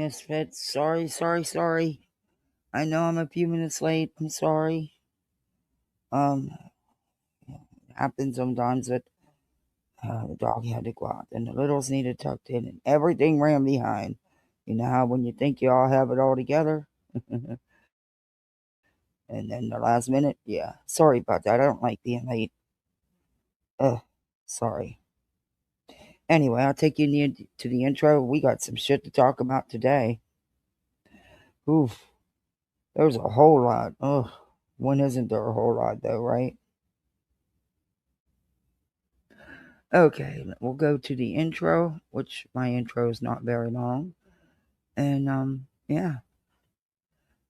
misfits. Sorry. I know I'm a few minutes late. I'm sorry. It happens sometimes that the dog had to go out and the littles needed tucked in and everything ran behind. You know how when you think you all have it all together? And then the last minute, yeah. Sorry about that. I don't like being late. Sorry. Anyway, I'll take you to the intro. We got some shit to talk about today. Oof. There's a whole lot. Ugh. When isn't there a whole lot, though, right? Okay, we'll go to the intro, which my intro is not very long. And, yeah.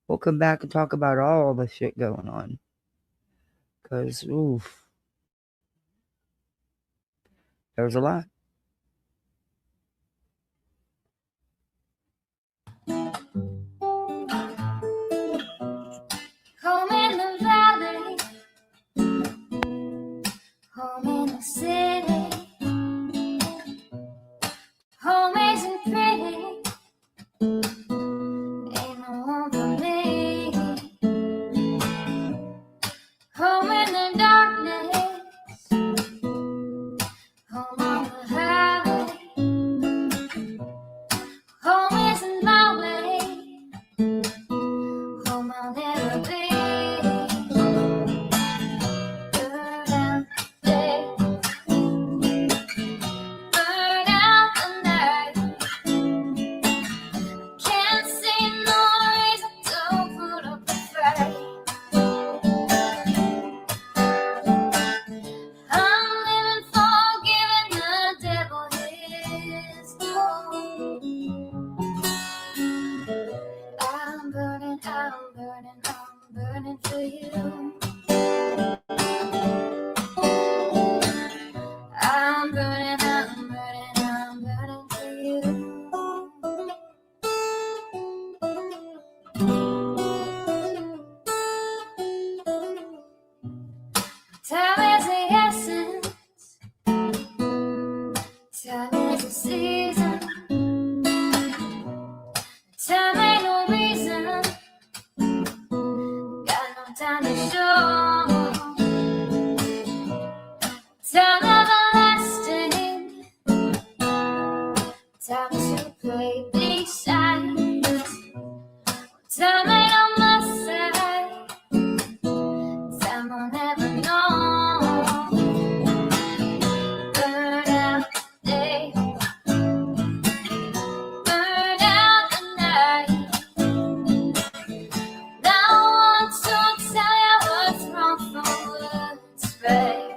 We'll come back and talk about all the shit going on. Because, oof. There's a lot. Home in the valley, home in the city, home isn't pretty, ain't no home for me. Home in the darkness, home on the highway, home isn't my way, home I'll never be. Burning for you. I'm burning for you. Time is the essence. Time is the season. Time ain't no reason. Time to show, time everlasting, time to play these sides, time ain't on my side, time I'll never know. Burn out the day, burn out the night. Now I want to tell you what's wrong from what's right.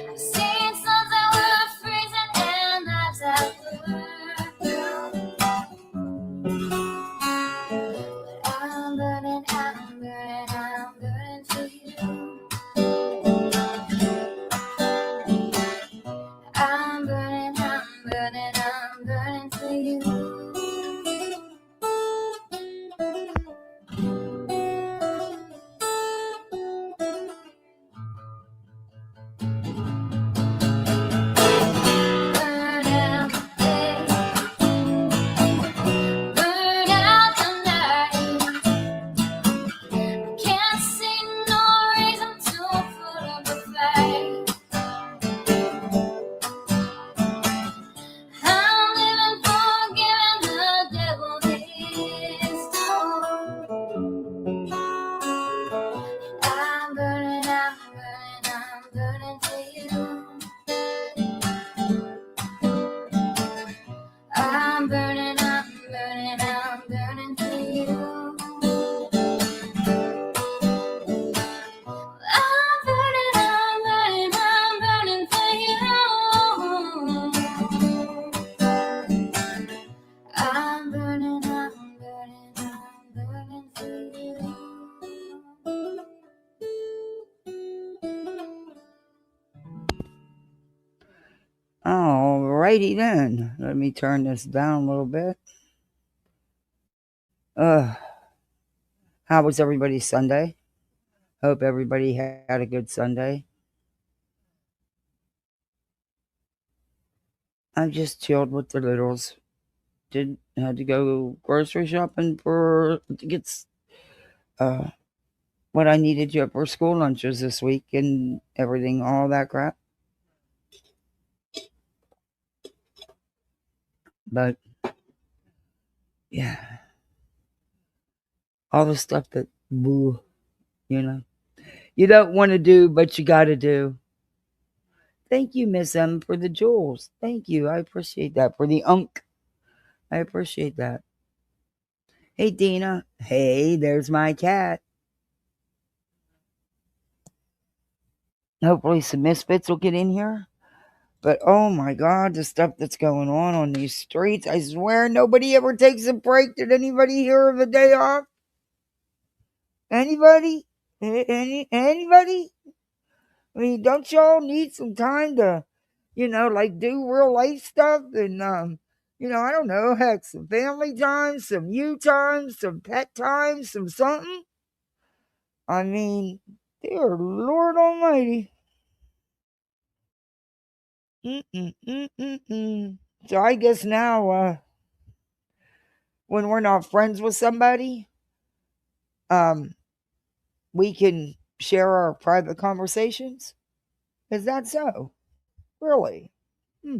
I've seen suns that were freezing and lives that were blue. But I'm burning for you. I'm burning for you. I'm burning for you. I'm burning for you. I'm burning for you. Alrighty then. Let me turn this down a little bit. How was everybody's Sunday? Hope everybody had a good Sunday. I just chilled with the littles. Had to go grocery shopping for to get uh what I needed to for school lunches this week and everything, all that crap. But yeah, all the stuff that boo, you know, you don't want to do, but you got to do. Thank you, Miss M, for the jewels. Thank you. I appreciate that. For the unk. I appreciate that. Hey, Dina. Hey, there's my cat. Hopefully, some misfits will get in here. But oh my God, the stuff that's going on these streets. I swear nobody ever takes a break. Did anybody hear of a day off? Anybody? Anybody? I mean, don't y'all need some time to, like do real life stuff and, I don't know, heck, some family time, some you time, some pet time, some something? I mean, dear Lord Almighty. Mm-mm-mm-mm-mm. So I guess now, when we're not friends with somebody, um, we can share our private conversations. Is that so? Really? Hmm,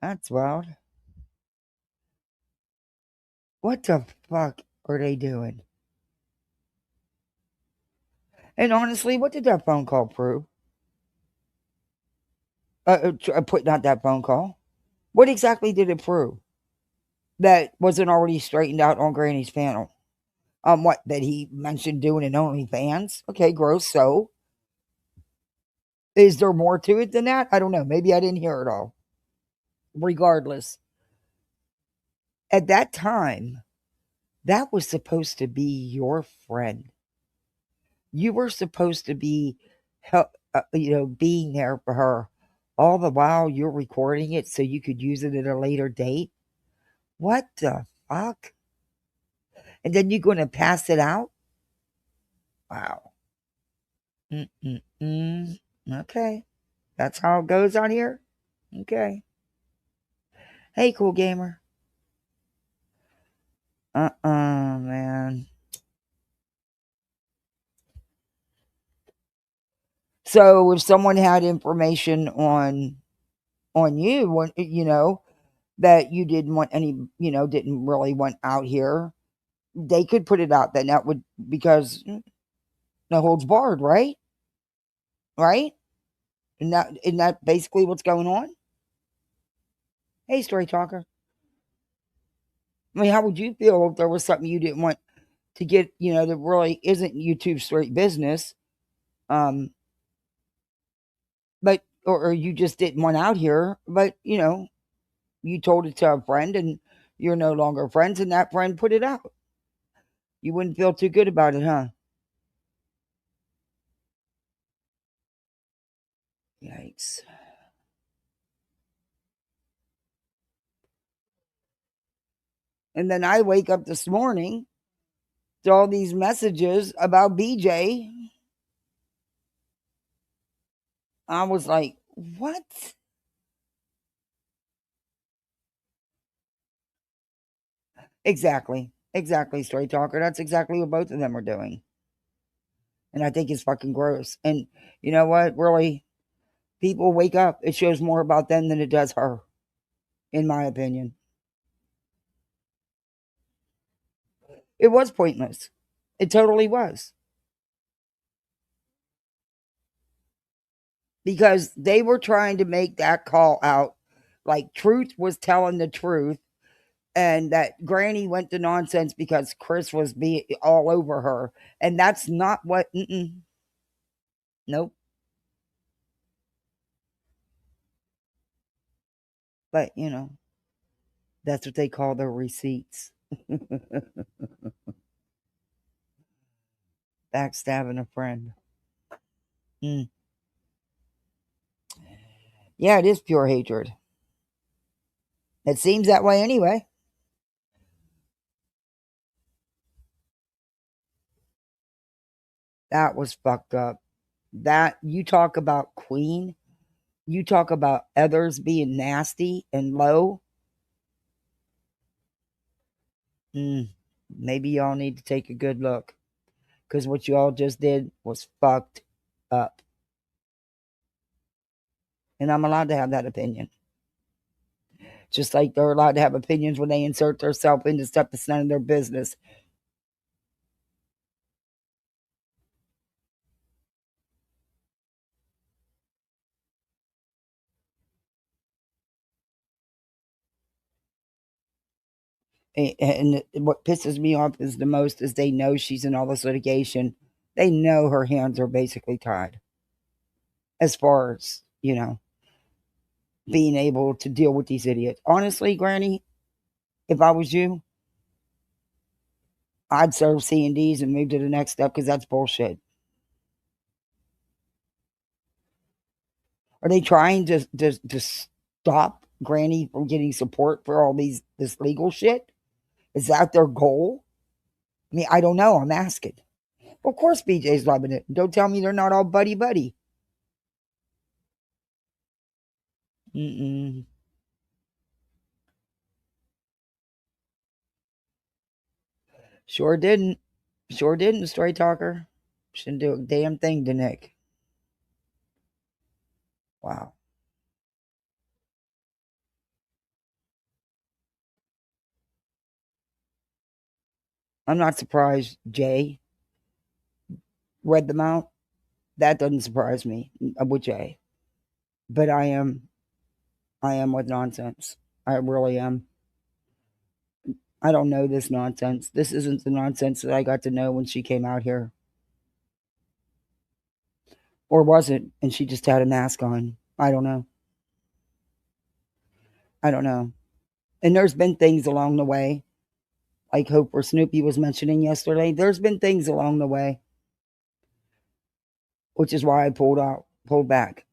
that's wild. What the fuck are they doing? And honestly, what did that phone call prove? Put not that phone call. What exactly did it prove that wasn't already straightened out on Granny's panel? What that he mentioned doing an OnlyFans? Okay, gross. So, is there more to it than that? I don't know. Maybe I didn't hear it all. Regardless, at that time, that was supposed to be your friend. You were supposed to be, being there for her. All the while you're recording it so you could use it at a later date. What the fuck? And then you're going to pass it out? Wow. Mm-mm-mm. Okay. That's how it goes on here? Okay. Hey, cool gamer. Man. So if someone had information on you, that you didn't want any, didn't really want out here, they could put it out. Then that would, because no holds barred, right? Right? Isn't that basically what's going on? Hey, story talker. I mean, how would you feel if there was something you didn't want to get, that really isn't YouTube straight business, um, but or you just didn't want out here, but you told it to a friend and you're no longer friends, and that friend put it out. You wouldn't feel too good about it, huh? Yikes! And then I wake up this morning to all these messages about BJ. I was like, what? Exactly. Exactly, story talker. That's exactly what both of them are doing. And I think it's fucking gross. And you know what? Really, people wake up. It shows more about them than it does her, in my opinion. It was pointless. It totally was. Because they were trying to make that call out like truth was telling the truth, and that Granny went to nonsense because Chris was all over her. And that's not what, nope. But, that's what they call their receipts. Backstabbing a friend. Mm. Yeah, it is pure hatred. It seems that way anyway. That was fucked up. That, you talk about Queen. You talk about others being nasty and low. Maybe y'all need to take a good look, because what you all just did was fucked up. And I'm allowed to have that opinion. Just like they're allowed to have opinions when they insert themselves into stuff that's none of their business. And what pisses me off is the most is they know she's in all this litigation. They know her hands are basically tied as far as, being able to deal with these idiots. Honestly, Granny, if I was you, I'd serve C&Ds and move to the next step, because that's bullshit. Are they trying to stop Granny from getting support for all this legal shit? Is that their goal? I mean, I don't know. I'm asking. Of course, BJ's loving it. Don't tell me they're not all buddy buddy. Mm-mm. Sure didn't. Sure didn't, Story Talker. Shouldn't do a damn thing to Nick. Wow. I'm not surprised Jay read them out. That doesn't surprise me with Jay. But I am with nonsense. I really am. I don't know this nonsense. This isn't the nonsense that I got to know when she came out here. Or was it? And she just had a mask on. I don't know. I don't know. And there's been things along the way, like Hope or Snoopy was mentioning yesterday. There's been things along the way, which is why I pulled back.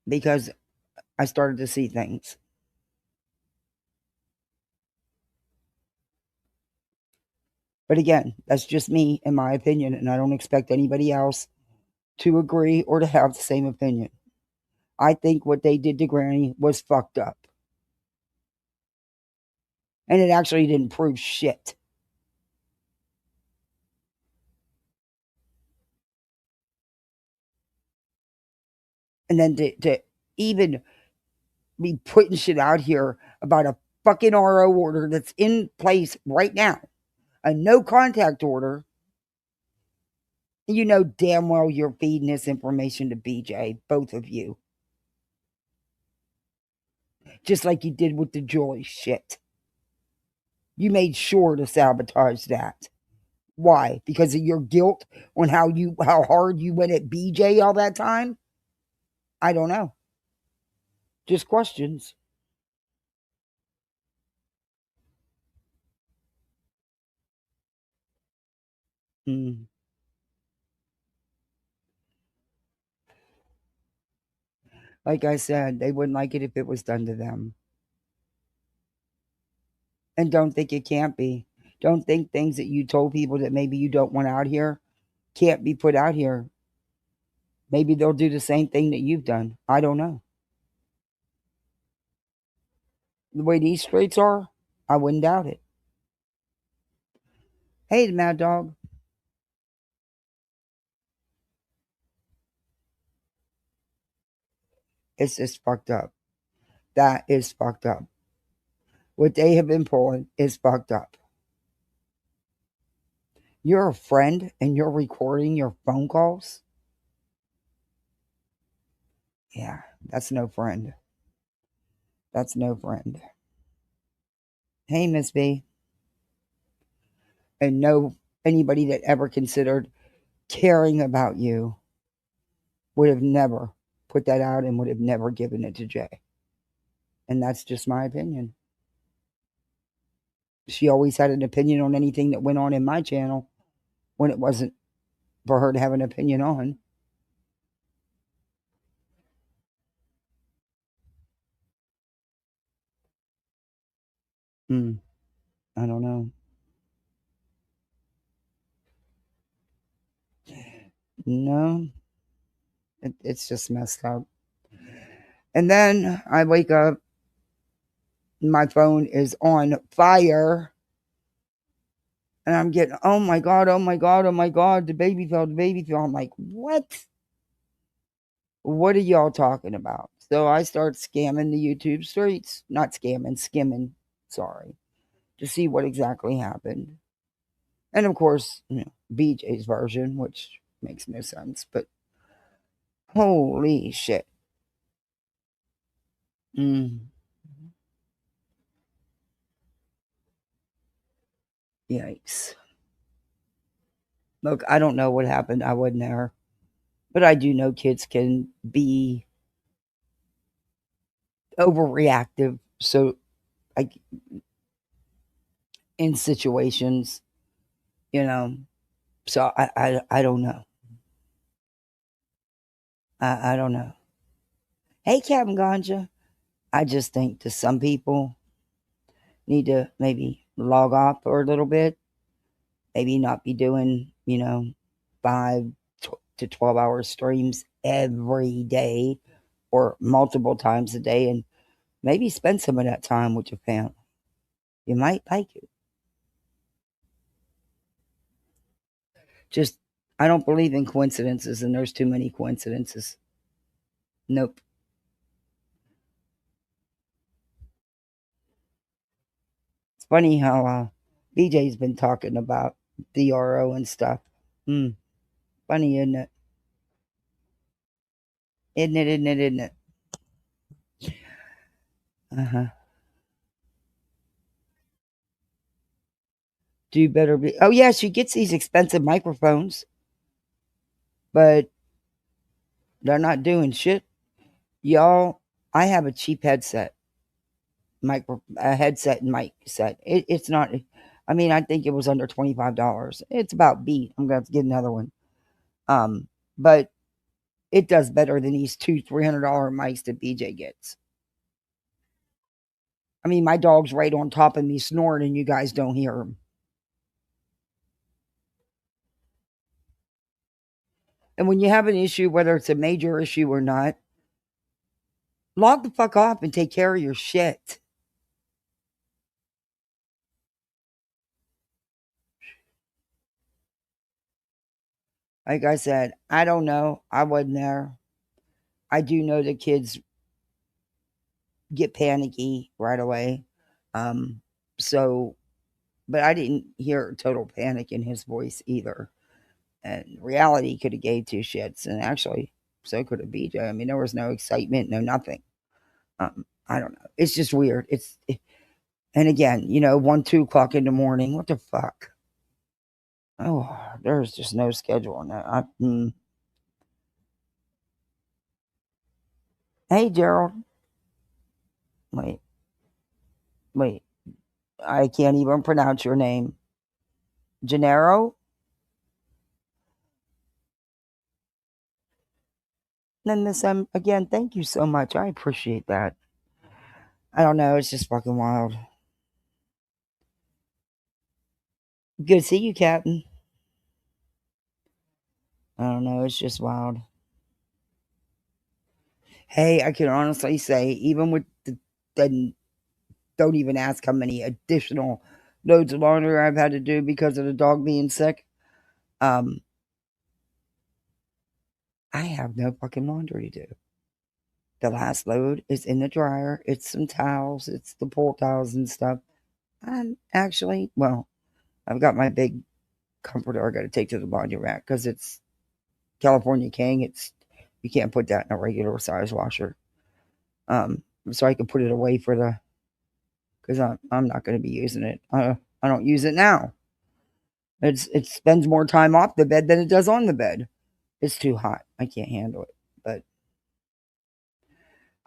Because I started to see things. But again, that's just me and my opinion, and I don't expect anybody else to agree or to have the same opinion. I think what they did to Granny was fucked up. And it actually didn't prove shit. And then to even be putting shit out here about a fucking RO order that's in place right now, a no contact order, you know damn well you're feeding this information to BJ, both of you. Just like you did with the Joy shit. You made sure to sabotage that. Why? Because of your guilt on how hard you went at BJ all that time? I don't know. Just questions. Mm. Like I said, they wouldn't like it if it was done to them. And don't think it can't be. Don't think things that you told people that maybe you don't want out here can't be put out here. Maybe they'll do the same thing that you've done. I don't know. The way these streets are, I wouldn't doubt it. Hey, the Mad Dog. It's just fucked up. That is fucked up. What they have been pulling is fucked up. You're a friend and you're recording your phone calls? Yeah, that's no friend. That's no friend. Hey, Miss B. And no, anybody that ever considered caring about you would have never put that out and would have never given it to Jay. And that's just my opinion. She always had an opinion on anything that went on in my channel when it wasn't for her to have an opinion on. I don't know. No. It's just messed up. And then I wake up, my phone is on fire, and I'm getting, oh my God, oh my God, oh my God, the baby fell, the baby fell. I'm like, what? What are y'all talking about? So I start scamming the YouTube streets. Not scamming, skimming, sorry, to see what exactly happened. And of course, BJ's version, which makes no sense, but holy shit. Mm, yikes. Look, I don't know what happened. I wasn't there. But I do know kids can be overreactive. So, like, in situations, you know. So I don't know. I don't know. Hey, Captain Ganja. I just think that some people need to maybe log off for a little bit. Maybe not be doing, 5 to 12 hour streams every day or multiple times a day, and maybe spend some of that time with your family. You might like it. Just, I don't believe in coincidences, and there's too many coincidences. Nope. It's funny how BJ's been talking about DRO and stuff. Funny, isn't it? Isn't it? Isn't it? Isn't it? Uh-huh. Do better be. Oh, yeah, she gets these expensive microphones, but they're not doing shit. Y'all, I have a cheap headset, a headset and mic set. It's not, I mean, I think it was under $25. It's about beat. I'm going to have to get another one. But it does better than these $200-$300 mics that BJ gets. I mean, my dog's right on top of me snoring, and you guys don't hear him. And when you have an issue, whether it's a major issue or not, log the fuck off and take care of your shit. Like I said, I don't know. I wasn't there. I do know the kids get panicky right away. Um, so, but I didn't hear total panic in his voice either. And reality could have gave two shits, and actually, so could have BJ. I mean, there was no excitement, no nothing. I don't know. It's just weird. And again, 1, 2 o'clock in the morning. What the fuck? Oh, there's just no schedule on that. Hey, Gerald. Wait, wait. I can't even pronounce your name. Gennaro? Then this again, thank you so much. I appreciate that. I don't know, it's just fucking wild. Good to see you, Captain. I don't know, it's just wild. Hey, I can honestly say, even with the don't even ask how many additional loads of laundry I've had to do because of the dog being sick. I have no fucking laundry to do. The last load is in the dryer. It's some towels. It's the pool towels and stuff. And actually, well, I've got my big comforter I got to take to the laundry rack because it's California King. You can't put that in a regular size washer. So I can put it away because I'm not going to be using it. I don't use it now. It spends more time off the bed than it does on the bed. It's too hot. I can't handle it. But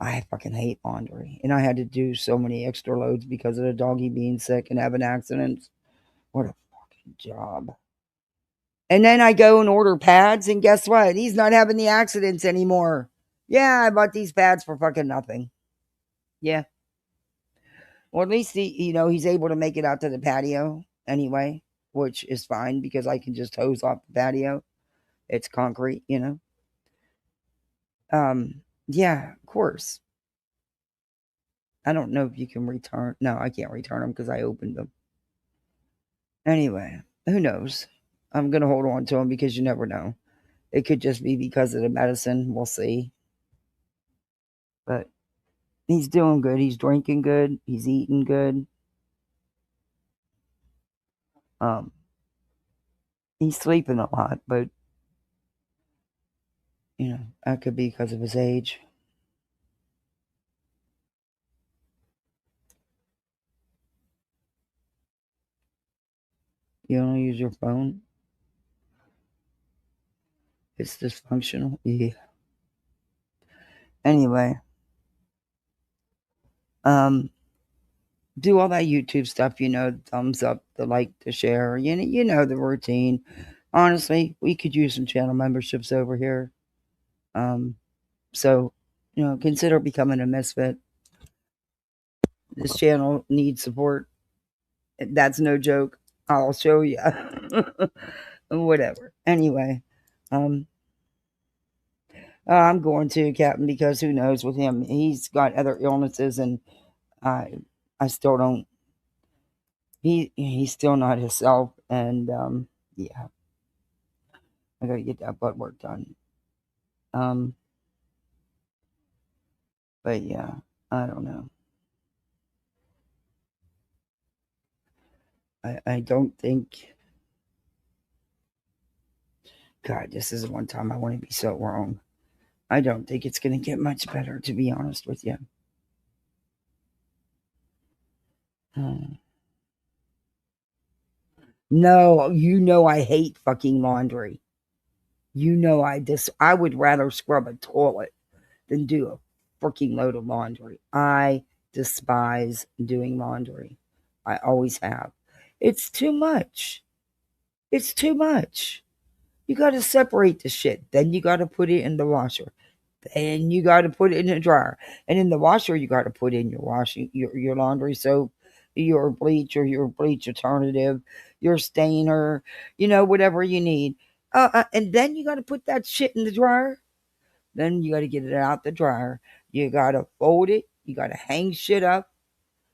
I fucking hate laundry. And I had to do so many extra loads because of the doggy being sick and having accidents. What a fucking job. And then I go and order pads, and guess what? He's not having the accidents anymore. Yeah, I bought these pads for fucking nothing. Yeah. Well, at least he's able to make it out to the patio anyway, which is fine because I can just hose off the patio. It's concrete. Yeah, of course. I don't know if you can return. No, I can't return them because I opened them. Anyway, who knows? I'm gonna hold on to them because you never know. It could just be because of the medicine. We'll see. But he's doing good. He's drinking good. He's eating good. Um, he's sleeping a lot, but that could be because of his age. You don't use your phone. It's dysfunctional. Yeah. Anyway, um, do all that YouTube stuff. Thumbs up, the like, the share. The routine. Honestly, we could use some channel memberships over here. So, consider becoming a misfit. This channel needs support. That's no joke. I'll show you. Whatever. Anyway, um, I'm going to Captain because who knows with him? He's got other illnesses, and I still don't. He's still not himself, and yeah, I got to get that blood work done. Um, but yeah, I don't know. I don't think. God, this is the one time I want to be so wrong. I don't think it's going to get much better, to be honest with you. No, I hate fucking laundry. I would rather scrub a toilet than do a freaking load of laundry. I despise doing laundry. I always have. It's too much. It's too much. You got to separate the shit. Then you got to put it in the washer. Then you got to put it in the dryer. And in the washer, you got to put in your laundry soap, your bleach or your bleach alternative, your stainer, whatever you need. And then you got to put that shit in the dryer. Then you got to get it out the dryer. You got to fold it. You got to hang shit up.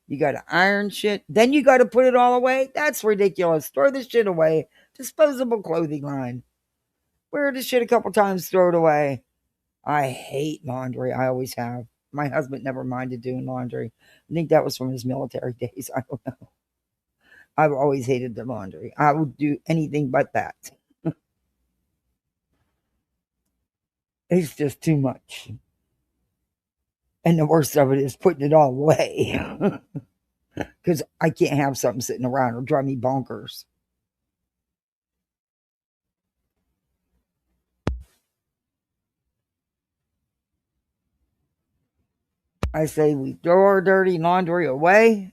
You got to iron shit. Then you got to put it all away. That's ridiculous. Throw this shit away. Disposable clothing line. Wear this shit a couple times, throw it away. I hate laundry. I always have. My husband never minded doing laundry. I think that was from his military days. I don't know. I've always hated the laundry. I would do anything but that. It's just too much. And the worst of it is putting it all away. Because I can't have something sitting around or drive me bonkers. I say we throw our dirty laundry away,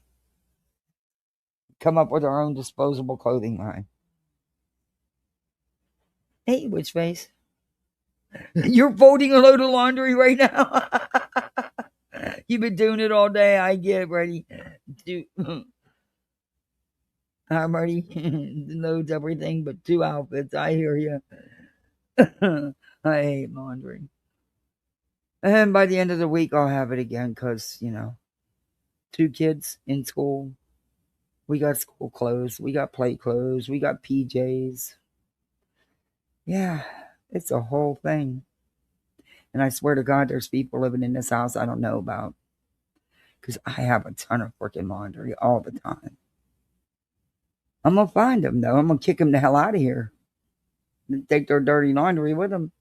come up with our own disposable clothing line. Hey, witch face. You're folding a load of laundry right now. You've been doing it all day. I get ready to. I'm ready to load everything but 2 outfits. I hear you. I hate laundry. And by the end of the week, I'll have it again because, 2 kids in school. We got school clothes. We got play clothes. We got PJs. Yeah, it's a whole thing. And I swear to God, there's people living in this house I don't know about because I have a ton of freaking laundry all the time. I'm going to find them, though. I'm going to kick them the hell out of here and take their dirty laundry with them.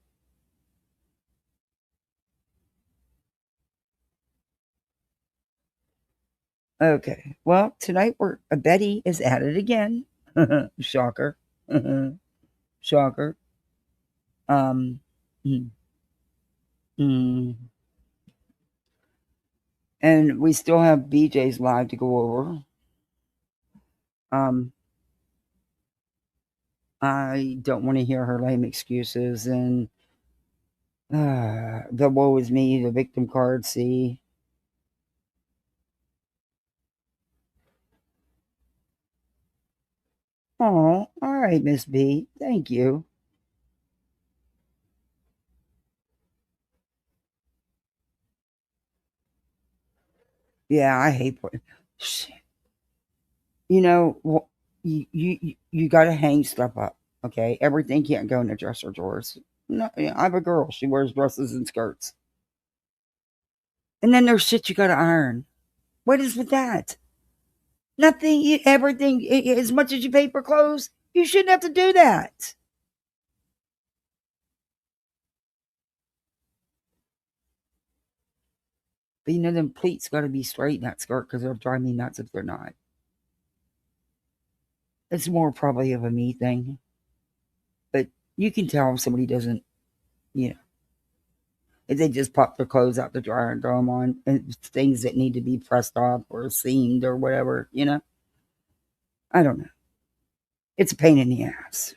Okay. Well, tonight Betty is at it again. Shocker. Shocker. Um, mm, mm. And we still have BJ's live to go over. I don't want to hear her lame excuses and the woe is me, the victim card. See, oh, all right, Miss B, thank you. Yeah, I hate putting. You know, you got to hang stuff up. Okay, everything can't go in the dresser drawers. No, yeah, I have a girl. She wears dresses and skirts, and then there's shit you got to iron. What is with that? Nothing. Everything. As much as you pay for clothes, you shouldn't have to do that. But you know, them pleats got to be straight in that skirt because they'll drive me nuts if they're not. It's more probably of a me thing, but you can tell if somebody doesn't, you know, if they just pop their clothes out the dryer and throw them on, and things that need to be pressed off or seamed or whatever, you know. I don't know. It's a pain in the ass.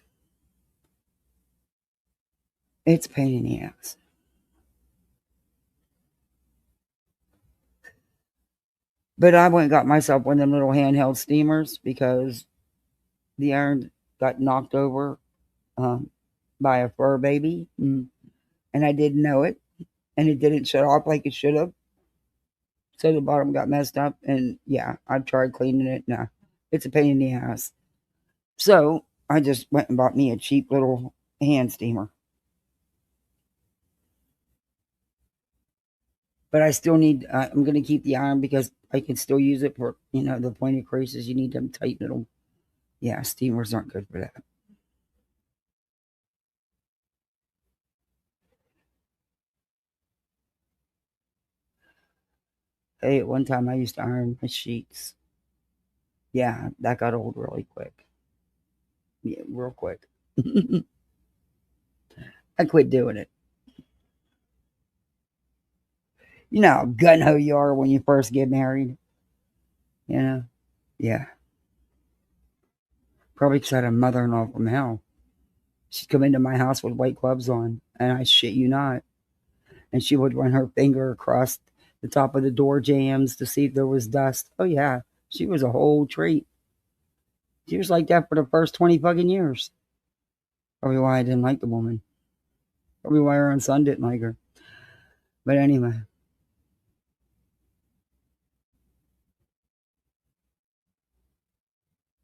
It's a pain in the ass. But I went and got myself one of them little handheld steamers because the iron got knocked over um, by a fur baby, and I didn't know it, and it didn't shut off like it should have. So the bottom got messed up, and yeah, I've tried cleaning it. No, it's a pain in the ass. So I just went and bought me a cheap little hand steamer. But I still need. I'm going to keep the iron because I can still use it for the pointed creases. You need them tight little. Yeah, steamers aren't good for that. Hey, at one time I used to iron my sheets. Yeah, that got old really quick. Yeah, real quick. I quit doing it. You know how gun ho you are when you first get married. You know. Yeah, probably because I had a mother-in-law from hell. She'd come into my house with white gloves on, and I shit you not. And she would run her finger across the top of the door jambs to see if there was dust. Oh yeah, she was a whole treat. She was like that for the first 20 fucking years. Probably why I didn't like the woman. Probably why her own son didn't like her. But anyway.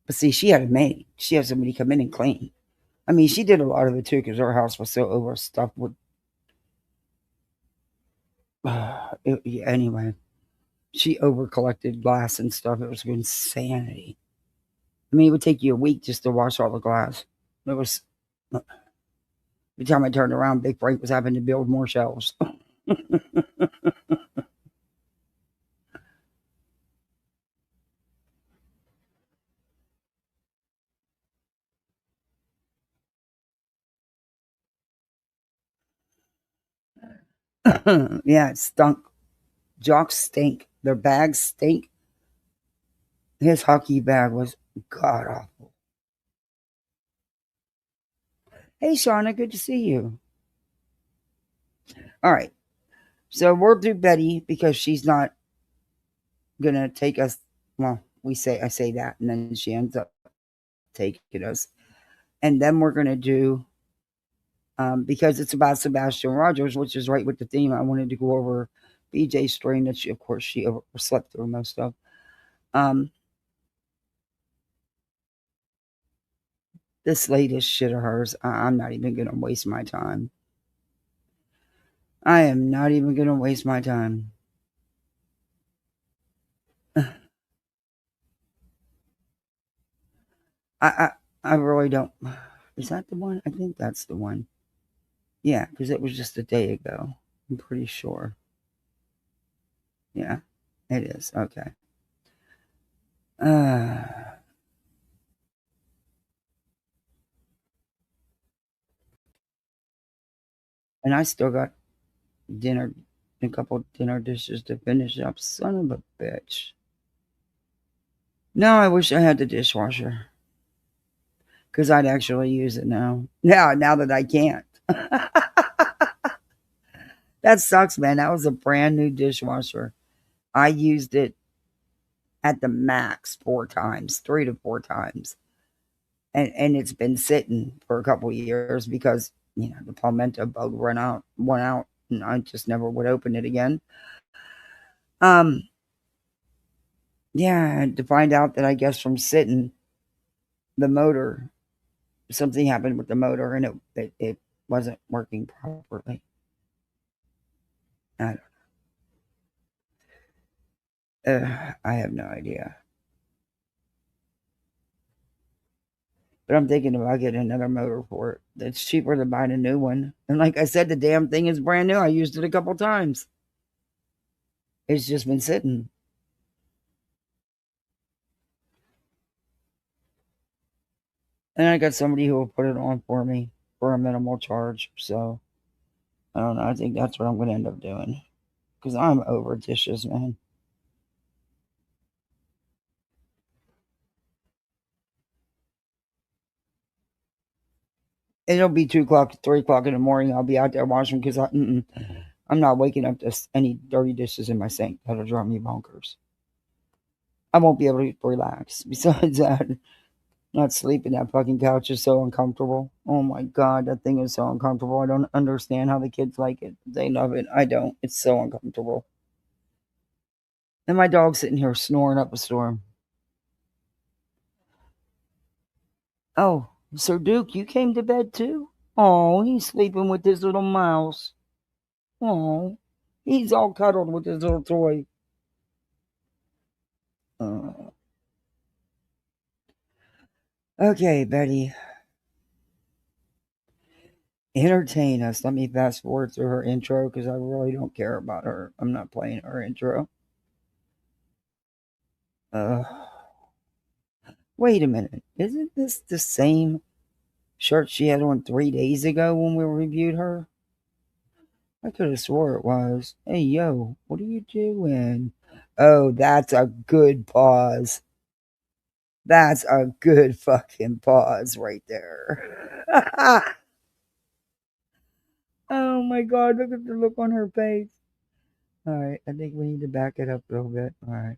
But see, she had a maid. She had somebody come in and clean. I mean, she did a lot of it too because her house was so overstuffed with. Anyway, she over collected glass and stuff. It was insanity. I mean, it would take you a week just to wash all the glass. It was. Every time I turned around, Big Frank was having to build more shelves. Yeah, it stunk. Jocks stink. Their bags stink. His hockey bag was god awful. Hey, Shauna, good to see you. All right. So we'll do Betty because she's not gonna take us. Well, I say that, and then she ends up taking us, and then we're gonna do because it's about Sebastian Rogers, which is right with the theme. I wanted to go over BJ's story that she, of course, she overslept through most of. Um, this latest shit of hers, I'm not even gonna waste my time. I am not even gonna waste my time. I, I I really don't. Is that the one? I think that's the one. Yeah, because it was just a day ago. I'm pretty sure. Yeah, it is. Okay. Uh, and I still got dinner, a couple dinner dishes to finish up. Son of a bitch. No, I wish I had the dishwasher because I'd actually use it now. Now that I can't. That sucks, man. That was a brand new dishwasher. I used it at the max 4 times, 3 to 4 times. And it's been sitting for a couple of years because the palmetto bug went out, and I just never would open it again. Um, Yeah, to find out that I guess from sitting the motor, something happened with the motor and it wasn't working properly. I I have no idea. But I'm thinking about getting another motor for it. It's cheaper than buying a new one. And like I said, the damn thing is brand new. I used it a couple times. It's just been sitting. And I got somebody who will put it on for me for a minimal charge. So I don't know. I think that's what I'm going to end up doing. Because I'm over dishes, man. It'll be 2 o'clock, 3 o'clock in the morning. I'll be out there washing because I'm not waking up to any dirty dishes in my sink. That'll drive me bonkers. I won't be able to relax. Besides that, not sleeping. That fucking couch is so uncomfortable. Oh my god, that thing is so uncomfortable. I don't understand how the kids like it. They love it. I don't. It's so uncomfortable. And my dog's sitting here snoring up a storm. Oh, Sir Duke, you came to bed too? Oh, he's sleeping with his little mouse. Oh, he's all cuddled with his little toy. Uh, okay, Betty. Entertain us. Let me fast forward through her intro because I really don't care about her. I'm not playing her intro. Uh, wait a minute. Isn't this the same shirt she had on 3 days ago when we reviewed her? I could have swore it was. Hey, yo, what are you doing? Oh, that's a good pause. That's a good fucking pause right there. Oh my god, look at the look on her face. Alright, I think we need to back it up a little bit. Alright.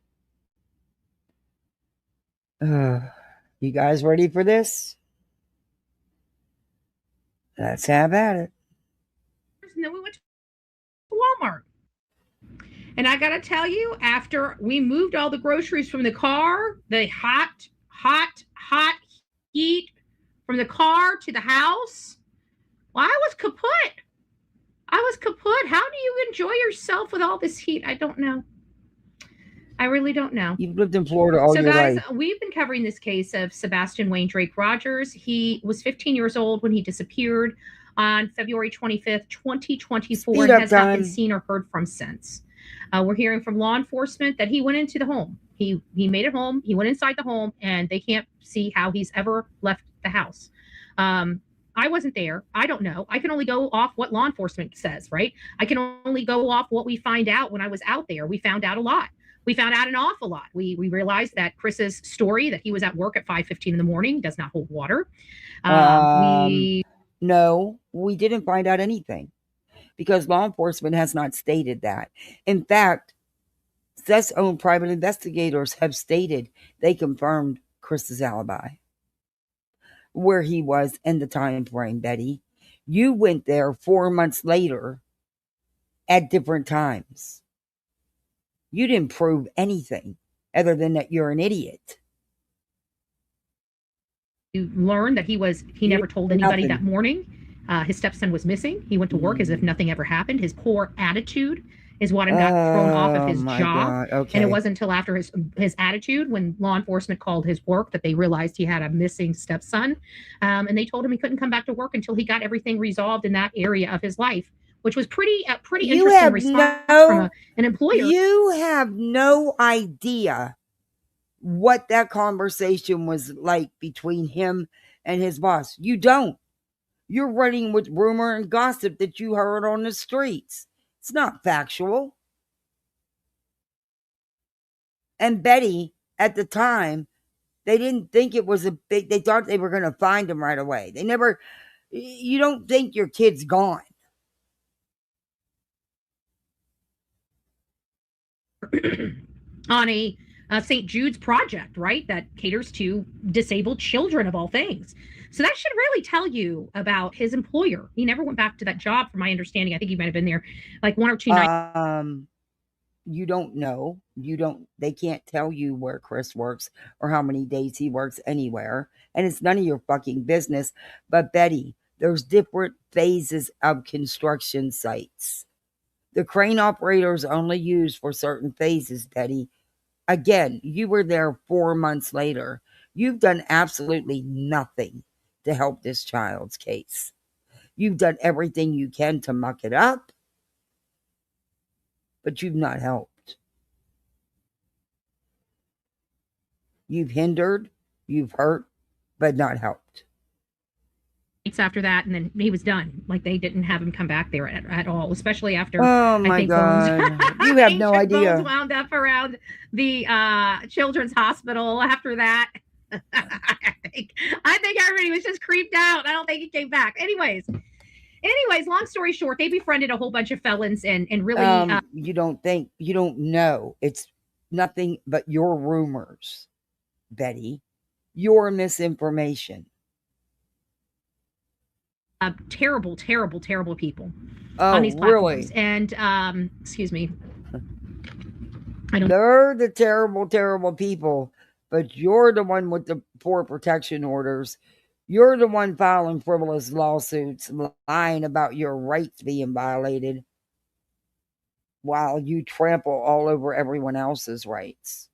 You guys ready for this? Let's have at it. And then we went to Walmart. And I got to tell you, after we moved all the groceries from the car, the hot heat from the car to the house, well, I was kaput. How do you enjoy yourself with all this heat? I don't know. I really don't know. You've lived in Florida all your life. So guys, we've been covering this case of Sebastian Wayne Drake Rogers. He was 15 years old when he disappeared on February 25th, 2024, and has not been seen or heard from since. We're hearing from law enforcement that he went into the home. He made it home. He went inside the home, and they can't see how he's ever left the house. I wasn't there. I don't know. I can only go off what law enforcement says, right? I can only go off what we find out when I was out there. We found out a lot. We found out an awful lot. We realized that Chris's story that he was at work at 5:15 in the morning does not hold water. No, we didn't find out anything because law enforcement has not stated that. In fact, Seth's own private investigators have stated they confirmed Chris's alibi, where he was in the time frame, Betty. You went there 4 months later at different times. You didn't prove anything other than that you're an idiot. You learned that he never told anybody that morning. His stepson was missing. He went to work as if nothing ever happened. His poor attitude is what got thrown off of his job. Okay. And it wasn't until after his attitude, when law enforcement called his work, that they realized he had a missing stepson. And they told him he couldn't come back to work until he got everything resolved in that area of his life, which was pretty interesting response from an employer. You have no idea what that conversation was like between him and his boss. You don't. You're running with rumor and gossip that you heard on the streets. It's not factual. And Betty, at the time, they didn't think it was they thought they were going to find him right away. You don't think your kid's gone. On a St. Jude's project, right? That caters to disabled children of all things. So that should really tell you about his employer. He never went back to that job, from my understanding. I think he might have been there like 1 or 2 nights. you don't know. They can't tell you where Chris works or how many days he works anywhere. And it's none of your fucking business. But Betty, there's different phases of construction sites. The crane operators only used for certain phases, Betty. Again, you were there 4 months later. You've done absolutely nothing to help this child's case. You've done everything you can to muck it up, but you've not helped. You've hindered, you've hurt, but not helped. After that, and then he was done. Like, they didn't have him come back there at all, especially after. Oh my God. You have no idea. Bones wound up around the children's hospital after that. I think everybody was just creeped out. I don't think he came back. Anyways, long story short, they befriended a whole bunch of felons and really. You don't know. It's nothing but your rumors, Betty. Your misinformation. Terrible people on these platforms. Really? And excuse me. They're the terrible people, but you're the one with the poor protection orders. You're the one filing frivolous lawsuits, lying about your rights being violated while you trample all over everyone else's rights.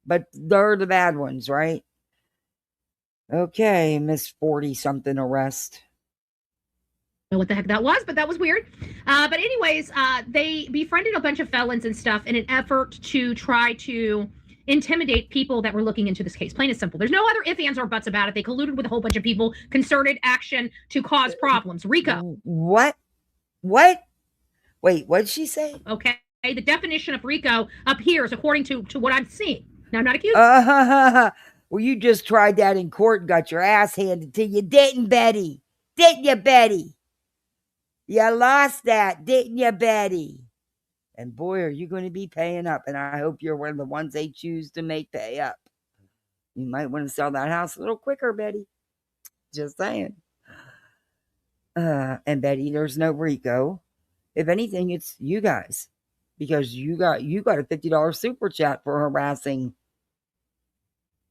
But they're the bad ones, right? Okay, Miss 40-something arrest. Know what the heck that was, but that was weird. But anyways, they befriended a bunch of felons and stuff in an effort to try to intimidate people that were looking into this case. Plain and simple. There's no other ifs, ands, or buts about it. They colluded with a whole bunch of people, concerted action to cause problems. RICO. What? Wait, what did she say? Okay. The definition of RICO appears according to what I'm seeing. Now, I'm not accused. Well, you just tried that in court and got your ass handed to you, didn't Betty? Didn't you, Betty? You lost that, didn't you, Betty? And boy, are you going to be paying up. And I hope you're one of the ones they choose to make pay up. You might want to sell that house a little quicker, Betty. Just saying. And Betty, there's no RICO. If anything, it's you guys. Because you got a $50 super chat for harassing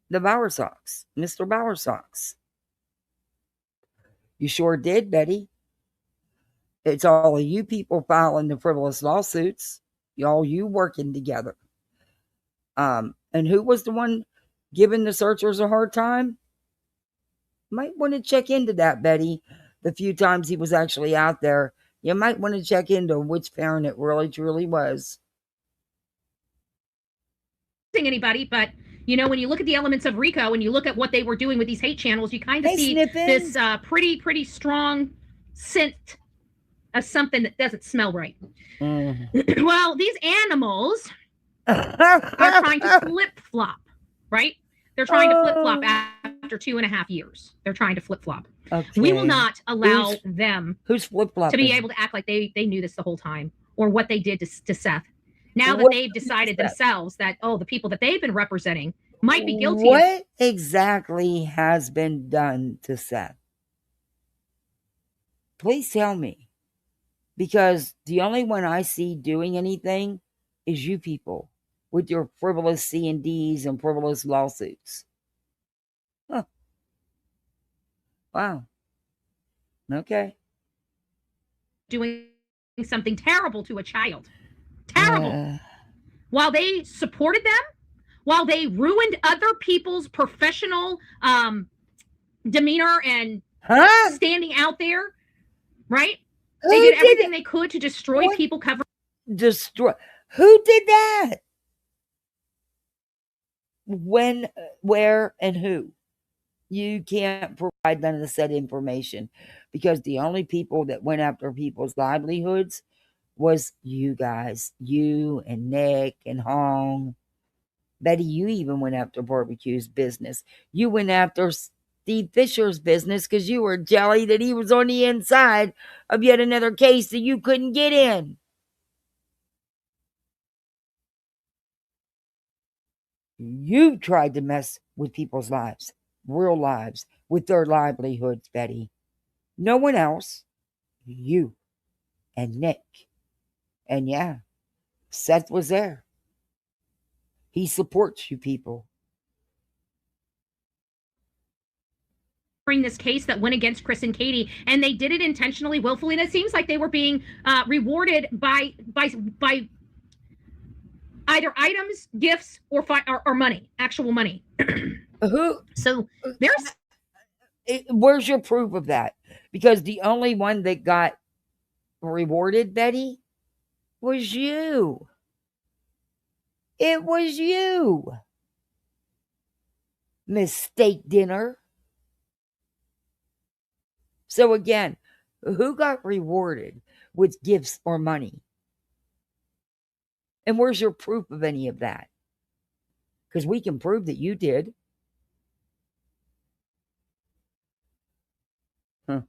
the Bowersocks, Mr. Bowersocks. You sure did, Betty. It's all of you people filing the frivolous lawsuits. All you working together. And who was the one giving the searchers a hard time? Might want to check into that, Betty. The few times he was actually out there, you might want to check into which parent it really truly was. Anybody, but when you look at the elements of RICO and you look at what they were doing with these hate channels, you kind of see this pretty strong scent of something that doesn't smell right. Well, these animals are trying to flip-flop, right? They're trying to flip-flop after 2.5 years. They're trying to flip-flop. Okay. We will not allow them who's flip-flopping to be able to act like they knew this the whole time, or what they did to Seth. Now that they've decided themselves that, the people that they've been representing might be guilty. What exactly has been done to Seth? Please tell me. Because the only one I see doing anything is you people with your frivolous C&Ds and frivolous lawsuits. Huh. Wow. Okay. Doing something terrible to a child. Terrible. While they supported them, while they ruined other people's professional demeanor and standing out there, right? They did everything they could to destroy people covered. Destroy. Who did that? When, where, and who? You can't provide none of the said information because the only people that went after people's livelihoods was you guys. You and Nick and Hong. Betty, you even went after Barbecue's business. You went after Steve Fisher's business because you were jelly that he was on the inside of yet another case that you couldn't get in. You tried to mess with people's lives, real lives, with their livelihoods, Betty. No one else. You and Nick. And yeah, Seth was there. He supports you people. Bring this case that went against Chris and Katie, and they did it intentionally, willfully, and it seems like they were being rewarded by either items, gifts, or money, actual money. Who? So there's. Where's your proof of that? Because the only one that got rewarded, Betty, was you. It was you. Mistake dinner. So again, who got rewarded with gifts or money? And where's your proof of any of that? Because we can prove that you did. Huh.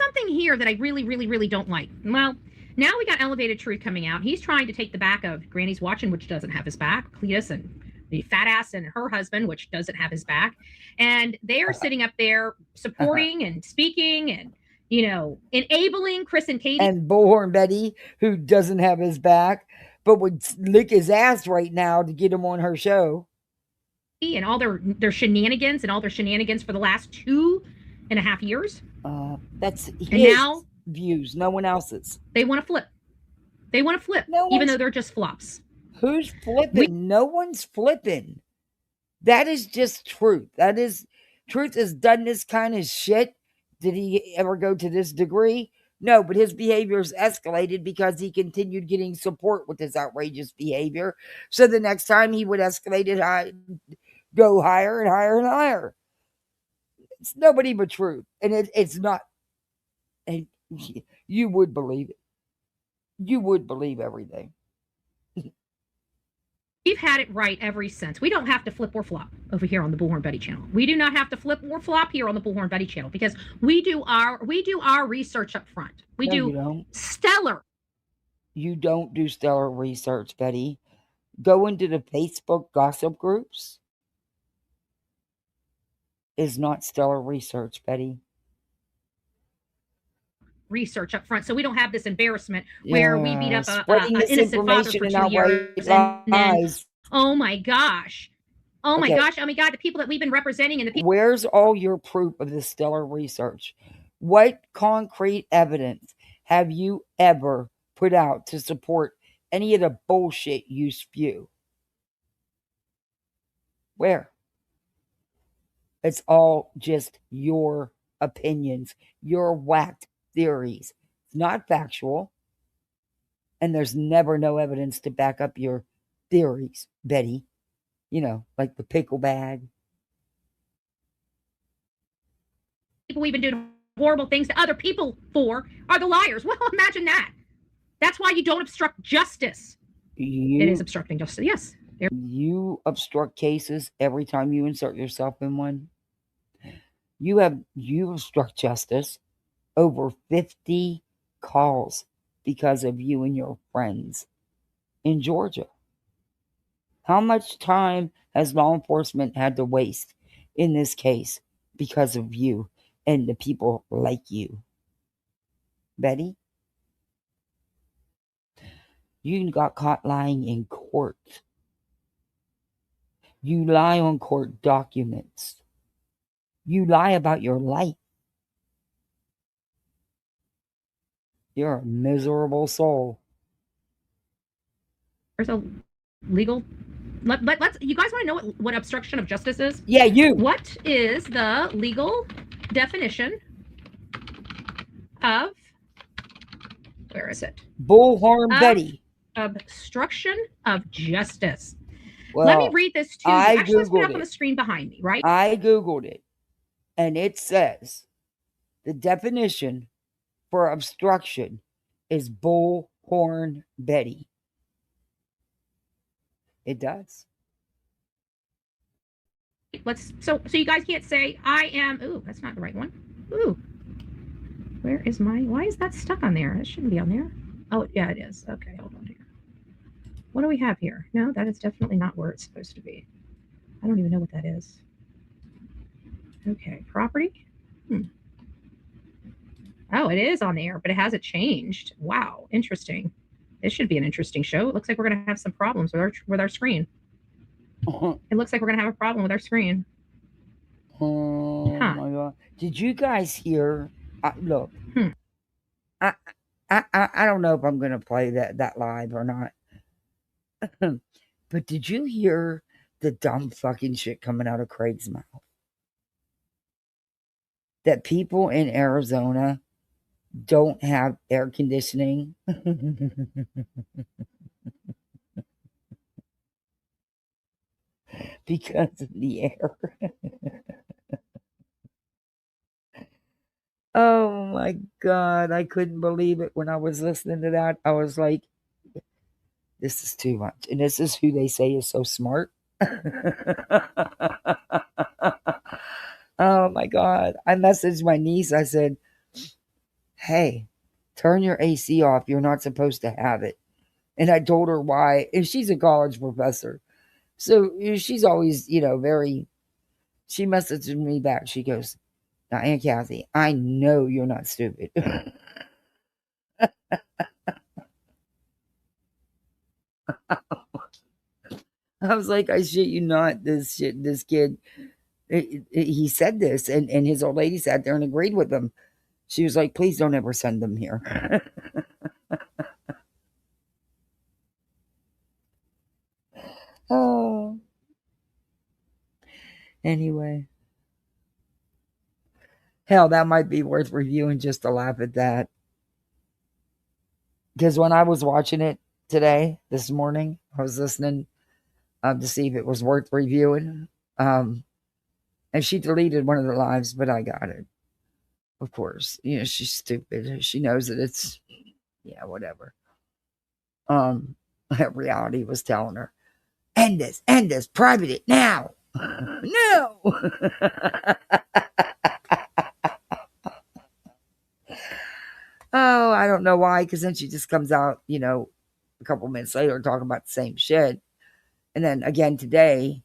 Something here that I really, really, really don't like. Well, now we got Elevated Truth coming out. He's trying to take the back of Granny's Watching, which doesn't have his back, Cletus and the fat ass and her husband, which doesn't have his back. And they are sitting up there supporting and speaking and, enabling Chris and Katie. And Bullhornbetty, who doesn't have his back, but would lick his ass right now to get him on her show. And all their shenanigans for the last 2.5 years. That's his and now views, no one else's. They want to flip. Even though they're just flops. Who's flipping? No one's flipping. That is just truth. Truth has done this kind of shit. Did he ever go to this degree? No, but his behavior's escalated because he continued getting support with his outrageous behavior. So the next time he would escalate it, go higher and higher and higher. It's nobody but truth. And it's not. And you would believe it. You would believe everything. We've had it right ever since. We don't have to flip or flop over here on the Bullhornbetty channel. We do not have to flip or flop here on the Bullhornbetty channel because we do our research up front. You don't. Stellar. You don't do stellar research, Betty. Go into the Facebook gossip groups is not stellar research, Betty. Research up front, so we don't have this embarrassment where we beat up an innocent father for 2 years and then, oh my gosh, the people that we've been representing and the people. Where's all your proof of this stellar research? What concrete evidence have you ever put out to support any of the bullshit you spew? Where? It's all just your opinions, your whacked theories. It's not factual. And there's never no evidence to back up your theories, Betty. Like the pickle bag. People we've been doing horrible things to other people for are the liars. Well, imagine that. That's why you don't obstruct justice. It is obstructing justice. Yes. You obstruct cases every time you insert yourself in one. You obstruct justice. Over 50 calls because of you and your friends in Georgia. How much time has law enforcement had to waste in this case because of you and the people like you? Betty? You got caught lying in court. You lie on court documents. You lie about your life. You're a miserable soul. There's a legal. Let's. You guys want to know what obstruction of justice is? Yeah, you. What is the legal definition of? Where is it? Bullhornbetty. Obstruction of justice. Well, let me read this to you. Actually, let's put it up on the screen behind me, right? I Googled it, and it says the definition for obstruction is Bullhornbetty. It does. So you guys can't say I am. Ooh, that's not the right one. Ooh, why is that stuck on there? It shouldn't be on there. Oh yeah, it is. Okay, hold on here. What do we have here? No, that is definitely not where it's supposed to be. I don't even know what that is. Okay, property. Oh, it is on there, but it hasn't changed. Wow, interesting. This should be an interesting show. It looks like we're going to have some problems with our screen. It looks like we're going to have a problem with our screen. Oh my God! Did you guys hear? Look, I don't know if I'm going to play that live or not. But did you hear the dumb fucking shit coming out of Craig's mouth? That people in Arizona don't have air conditioning. Because of the air. Oh my God. I couldn't believe it when I was listening to that. I was like, this is too much. And this is who they say is so smart. Oh my God. I messaged my niece. I said, hey, turn your AC off. You're not supposed to have it. And I told her why. And she's a college professor. So she's always, very, she messaged me back. She goes, now, Aunt Kathy, I know you're not stupid. I was like, I shit you not, this kid, he said this, and his old lady sat there and agreed with him. She was like, please don't ever send them here. Oh. Anyway. Hell, that might be worth reviewing just to laugh at that. Because when I was watching it this morning, I was listening to see if it was worth reviewing. And she deleted one of the lives, but I got it. Of course. She's stupid. She knows that it's, whatever. Reality was telling her, end this, private it now. No. Oh, I don't know why, because then she just comes out, a couple minutes later talking about the same shit. And then again today,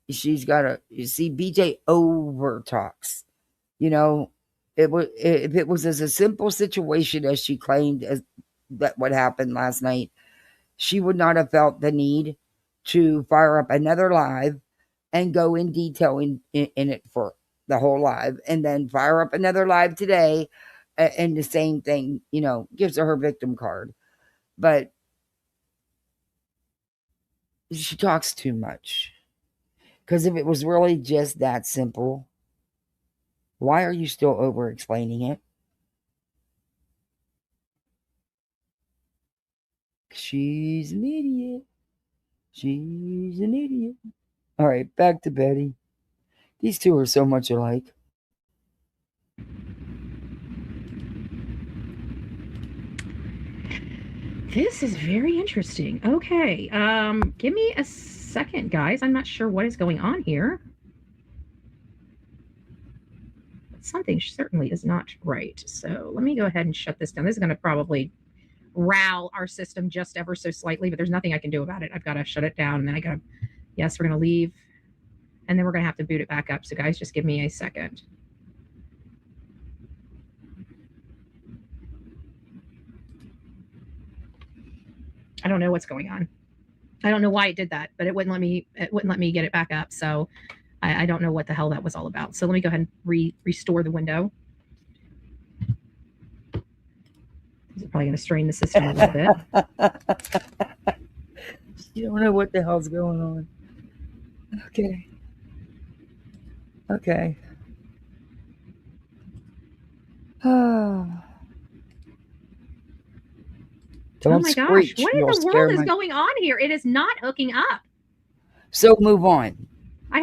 she's got you see, BJ over talks. If it was as a simple situation as she claimed as that what happened last night, she would not have felt the need to fire up another live and go in detail in it for the whole live, and then fire up another live today, and the same thing, gives her victim card. But she talks too much. Because if it was really just that simple, why are you still over explaining it? She's an idiot. She's an idiot. All right, back to Betty. These two are so much alike. This is very interesting. Okay. Give me a second, guys. I'm not sure what is going on here. But something certainly is not right. So let me go ahead and shut this down. This is going to probably rile our system just ever so slightly, but there's nothing I can do about it. I've got to shut it down, and then yes, we're going to leave, and then we're going to have to boot it back up. So guys, just give me a second. I don't know what's going on. I don't know why it did that, but it wouldn't let me get it back up. So I don't know what the hell that was all about. So let me go ahead and restore the window. This is probably going to strain the system a little bit. You don't know what the hell's going on. Okay. Oh my gosh, what in the world is going on here? It is not hooking up. So move on. I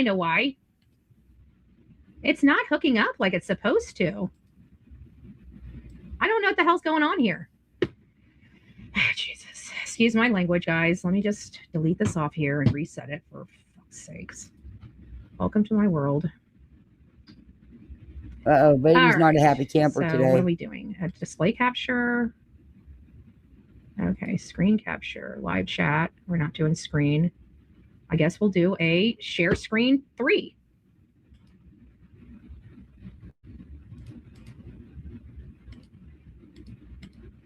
know why. It's not hooking up like it's supposed to. I don't know what the hell's going on here. Jesus. Excuse my language, guys. Let me just delete this off here and reset it, for fuck's sakes. Welcome to my world. Uh-oh, baby's not a happy camper today. What are we doing? A display capture. Okay, screen capture, live chat. We're not doing screen. I guess we'll do a share screen 3.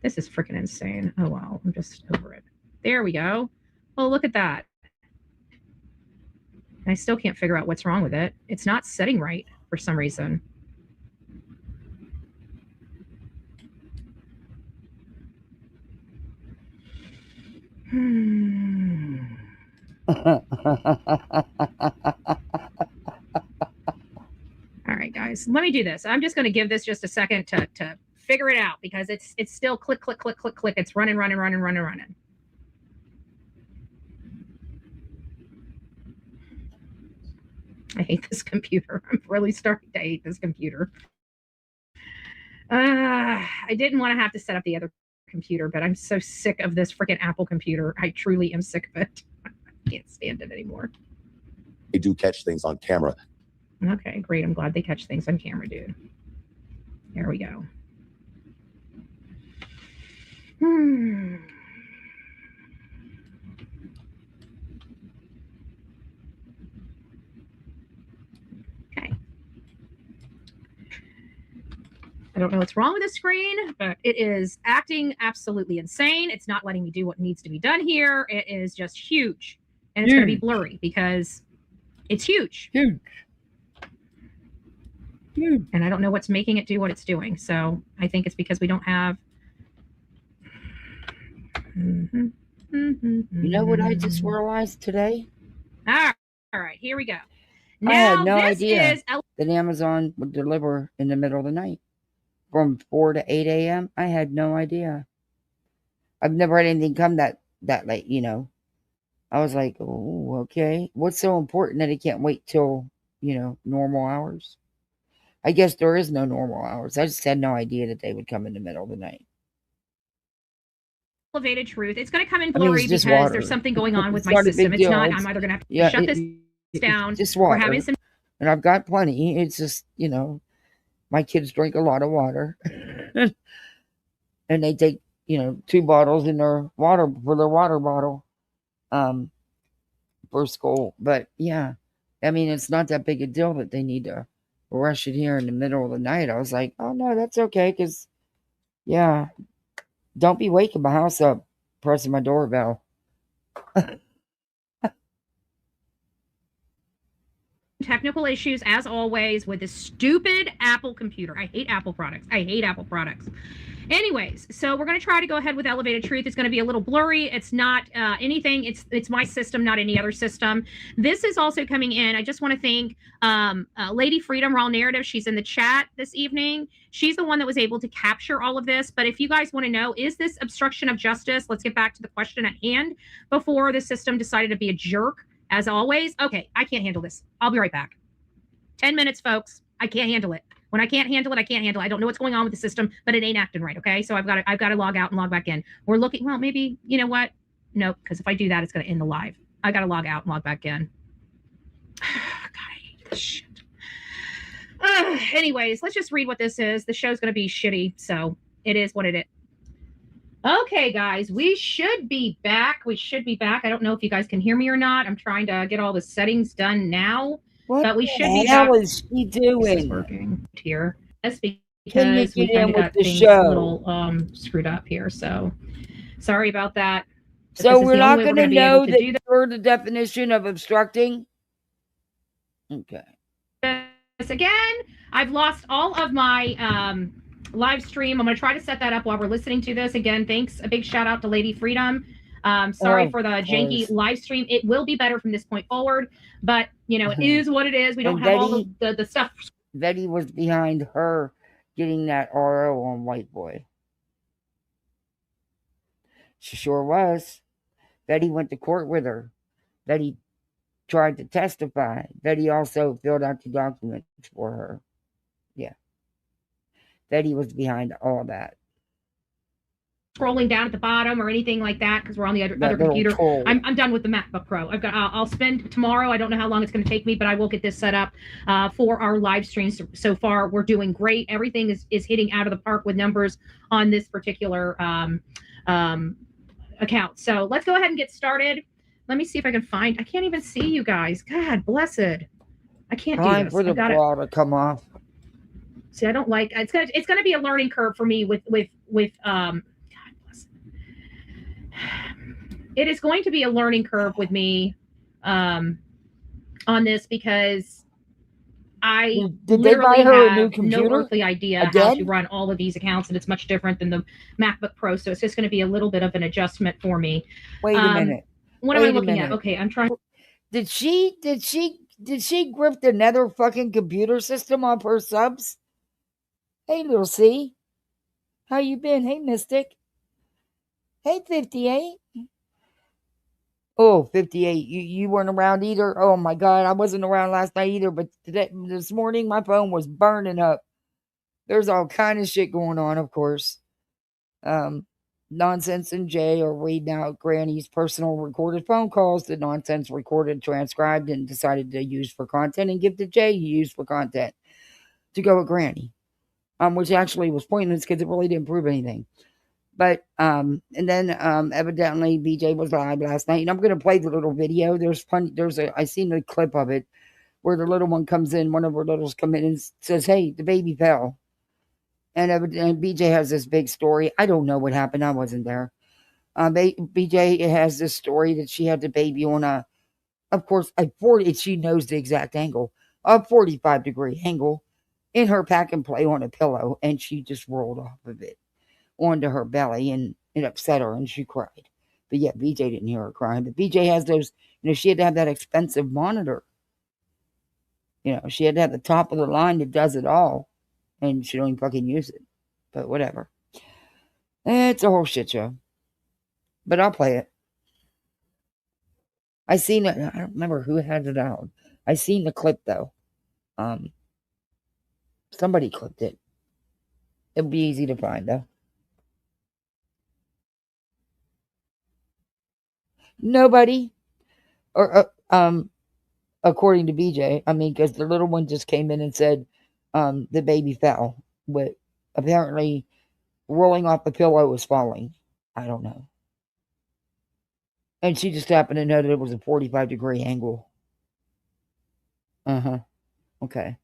This is freaking insane. Oh, wow. I'm just over it. There we go. Oh, look at that. I still can't figure out what's wrong with it. It's not setting right for some reason. All right, guys, let me do this. I'm just going to give this just a second to figure it out because it's still click, click, click, click, click. It's running. I hate this computer. I'm really starting to hate this computer. I didn't want to have to set up the other computer, but I'm so sick of this freaking Apple computer. I truly am sick of it. I can't stand it anymore. They do catch things on camera. Okay, great. I'm glad they catch things on camera, dude. There we go. Okay. I don't know what's wrong with the screen, but it is acting absolutely insane. It's not letting me do what needs to be done here. It is just huge. And it's going to be blurry because it's huge. Huge. And I don't know what's making it do what it's doing. So I think it's because we don't have. You know what I just realized today? All right, here we go. I had no this idea is that Amazon would deliver in the middle of the night from 4 to 8 a.m. I had no idea. I've never had anything come that late, you know. I was like, oh, okay. What's so important that it can't wait till, you know, normal hours? I guess there is no normal hours. I just had no idea that they would come in the middle of the night. Elevated truth. It's going to come in blurry because water. There's something going on with It's my not a system. big It's deal. not. I'm either going to have to shut this down. Just water. We're having some. And I've got plenty. It's just, you know, my kids drink a lot of water. And they take, you know, 2 bottles in their water bottle for school. But yeah, I mean, it's not that big a deal that they need to rush it here in the middle of the night. I was like, oh no, that's okay. Because yeah, don't be waking my house up pressing my doorbell. Technical issues as always with this stupid Apple computer. I hate Apple products. Anyways, so we're going to try to go ahead with Elevated Truth. It's going to be a little blurry. It's not anything. It's my system, not any other system. This is also coming in. I just want to thank Lady Freedom Raw Narrative. She's in the chat this evening. She's the one that was able to capture all of this. But if you guys want to know, is this obstruction of justice? Let's get back to the question at hand before the system decided to be a jerk, as always. Okay, I can't handle this. I'll be right back. 10 minutes, folks. I can't handle it. When I can't handle it, I can't handle it. I don't know what's going on with the system, but it ain't acting right. Okay, so I've got to log out and log back in. We're looking. Well, maybe you know what? No, because if I do that, it's going to end the live. I got to log out and log back in. God, I hate this shit. Anyways, let's just read what this is. The show's going to be shitty, so it is what it is. Okay, guys, we should be back. I don't know if you guys can hear me or not. I'm trying to get all the settings done now. But we should be back. What is she doing? This is working here. That's because we kind of got things show? a little screwed up here. So sorry about that. But so we're not going to know that you're the definition of obstructing? Okay. This again, I've lost all of my live stream. I'm going to try to set that up while we're listening to this. Again, thanks. A big shout out to Lady Freedom. Sorry for the janky live stream. It will be better from this point forward, but you know, it is what it is. We don't have all the stuff. Betty was behind her getting that RO on White Boy. She sure was. Betty went to court with her. Betty tried to testify. Betty also filled out the documents for her. Yeah. Betty was behind all that. Scrolling down at the bottom or anything like that because we're on the other computer. I'm done with the MacBook Pro. I'll spend tomorrow. I don't know how long it's going to take me, but I will get this set up for our live streams. So far, we're doing great. Everything is hitting out of the park with numbers on this particular account. So let's go ahead and get started. Let me see if I can find. I can't even see you guys. God blessed. I can't do this. Time for the bra to come off. See, I don't like. It's gonna be a learning curve for me with God, it is going to be a learning curve with me on this, because I Did they buy literally her a new have computer? no earthly idea how to Again? run all of these accounts, and it's much different than the MacBook Pro. So it's just going to be a little bit of an adjustment for me. Wait a minute. What am I looking at? Okay, I'm trying. Did she grip another fucking computer system off her subs? Hey, little C. How you been? Hey, Mystic. Hey, 58. Oh, 58. You weren't around either? Oh, my God. I wasn't around last night either, but this morning, my phone was burning up. There's all kind of shit going on, of course. Nonsense and Jay are reading out Granny's personal recorded phone calls that Nonsense recorded, transcribed, and decided to use for content and give to Jay use for content to go with Granny. Which actually was pointless because it really didn't prove anything. But and then evidently BJ was live last night, and I'm gonna play the little video. I seen a clip of it where the little one comes in, one of her littles come in and says, "Hey, the baby fell." And BJ has this big story. I don't know what happened. I wasn't there. BJ has this story that she had the baby on of course, she knows the exact angle, a 45-degree angle in her pack and play on a pillow, and she just rolled off of it onto her belly, and it upset her, and she cried. But yeah, BJ didn't hear her crying. But BJ has those, she had to have that expensive monitor. She had to have the top of the line that does it all, and she don't even fucking use it. But whatever. It's a whole shit show. But I'll play it. I don't remember who had it out. I seen the clip though. Somebody clipped it. It'll be easy to find though. Nobody. Or according to BJ, because the little one just came in and said the baby fell, but apparently rolling off the pillow was falling. I don't know. And she just happened to know that it was a 45-degree angle. Okay.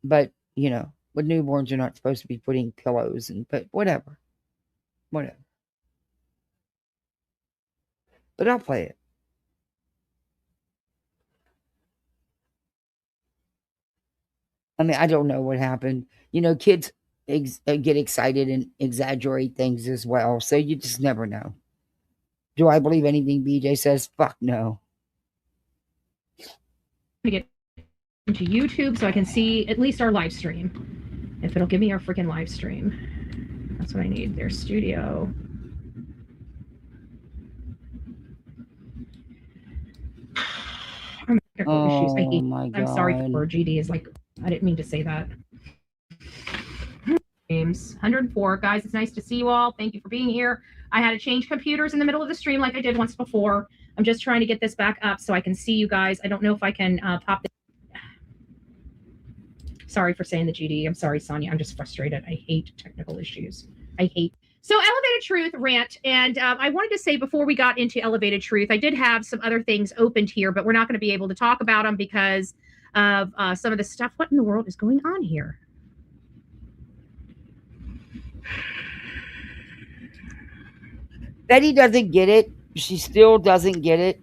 But, with newborns, you're not supposed to be putting pillows but whatever. Whatever. But I'll play it. I don't know what happened. Kids get excited and exaggerate things as well. So you just never know. Do I believe anything BJ says? Fuck no. To get into YouTube so I can see at least our live stream. If it'll give me our freaking live stream. That's what I need. Their studio. I'm issues. I hate. My God. I'm sorry for GD is like, I didn't mean to say that. James 104 guys, it's nice to see you all. Thank you for being here. I had to change computers in the middle of the stream like I did once before. I'm just trying to get this back up so I can see you guys. I don't know if I can pop this. Sorry for saying the GD. I'm sorry, Sonia. I'm just frustrated. I hate technical issues. I hate. So Elevated Truth rant. And I wanted to say before we got into Elevated Truth, I did have some other things opened here, but we're not going to be able to talk about them because of some of the stuff. What in the world is going on here? Betty doesn't get it. She still doesn't get it.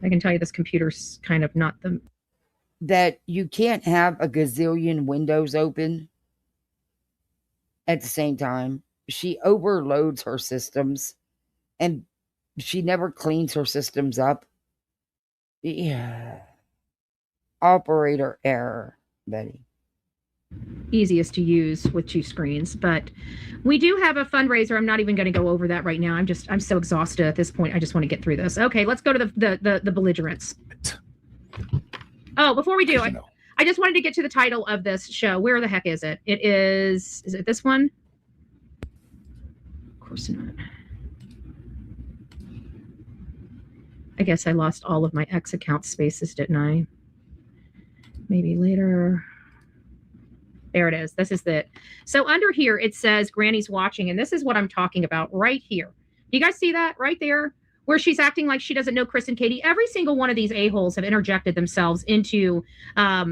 I can tell you this computer's kind of not the... That you can't have a gazillion windows open at the same time. She overloads her systems and she never cleans her systems up. Yeah. Operator error, Betty. Easiest to use with two screens, but we do have a fundraiser. I'm not even going to go over that right now. I'm so exhausted at this point. I just want to get through this. Okay, let's go to the belligerents. Oh, before we do, I just wanted to get to the title of this show. Where the heck is it? Is it this one? Of course not. I guess I lost all of my X account spaces, didn't I? Maybe later. There it is. This is it. So under here, it says Granny's watching. And this is what I'm talking about right here. You guys see that right there? Where she's acting like she doesn't know Chris and Katie. Every single one of these a-holes have interjected themselves into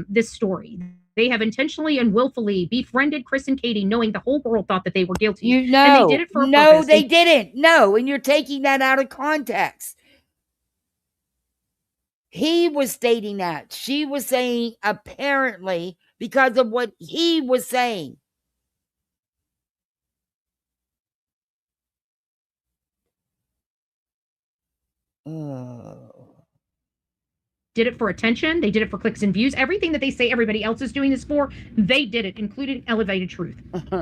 this story. They have intentionally and willfully befriended Chris and Katie, knowing the whole world thought that they were guilty. You know, and they did it for a no, purpose. they didn't. No, and you're taking that out of context. He was stating that. She was saying apparently because of what he was saying. Did it for attention. They did it for clicks and views. Everything that they say everybody else is doing this for, they did it, including elevated truth.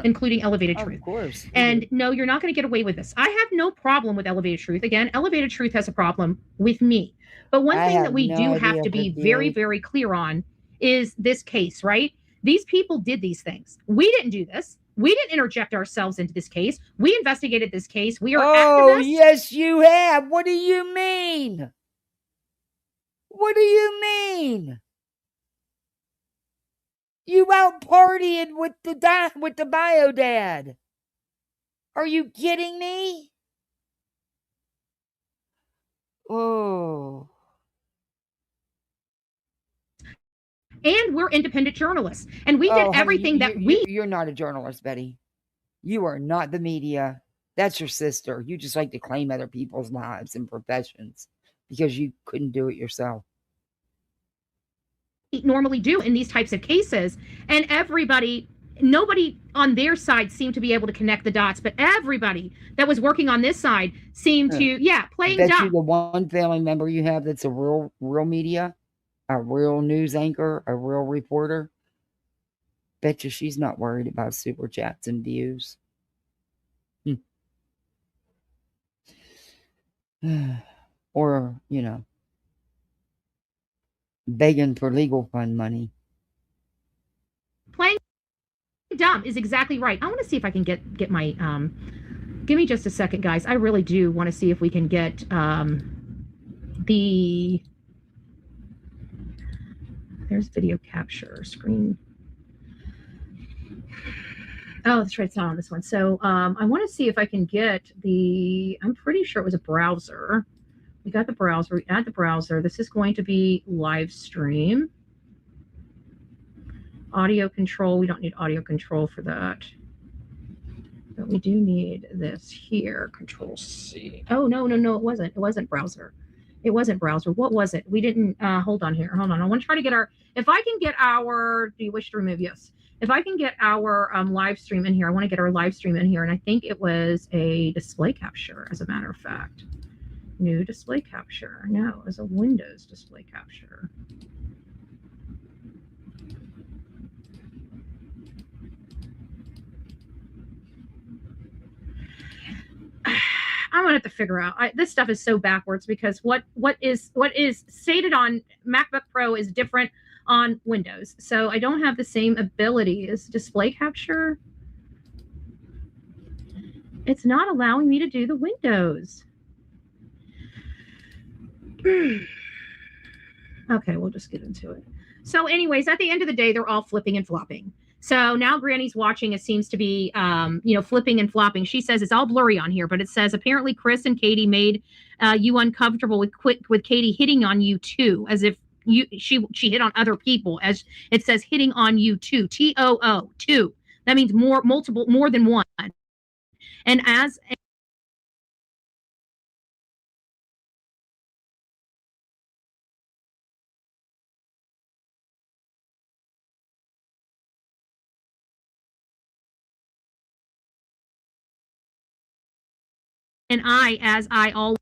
Including elevated truth. Of course. And no, you're not going to get away with this. I have no problem with elevated truth. Again, elevated truth has a problem with me. But one thing that we do have to be very, very clear on is this case, right? These people did these things. We didn't do this. We didn't interject ourselves into this case. We investigated this case. We are activists. Yes, you have. What do you mean? What do you mean? You out partying with the bio dad. Are you kidding me? Oh. And we're independent journalists. And we did everything that we... You're not a journalist, Betty. You are not the media. That's your sister. You just like to claim other people's lives and professions because you couldn't do it yourself. Normally do in these types of cases. And nobody on their side seemed to be able to connect the dots, but everybody that was working on this side seemed to, playing dumb. Bet you the one family member you have that's a real media, a real news anchor, a real reporter. Bet you she's not worried about super chats and views. Or, begging for legal fund money. Playing dumb is exactly right. I want to see if I can get my give me just a second, guys. I really do want to see if we can get there's video capture screen. Oh, that's right, it's not on this one. So I want to see if I can get I'm pretty sure it was a browser. We got the browser, we add the browser. This is going to be live stream. Audio control, we don't need audio control for that. But we do need this here, Control C. Oh, no, it wasn't browser. It wasn't browser. What was it? We didn't, hold on here. Hold on, I want to try to get if I can get do you wish to remove? Yes. If I can get our live stream in here, I want to get our live stream in here. And I think it was a display capture, as a matter of fact. New display capture. No, it was a Windows display capture. I'm gonna have to figure out. This stuff is so backwards because what is stated on MacBook Pro is different on Windows. So I don't have the same ability as display capture. It's not allowing me to do the Windows. Okay, we'll just get into it. So anyways, at the end of the day, they're all flipping and flopping. So now Granny's watching. It seems to be, flipping and flopping. She says it's all blurry on here, but it says apparently Chris and Katie made you uncomfortable with Katie hitting on you too, as if she hit on other people. As it says, hitting on you too, TOO, two. That means more than one. And as and as I always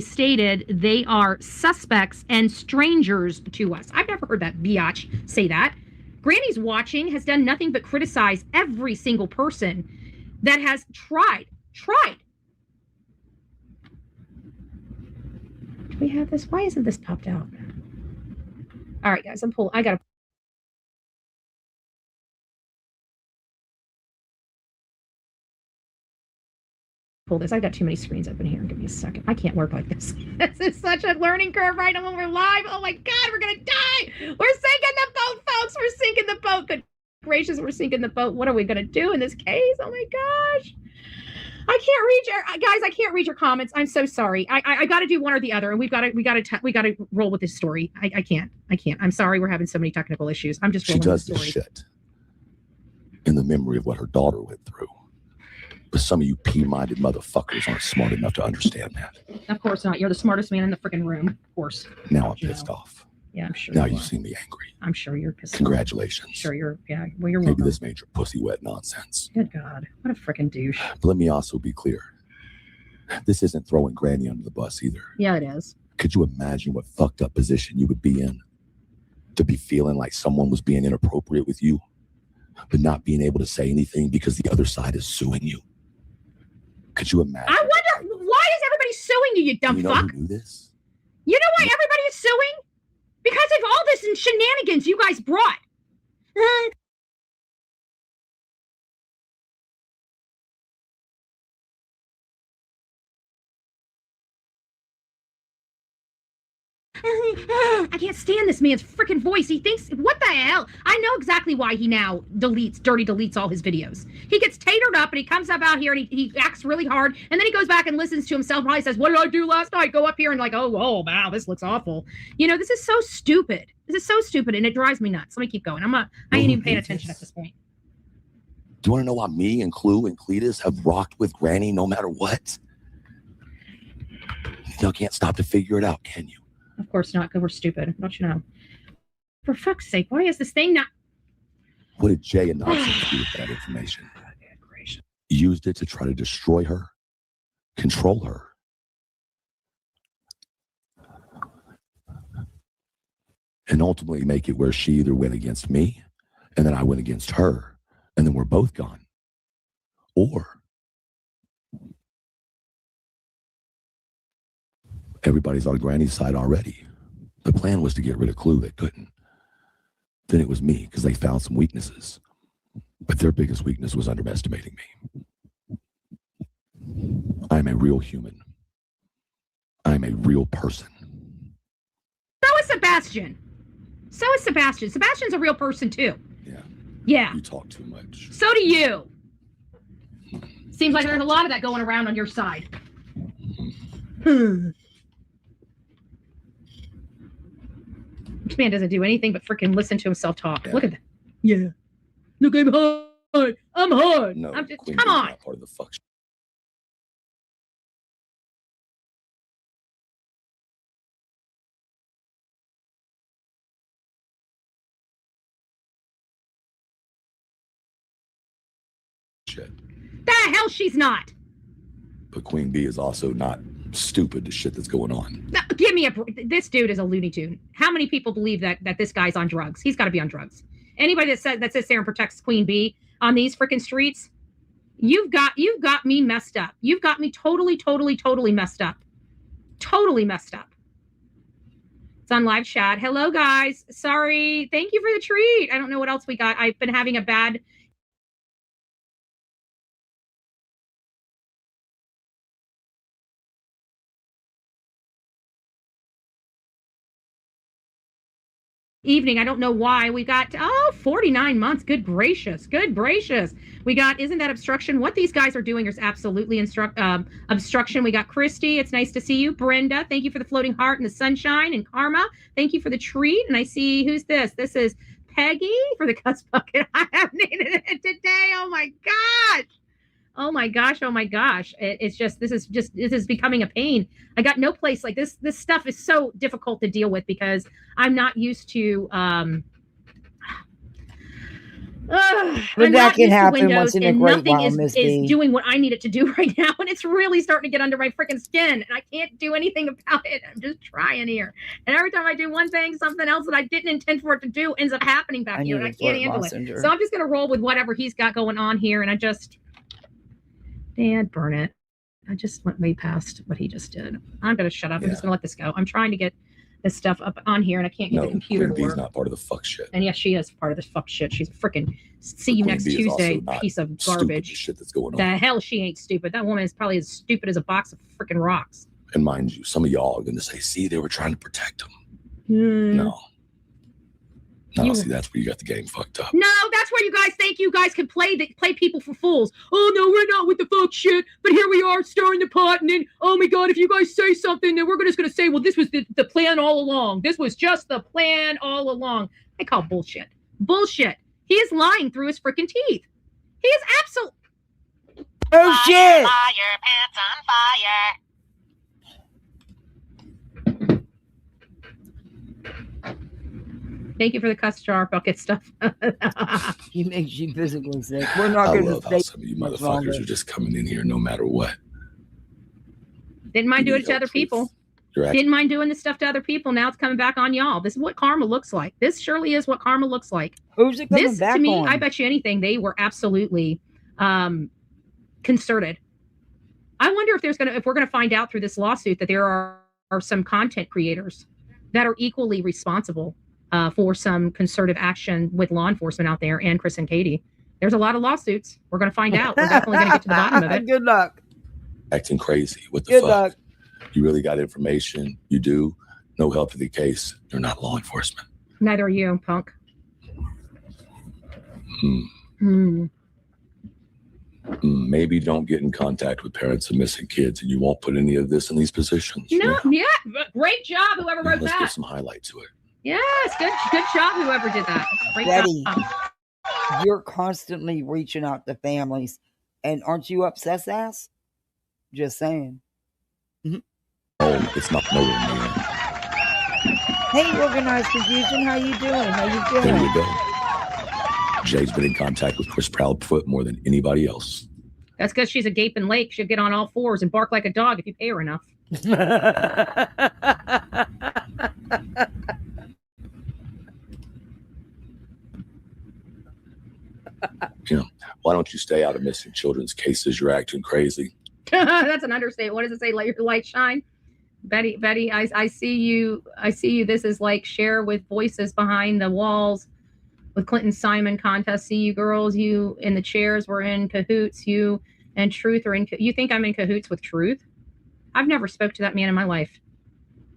stated, they are suspects and strangers to us. I've never heard that biatch say that. Granny's watching has done nothing but criticize every single person that has tried. Do we have this? Why isn't this popped out? All right, guys, I gotta pull this. I've got too many screens open here. Give me a second. I can't work like this. This is such a learning curve right now when we're live. Oh my God, we're gonna die. We're sinking the boat, folks. We're sinking the boat. Good Gracious, we're sinking the boat. What are we gonna do in this case? Oh my gosh. I can't read your guys. I can't read your comments. I'm so sorry. I got to do one or the other, and we got to roll with this story. I can't. I'm sorry. We're having so many technical issues. I'm just. She does this shit in the memory of what her daughter went through. But some of you pea-minded motherfuckers aren't smart enough to understand that. Of course not. You're the smartest man in the freaking room. Of course. Now I'm pissed off. Yeah, I'm sure. Now you see me angry. I'm sure you're pissed. Congratulations. Sure, you're. Yeah, well, you're Maybe welcome. this made your pussy wet nonsense. Good God, what a freaking douche. But let me also be clear. This isn't throwing Granny under the bus either. Yeah, it is. Could you imagine what fucked up position you would be in? To be feeling like someone was being inappropriate with you, but not being able to say anything because the other side is suing you. Could you imagine? I wonder, why is everybody suing you, you dumb you know fuck? Who knew this? You know why everybody is suing? Because of all this shenanigans you guys brought. I can't stand this man's freaking voice. He thinks, what the hell? I know exactly why he now deletes all his videos. He gets tatered up and he comes up out here and he acts really hard. And then he goes back and listens to himself. Probably says, what did I do last night? Go up here and like, oh, wow, this looks awful. You know, this is so stupid. This is so stupid and it drives me nuts. Let me keep going. I ain't even paying attention at this point. Do you want to know why me and Clue and Cletus have rocked with Granny no matter what? You still can't stop to figure it out, can you? Of course not, because we're stupid. Don't you know? For fuck's sake, why is this thing not... What did Jay and nonsense do with that information? Used it to try to destroy her, control her. And ultimately make it where she either went against me, and then I went against her, and then we're both gone. Or everybody's on Granny's side already. The plan was to get rid of Clue. They couldn't. Then it was me, because they found some weaknesses. But their biggest weakness was underestimating me. I'm a real human. I'm a real person. So is Sebastian. So is Sebastian. Sebastian's a real person, too. Yeah. Yeah. You talk too much. So do you. Seems like there's a lot of that going around on your side. This man doesn't do anything but freaking listen to himself talk. Yeah. Look at that. Yeah. Look, I'm hard. I'm hard. No, I'm just, Queen come on. Not part of the fuck. Shit. The hell she's not. But Queen Bee is also not stupid to shit that's going on. No, give me a... This dude is a Looney Tune. How many people believe that this guy's on drugs? He's got to be on drugs. Anybody that sits there and protects Queen Bee on these freaking streets, you've got me messed up. You've got me totally messed up. Totally messed up. It's on live chat. Hello, guys. Sorry. Thank you for the treat. I don't know what else we got. I've been having a bad... evening. I don't know why. We got 49 months. Good gracious. We got, isn't that obstruction? What these guys are doing is absolutely obstruction. We got Christy. It's nice to see you. Brenda, thank you for the floating heart and the sunshine. And Karma, thank you for the treat. And I see, who's this? This is Peggy for the cuss bucket. I have needed it today. Oh my gosh. It's just, this is becoming a pain. I got no place like this. This stuff is so difficult to deal with because I'm not used to, but that can happen once in a great while, Miss B. Is doing what I need it to do right now. And it's really starting to get under my freaking skin. And I can't do anything about it. I'm just trying here. And every time I do one thing, something else that I didn't intend for it to do ends up happening back here. And I can't handle it. So I'm just going to roll with whatever he's got going on here. And and burn it. I just went way past what he just did. I'm going to shut up. I'm just going to let this go. I'm trying to get this stuff up on here, and I can't get the computer to work. Queen Bee's not part of the fuck shit. And yes, she is part of this fuck shit. She's a freaking see you next Tuesday piece of garbage. Shit that's going on. The hell she ain't stupid. That woman is probably as stupid as a box of freaking rocks. And mind you, some of y'all are going to say, see, they were trying to protect him. No. No, see, that's where you got the game fucked up. No, that's where you guys think you guys can play people for fools. Oh, no, we're not with the fuck shit, but here we are stirring the pot, and then, oh my God, if you guys say something, then we're just going to say, well, this was the plan all along. This was just the plan all along. I call bullshit. Bullshit. He is lying through his freaking teeth. He is absolutely... Oh, shit! Fire, pants on fire. Thank you for the cuss jar bucket stuff. He makes you physically sick. We're not I going to love how stay. some of you motherfuckers are just coming in here no matter what. Didn't mind doing it to other people. Didn't mind doing this stuff to other people. Now it's coming back on y'all. This is what karma looks like. This surely is what karma looks like. Who's it coming This, back to me, on? I bet you anything, they were absolutely concerted. I wonder if we're gonna find out through this lawsuit that there are some content creators that are equally responsible for some concerted action with law enforcement out there, and Chris and Katie. There's a lot of lawsuits. We're gonna find out. We're definitely gonna get to the bottom of it. Good luck. Acting crazy. What the Good fuck? luck. You really got information? You do? No help for the case. You're not law enforcement. Neither are you, punk. Maybe don't get in contact with parents of missing kids, and you won't put any of this in these positions. No, yeah, great job, whoever wrote Let's that. give some highlight to it. Yes, good job, whoever did that. Great Betty, job. you're constantly reaching out to families, and aren't you upset, ass? Just saying. Oh, it's not nowhere near. Hey, Organized Confusion, how you doing? How you doing? There you go. Jay's been in contact with Chris Proudfoot more than anybody else. That's because she's a gaping lake. She'll get on all fours and bark like a dog if you pay her enough. Why don't you stay out of missing children's cases? You're acting crazy. That's an understatement. What does it say? Let your light shine. Betty, I see you. I see you. This is like share with voices behind the walls with Clinton Simon contest. See you girls, you in the chairs were in cahoots. You and Truth are in. You think I'm in cahoots with Truth? I've never spoke to that man in my life.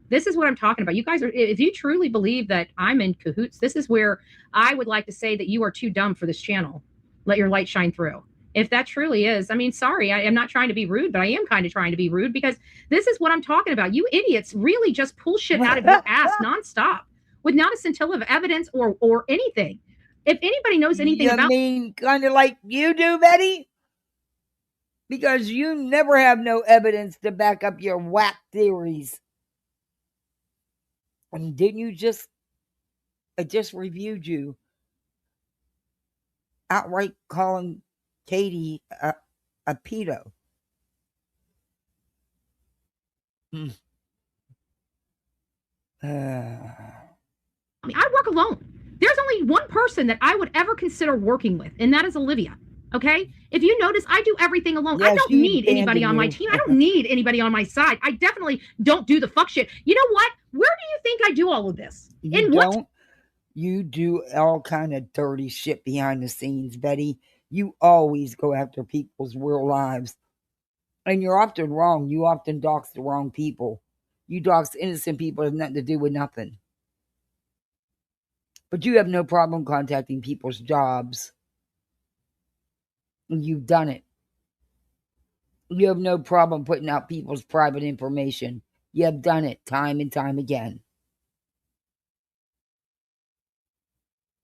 This is what I'm talking about. You guys are, if you truly believe that I'm in cahoots, this is where I would like to say that you are too dumb for this channel. Let your light shine through. If that truly is, I mean, sorry, I am not trying to be rude, but I am kind of trying to be rude because this is what I'm talking about. You idiots really just pull shit out of your ass nonstop with not a scintilla of evidence or anything. If anybody knows anything about, kind of like you do, Betty? Because you never have no evidence to back up your whack theories. And didn't you I just reviewed you outright calling Katie a pedo. I work alone. There's only one person that I would ever consider working with, and that is Olivia. Okay? If you notice, I do everything alone. Yes, I don't need anybody on my team. I don't need anybody on my side. I definitely don't do the fuck shit. You know what? Where do you think I do all of this? You do all kind of dirty shit behind the scenes, Betty. You always go after people's real lives. And you're often wrong. You often dox the wrong people. You dox innocent people that have nothing to do with nothing. But you have no problem contacting people's jobs. You've done it. You have no problem putting out people's private information. You have done it time and time again.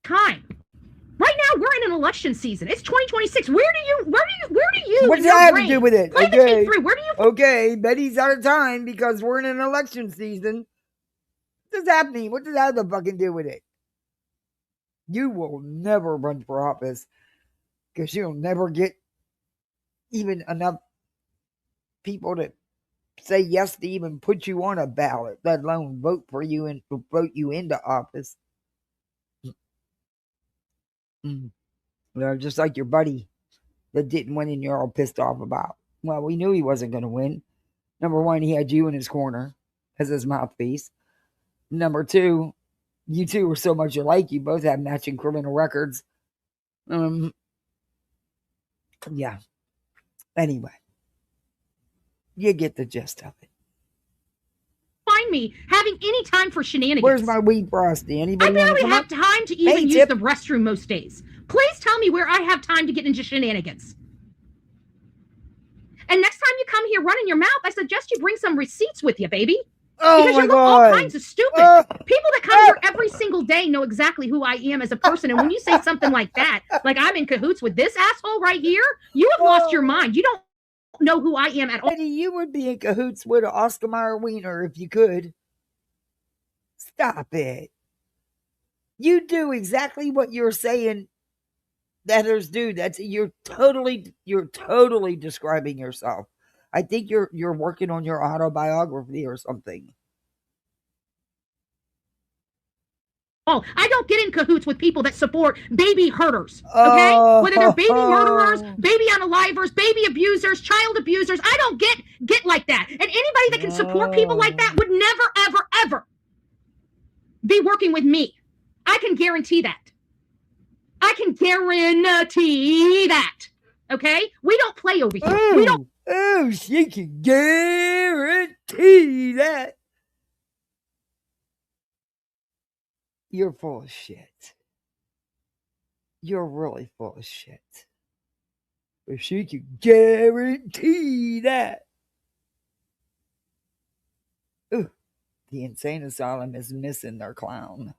Time. Right now, we're in an election season. It's 2026. Where do you? What does that have to do with it? Play the tape through. Where do you? Okay, Betty's out of time because we're in an election season. What does that mean? What does that have to fucking do with it? You will never run for office because you'll never get even enough people to say yes to even put you on a ballot, let alone vote for you and vote you into office. Well, just like your buddy that didn't win and you're all pissed off about. Well, we knew he wasn't going to win. Number one, he had you in his corner as his mouthpiece. Number two, you two were so much alike. You both have matching criminal records. Yeah. Anyway, you get the gist of it. Find find me having any time for shenanigans. Where's my weed frosty? Anybody I barely have time to even use the restroom most days. Please tell me where I have time to get into shenanigans. And next time you come here running your mouth, I suggest you bring some receipts with you, baby. Oh because my you look God. all kinds of stupid. People that come here every single day know exactly who I am as a person. And when you say something like that, like I'm in cahoots with this asshole right here, you have lost your mind. You don't know who I am at all. Betty, you would be in cahoots with an Oscar Mayer wiener if you could. Stop it. You do exactly what you're saying that others do. You're totally describing yourself. I think you're working on your autobiography or something. Oh, I don't get in cahoots with people that support baby hurters, okay? Whether they're baby murderers, baby unalivers, baby abusers, child abusers. I don't get like that. And anybody that can support people like that would never, ever, ever be working with me. I can guarantee that. I can guarantee that, okay? We don't play over here. We don't. Oh, she can guarantee that. You're full of shit. You're really full of shit. But she can guarantee that. Ooh, the insane asylum is missing their clown.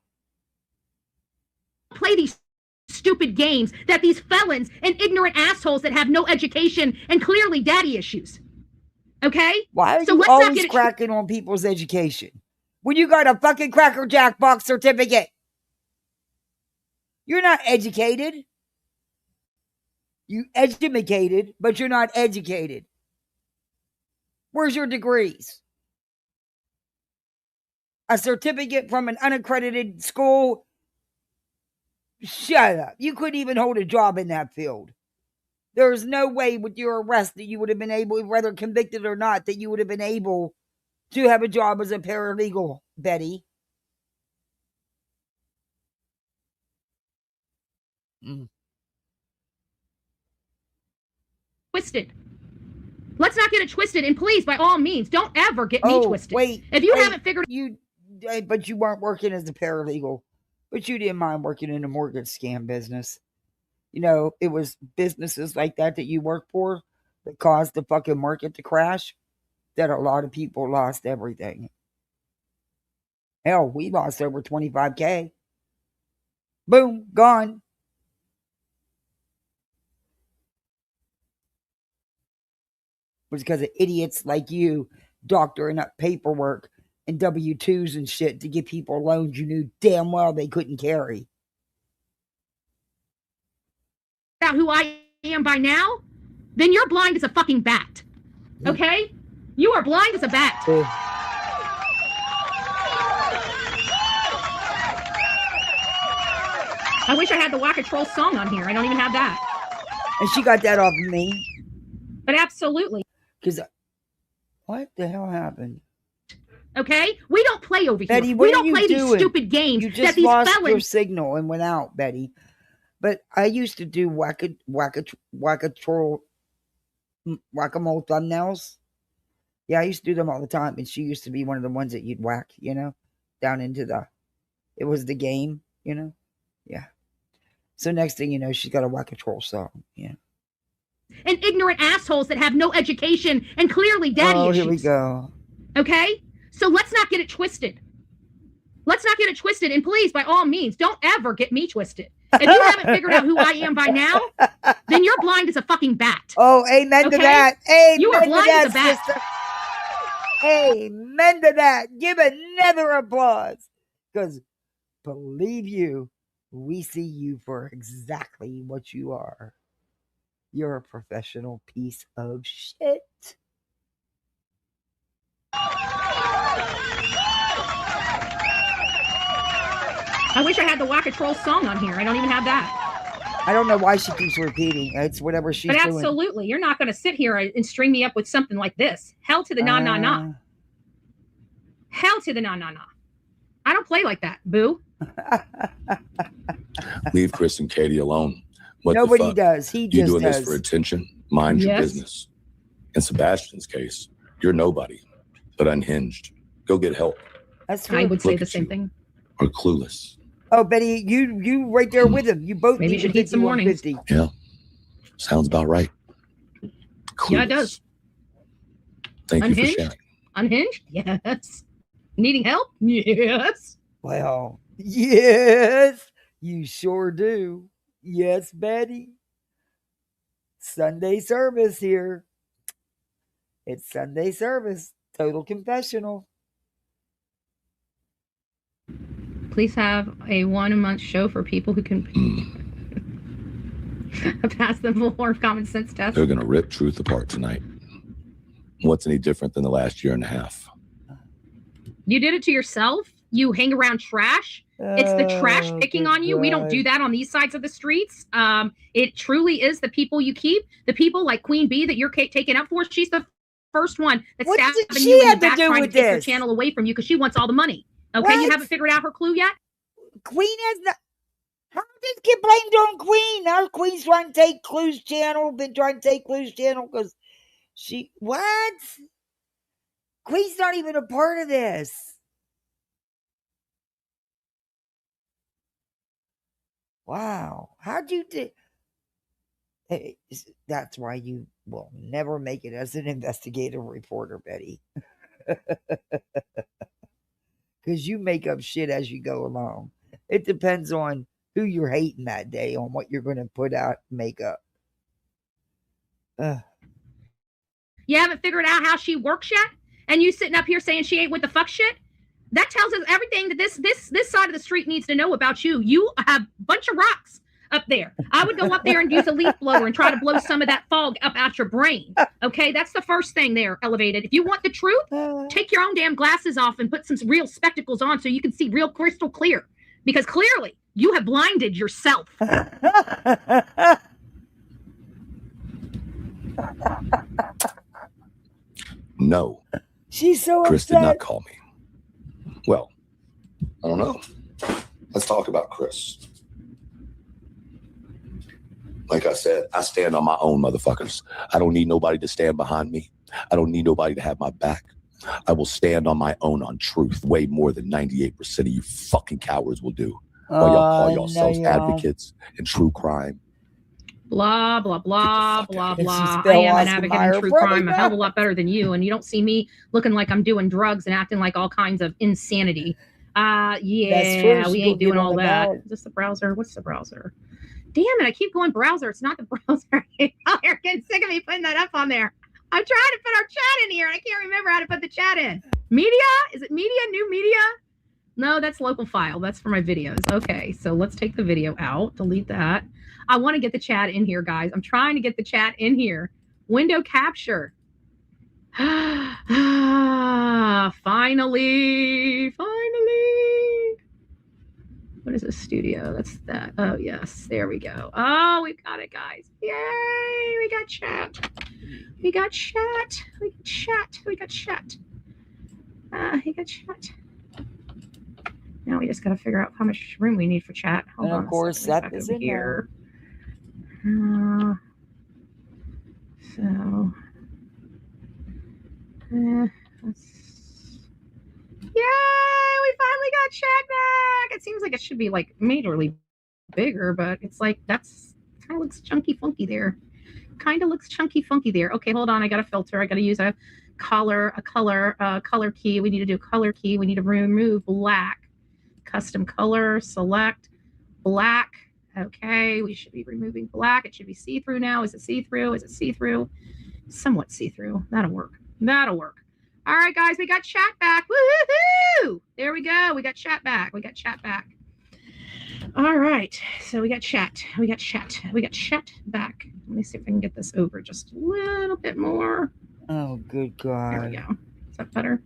Play these stupid games that these felons and ignorant assholes that have no education and clearly daddy issues. Okay? Why are you always cracking on people's education when you got a fucking Cracker Jack box certificate? You're not educated. You educated, but you're not educated. Where's your degrees? A certificate from an unaccredited school? Shut up. You couldn't even hold a job in that field. There's no way with your arrest that you would have been able, whether convicted or not, that you would have been able to have a job as a paralegal, Betty. Twisted. Let's not get it twisted. And please, by all means, don't ever get me twisted. Wait. If you haven't figured but you weren't working as a paralegal. But you didn't mind working in a mortgage scam business. You know, it was businesses like that you worked for that caused the fucking market to crash, that a lot of people lost everything. Hell, we lost over 25K. Boom, gone. It was because of idiots like you doctoring up paperwork and W-2s and shit to give people loans you knew damn well they couldn't carry. Out who I am by now, then you're blind as a fucking bat. Okay? You are blind as a bat. I wish I had the Waka Troll song on here. I don't even have that. And she got that off of me. But absolutely. Because what the hell happened? Okay? We don't play over Betty, here. what We don't are you play doing? these stupid games You that just these lost felons. your signal and went out, Betty. But I used to do whack-a-mole thumbnails. Yeah, I used to do them all the time. And she used to be one of the ones that you'd whack, you know, down into it was the game, you know? Yeah. So next thing you know, she's got a whack-a-troll song, yeah. And ignorant assholes that have no education and clearly daddy issues. Here we go. Okay? So let's not get it twisted. Let's not get it twisted. And please, by all means, don't ever get me twisted. If you haven't figured out who I am by now, then you're blind as a fucking bat. Oh, amen to that. Amen you are blind to that, as a bat. sister. Amen to that. Give another applause. Because believe you, we see you for exactly what you are. You're a professional piece of shit. I wish I had the Waka Troll song on here. I don't even have that. I don't know why she keeps repeating. It's whatever she's doing. But absolutely, you're not going to sit here and string me up with something like this. Hell to the nah. Hell to the nah. I don't play like that, boo. Leave Chris and Katie alone. What Nobody does. He just does. You doing does. this for attention? Mind your business. In Sebastian's case, you're nobody, but unhinged. Go get help. That's true. I would say Look the at same you. thing. Or clueless. Oh, Betty, you right there with him. You both Maybe need you should the heed some warnings. 5150. Yeah. Sounds about right. Clueless. Yeah, it does. Thank you for Unhinged? sharing. Unhinged? Yes. Needing help? Yes. Well, yes, you sure do. Yes, Betty. Sunday service here. It's Sunday service. Total confessional. Please have a 1-a-month show for people who can pass the Bullhorn common sense test. They're going to rip truth apart tonight. What's any different than the last year and a half? You did it to yourself. You hang around trash. It's the trash picking on you. God. We don't do that on these sides of the streets. It truly is the people you keep. The people like Queen Bee that you're taking up for. She's the first one that's What stabbing did she you in the have to back do trying to with take your this? channel away from you because she wants all the money. Okay, What? you haven't figured out her clue yet? Queen has not. How did it get blamed on Queen? Now Queen's trying to take Clue's channel. Been trying to take Clue's channel because she. What? Queen's not even a part of this. Wow. How'd you do? Hey, that's why you will never make it as an investigative reporter, Betty. Because you make up shit as you go along. It depends on who you're hating that day, on what you're going to put out and make up. You haven't figured out how she works yet? And you sitting up here saying she ain't with the fuck shit? That tells us everything that this side of the street needs to know about you. You have a bunch of rocks up there. I would go up there and use a leaf blower and try to blow some of that fog up out your brain. Okay, that's the first thing there, Elevated. If you want the truth, take your own damn glasses off and put some real spectacles on so you can see real crystal clear. Because clearly, you have blinded yourself. No. She's so Chris upset. did not call me. Well, I don't know. Let's talk about Chris. Like I said, I stand on my own, motherfuckers. I don't need nobody to stand behind me. I don't need nobody to have my back. I will stand on my own on truth way more than 98% of you fucking cowards will do. While y'all call yourselves advocates in true crime. Blah, blah, blah, blah, If blah. she spell I am an Oscar advocate Mayer in true for crime, a hell of a everybody. lot better than you. And you don't see me looking like I'm doing drugs and acting like all kinds of insanity. That's Yeah, true. we She ain't gonna doing get on all the that. ballot. Is this the browser? What's the browser? Damn it, I keep going browser. It's not the browser. You're getting sick of me putting that up on there. I'm trying to put our chat in here. I can't remember how to put the chat in. Media? Is it media? New media? No, that's local file. That's for my videos. Okay, so let's take the video out. Delete that. I want to get the chat in here, guys. I'm trying to get the chat in here. Window capture. Finally. What is this studio? That's that. Oh, yes. There we go. Oh, we've got it, guys. Yay. We got chat. We got chat. We got chat. We got chat. We got chat. Now we just got to figure out how much room we need for chat. Hold And on of course, Seth Seth is over in here. Yay! We finally got chat back. It seems like it should be like majorly bigger, but it's like that's kind of looks chunky funky there. Okay, hold on. I got to filter. I got to use a color key. We need to do a color key. We need to remove black. Custom color, select black. Okay, we should be removing black. It should be see-through now. Is it see-through? Is it see-through? Somewhat see-through. That'll work. All right, guys, we got chat back. Woo-hoo-hoo! There we go. We got chat back. All right, so we got chat back. Let me see if I can get this over just a little bit more. Oh, good God. There we go. Is that better?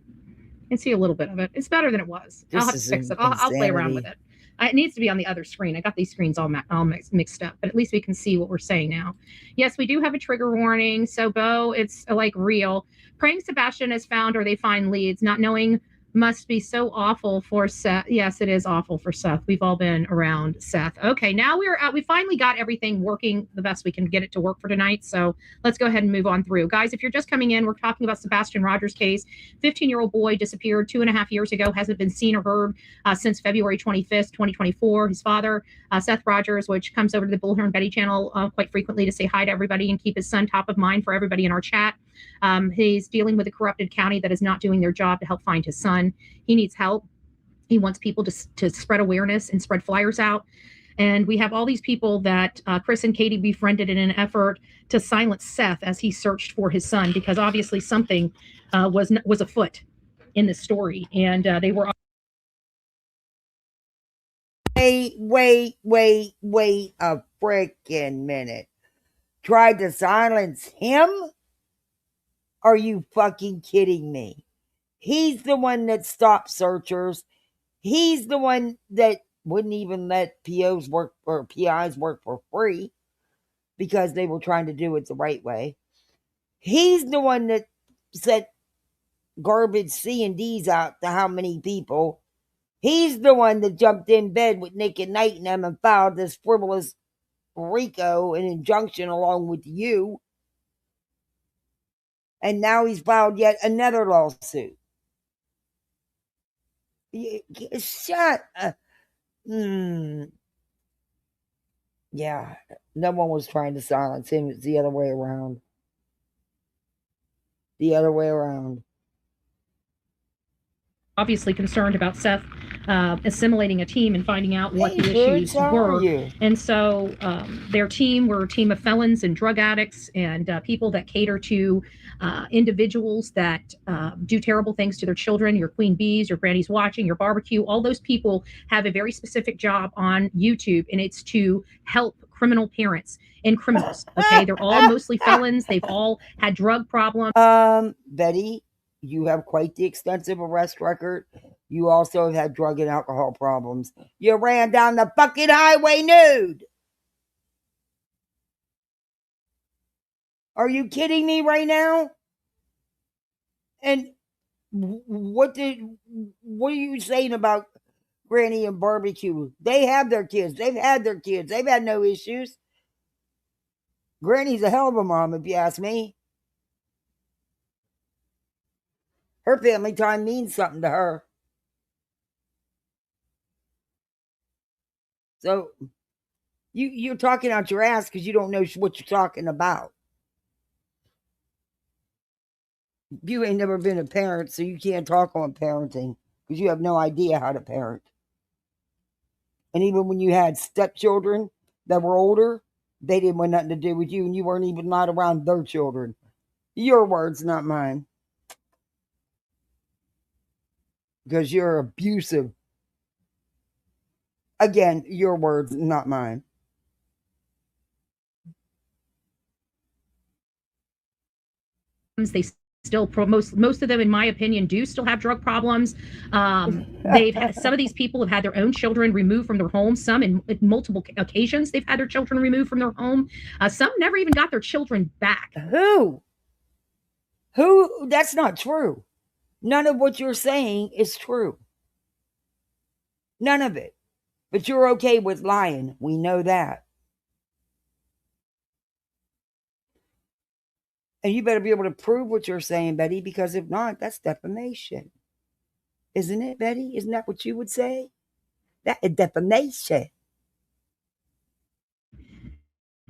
I can see a little bit of it. It's better than it was. I'll have to fix it. I'll play around with it. It needs to be on the other screen. I got these screens all mixed up, but at least we can see what we're saying now. Yes, we do have a trigger warning. So, Bo, it's like real. Praying Sebastian is found or they find leads, not knowing Must be so awful for Seth. Yes, it is awful for Seth. We've all been around Seth. Okay, now we're we finally got everything working the best we can get it to work for tonight. So let's go ahead and move on through. Guys, if you're just coming in, we're talking about Sebastian Rogers' case. 15-year-old boy disappeared 2.5 years ago, hasn't been seen or heard since February 25th, 2024. His father, Seth Rogers, which comes over to the Bullhornbetty channel quite frequently to say hi to everybody and keep his son top of mind for everybody in our chat. He's dealing with a corrupted county that is not doing their job to help find his son. He needs help. He wants people to spread awareness and spread flyers out. And we have all these people that Chris and Katie befriended in an effort to silence Seth as he searched for his son, because obviously something was afoot in this story. And they were. Wait a freaking minute. Tried to silence him? Are you fucking kidding me? He's the one that stopped searchers. He's the one that wouldn't even let PIs work for free because they were trying to do it the right way. He's the one that sent garbage C&Ds out to how many people. He's the one that jumped in bed with Nick and Night and them and filed this frivolous RICO and injunction along with you. And now he's filed yet another lawsuit. Shut up. Yeah, no one was trying to silence him. It's the other way around. The other way around. Obviously concerned about Seth assimilating a team and finding out what the issues were. And so their team were a team of felons and drug addicts and people that cater to individuals that do terrible things to their children, your queen bees, your granny's watching, your barbecue. All those people have a very specific job on YouTube, and it's to help criminal parents and criminals. Okay, they're all mostly felons. They've all had drug problems. Betty, you have quite the extensive arrest record. You also have had drug and alcohol problems. You ran down the fucking highway nude. Are you kidding me right now? And what are you saying about Granny and barbecue? They have their kids. They've had their kids. They've had no issues. Granny's a hell of a mom, if you ask me. Her family time means something to her. So you're talking out your ass because you don't know what you're talking about. You ain't never been a parent, so you can't talk on parenting because you have no idea how to parent. And even when you had stepchildren that were older, they didn't want nothing to do with you, and you weren't even not around their children. Your words, not mine. Because you're abusive. Again, your words, not mine. They still most of them, in my opinion, do still have drug problems. They've had, some of these people have had their own children removed from their home. Some in multiple occasions they've had their children removed from their home. Some never even got their children back. Who? That's not true. None of what you're saying is true. None of it. But you're okay with lying. We know that. And you better be able to prove what you're saying, Betty, because if not, that's defamation. Isn't it, Betty? Isn't that what you would say? That is defamation.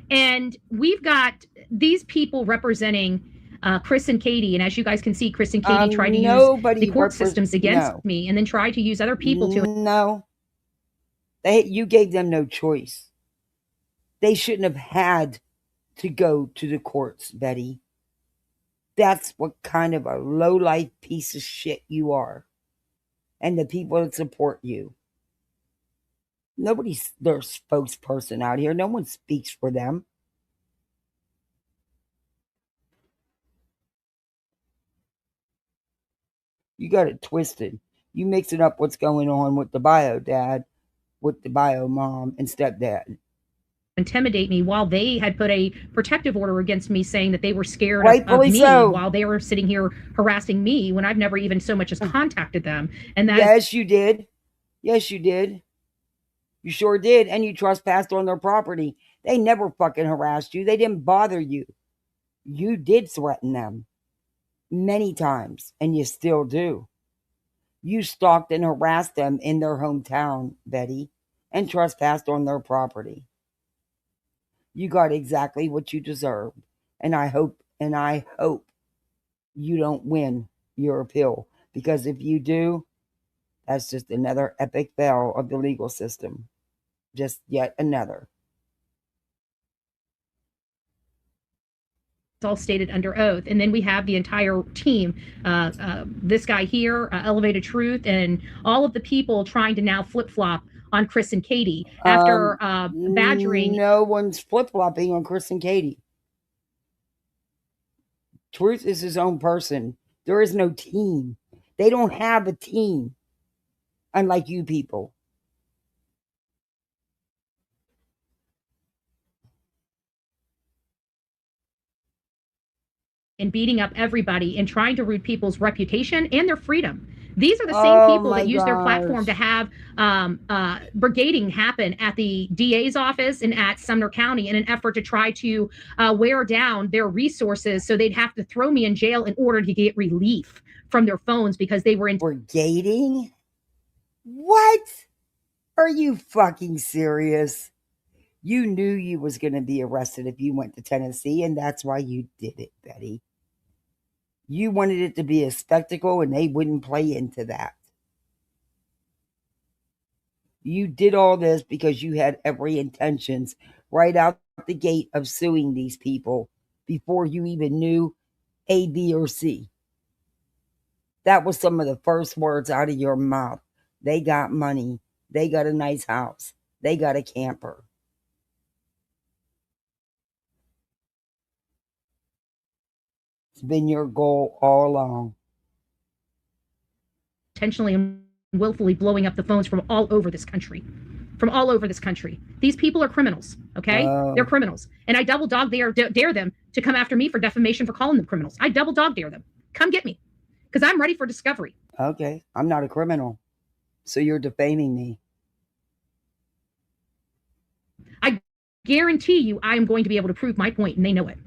And we've got these people representing Chris and Katie. And as you guys can see, Chris and Katie tried to use the court systems against me and then tried to use other people to. No. You gave them no choice. They shouldn't have had to go to the courts, Betty. That's what kind of a low-life piece of shit you are. And the people that support you. Nobody's their spokesperson out here. No one speaks for them. You got it twisted. You mixing up what's going on with the bio dad, with the bio mom and stepdad. intimidate me while they had put a protective order against me, saying that they were scared of me while they were sitting here harassing me when I've never even so much as contacted them. And that yes, you did. Yes, you did. You sure did. And you trespassed on their property. They never fucking harassed you. They didn't bother you. You did threaten them many times, and you still do. You stalked and harassed them in their hometown, Betty, and trespassed on their property. You got exactly what you deserved. And I hope you don't win your appeal. Because if you do, that's just another epic fail of the legal system. Just yet another. It's all stated under oath. And then we have the entire team, this guy here, Elevated Truth, and all of the people trying to now flip-flop on Chris and Katie after badgering. No one's flip-flopping on Chris and Katie. Truth is his own person. There is no team. They don't have a team, unlike you people. And beating up everybody and trying to root people's reputation and their freedom. These are the same people that use their platform to have brigading happen at the DA's office and at Sumner County in an effort to try to wear down their resources, so they'd have to throw me in jail in order to get relief from their phones because they were in brigading. What? Are you fucking serious? You knew you was going to be arrested if you went to Tennessee, and that's why you did it, Betty. You wanted it to be a spectacle, and they wouldn't play into that. You did all this because you had every intentions right out the gate of suing these people before you even knew A, B, or C. That was some of the first words out of your mouth. They got money. They got a nice house. They got a camper. It's been your goal all along. Intentionally and willfully blowing up the phones from all over this country. From all over this country. These people are criminals, okay? They're criminals. And I double dog dare them to come after me for defamation for calling them criminals. I double dog dare them. Come get me. Because I'm ready for discovery. Okay, I'm not a criminal. So you're defaming me. I guarantee you I am going to be able to prove my point, and they know it.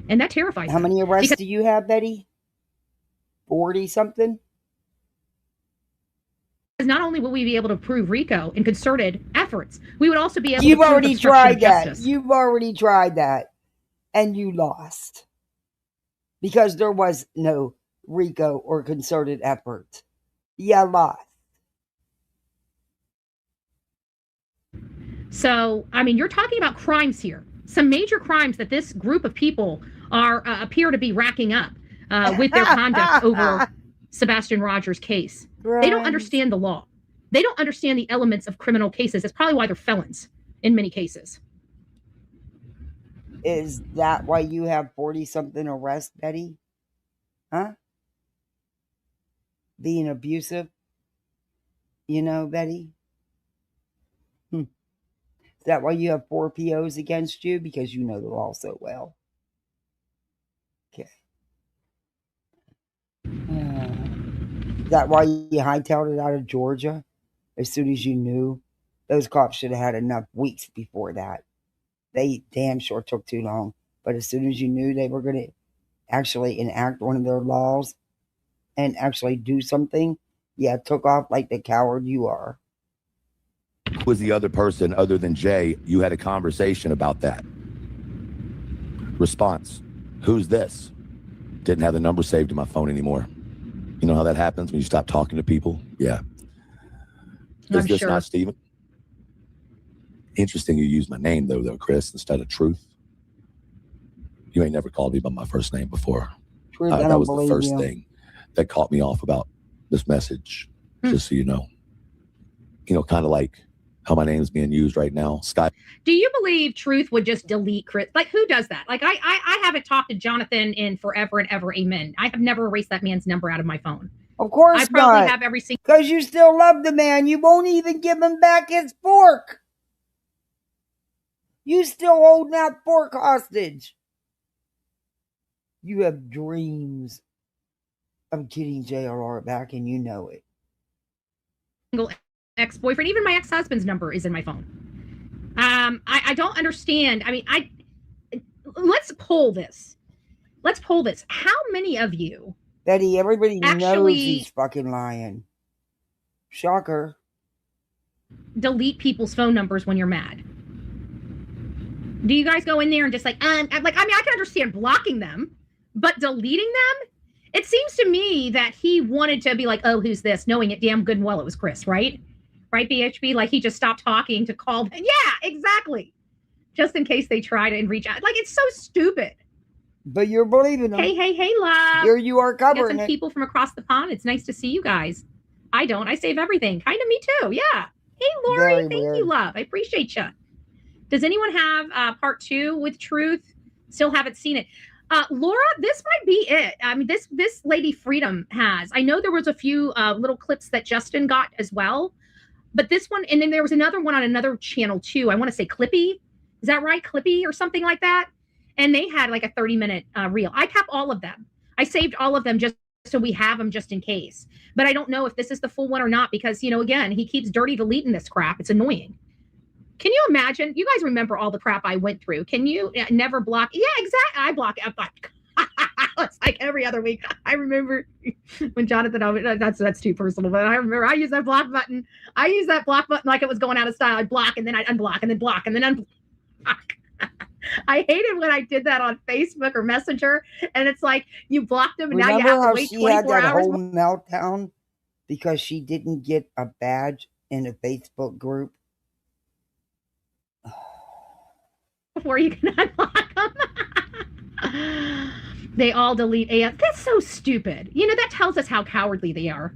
And that terrifies me. How many arrests do you have, Betty? 40-something? Because not only will we be able to prove RICO and concerted efforts, we would also be able You've to prove already obstruction tried of that. justice. You've already tried that. And you lost. Because there was no RICO or concerted effort. You lost. So, I mean, you're talking about crimes here. Some major crimes that this group of people are appear to be racking up with their conduct over Sebastian Rogers' case. Right. They don't understand the law. They don't understand the elements of criminal cases. That's probably why they're felons in many cases. Is that why you have 40-something arrests, Betty? Huh? Being abusive? You know, Betty? Is that why you have 4 POs against you? Because you know the law so well. Okay. Is that why you hightailed it out of Georgia? As soon as you knew? Those cops should have had enough weeks before that. They damn sure took too long. But as soon as you knew they were going to actually enact one of their laws and actually do something, yeah, took off like the coward you are. Was the other person other than Jay? You had a conversation about that. Response: who's this? Didn't have the number saved in my phone anymore. You know how that happens when you stop talking to people? Yeah. Is this not Steven? Interesting you used my name though, Chris, instead of Truth. You ain't never called me by my first name before. Truth, that was the first thing that caught me off about this message, just so you know. You know, kind of like how my name is being used right now. Sky. Do you believe Truth would just delete Chris? Like, who does that? Like, I haven't talked to Jonathan in forever and ever. Amen. I have never erased that man's number out of my phone. Of course not. I probably have every single. Because you still love the man. You won't even give him back his fork. You still holding that fork hostage. You have dreams of getting JRR back, and you know it. Single ex-boyfriend, even my ex-husband's number is in my phone. I don't understand. I mean, let's poll this. Let's poll this. How many of you, Betty, everybody knows he's fucking lying. Shocker. Delete people's phone numbers when you're mad? Do you guys go in there and just like, I mean, I can understand blocking them, but deleting them? It seems to me that he wanted to be like, oh, who's this? Knowing it damn good and well it was Chris, right? Right, BHB? Like he just stopped talking to call. Yeah, exactly. Just in case they try to reach out. Like, it's so stupid. But you're believing them. Hey, love. Here you are covering some people from across the pond. It's nice to see you guys. I don't. I save everything. Kind of me too. Yeah. Hey, Lori. Thank you, love. I appreciate you. Does anyone have part 2 with Truth? Still haven't seen it. Laura, this might be it. I mean, this lady Freedom has. I know there was a few little clips that Justin got as well. But this one, and then there was another one on another channel too. I want to say Clippy. Is that right? Clippy or something like that? And they had like a 30-minute reel. I kept all of them. I saved all of them just so we have them just in case. But I don't know if this is the full one or not because, you know, again, he keeps dirty deleting this crap. It's annoying. Can you imagine? You guys remember all the crap I went through. Can you never block? Yeah, exactly. I block. It's like every other week. I remember when Jonathan, that's too personal, but I remember I used that block button. I used that block button like it was going out of style. I'd block and then I'd unblock and then block and then unblock. I hated when I did that on Facebook or Messenger, and it's like you blocked them, and now you have to wait 24 hours. Remember how she had that whole meltdown because she didn't get a badge in a Facebook group before you can unlock them? They all delete AF. That's so stupid. You know, that tells us how cowardly they are.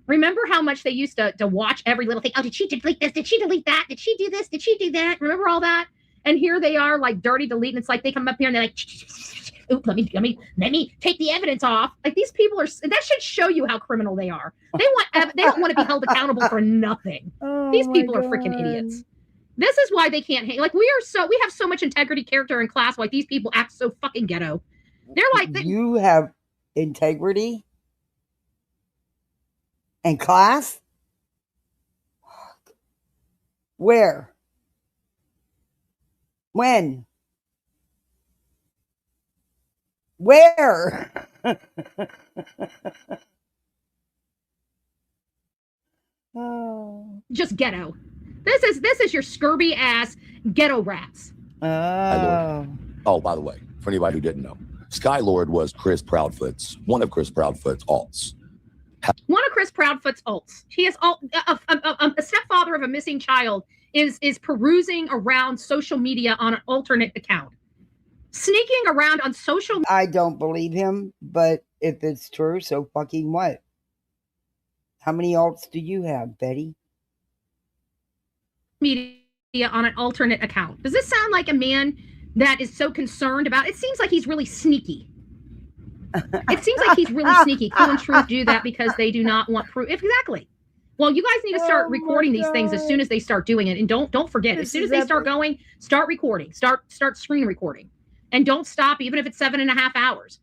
Remember how much they used to watch every little thing? Oh, did she delete this? Did she delete that? Did she do this? Did she do that? Remember all that? And here they are, like dirty deleting. It's like they come up here and they're like, oop, let me take the evidence off. Like these people are. That should show you how criminal they are. They don't want to be held accountable for nothing. These people are freaking idiots. This is why they can't hang. Like we have so much integrity, character, and class. Like these people act so fucking ghetto. They're like you have integrity and class. Where? When? Where? Just ghetto. This is your scurvy ass ghetto rats. Oh, by the way, for anybody who didn't know, Skylord was Chris Proudfoot's, one of Chris Proudfoot's alts. One of Chris Proudfoot's alts. He is a stepfather of a missing child is perusing around social media on an alternate account. Sneaking around on social I don't believe him, but if it's true, so fucking what? How many alts do you have, Betty? Media on an alternate account. Does this sound like a man that is so concerned about? It seems like he's really sneaky. It seems like he's really sneaky. Q and Truth do that because they do not want proof. Exactly. Well, you guys need to start recording these things as soon as they start doing it, and don't forget. As soon as they start going, start recording. Start screen recording, and don't stop even if it's 7.5 hours,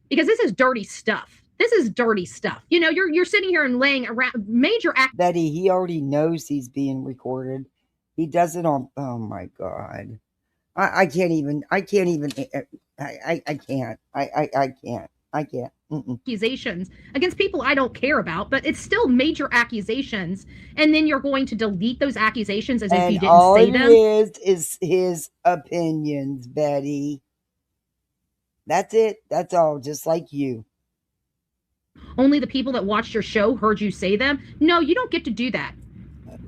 because this is dirty stuff. This is dirty stuff. You know, you're sitting here and laying around major act. Betty, he already knows he's being recorded. He does it on. Oh my God, I can't even. I can't. Accusations against people I don't care about, but it's still major accusations. And then you're going to delete those accusations as if you didn't say them. All it is his opinions, Betty. That's it. That's all. Just like you. Only the people that watched your show heard you say them. No, you don't get to do that.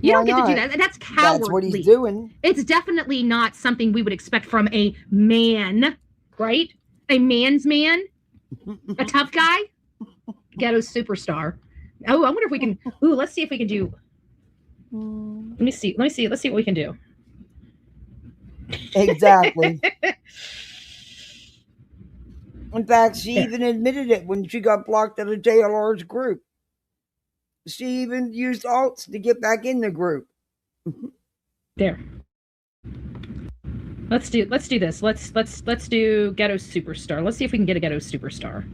You don't get to do that. That's cowardly. That's what he's doing. It's definitely not something we would expect from a man, right? A man's man. A tough guy, ghetto superstar. Oh, I wonder if we can. Ooh, let's see if we can do. Let me see. Let's see what we can do. Exactly. In fact, she even admitted it when she got blocked out of JLR's group. She even used alts to get back in the group. There. Let's do this. Let's do ghetto superstar. Let's see if we can get a ghetto superstar.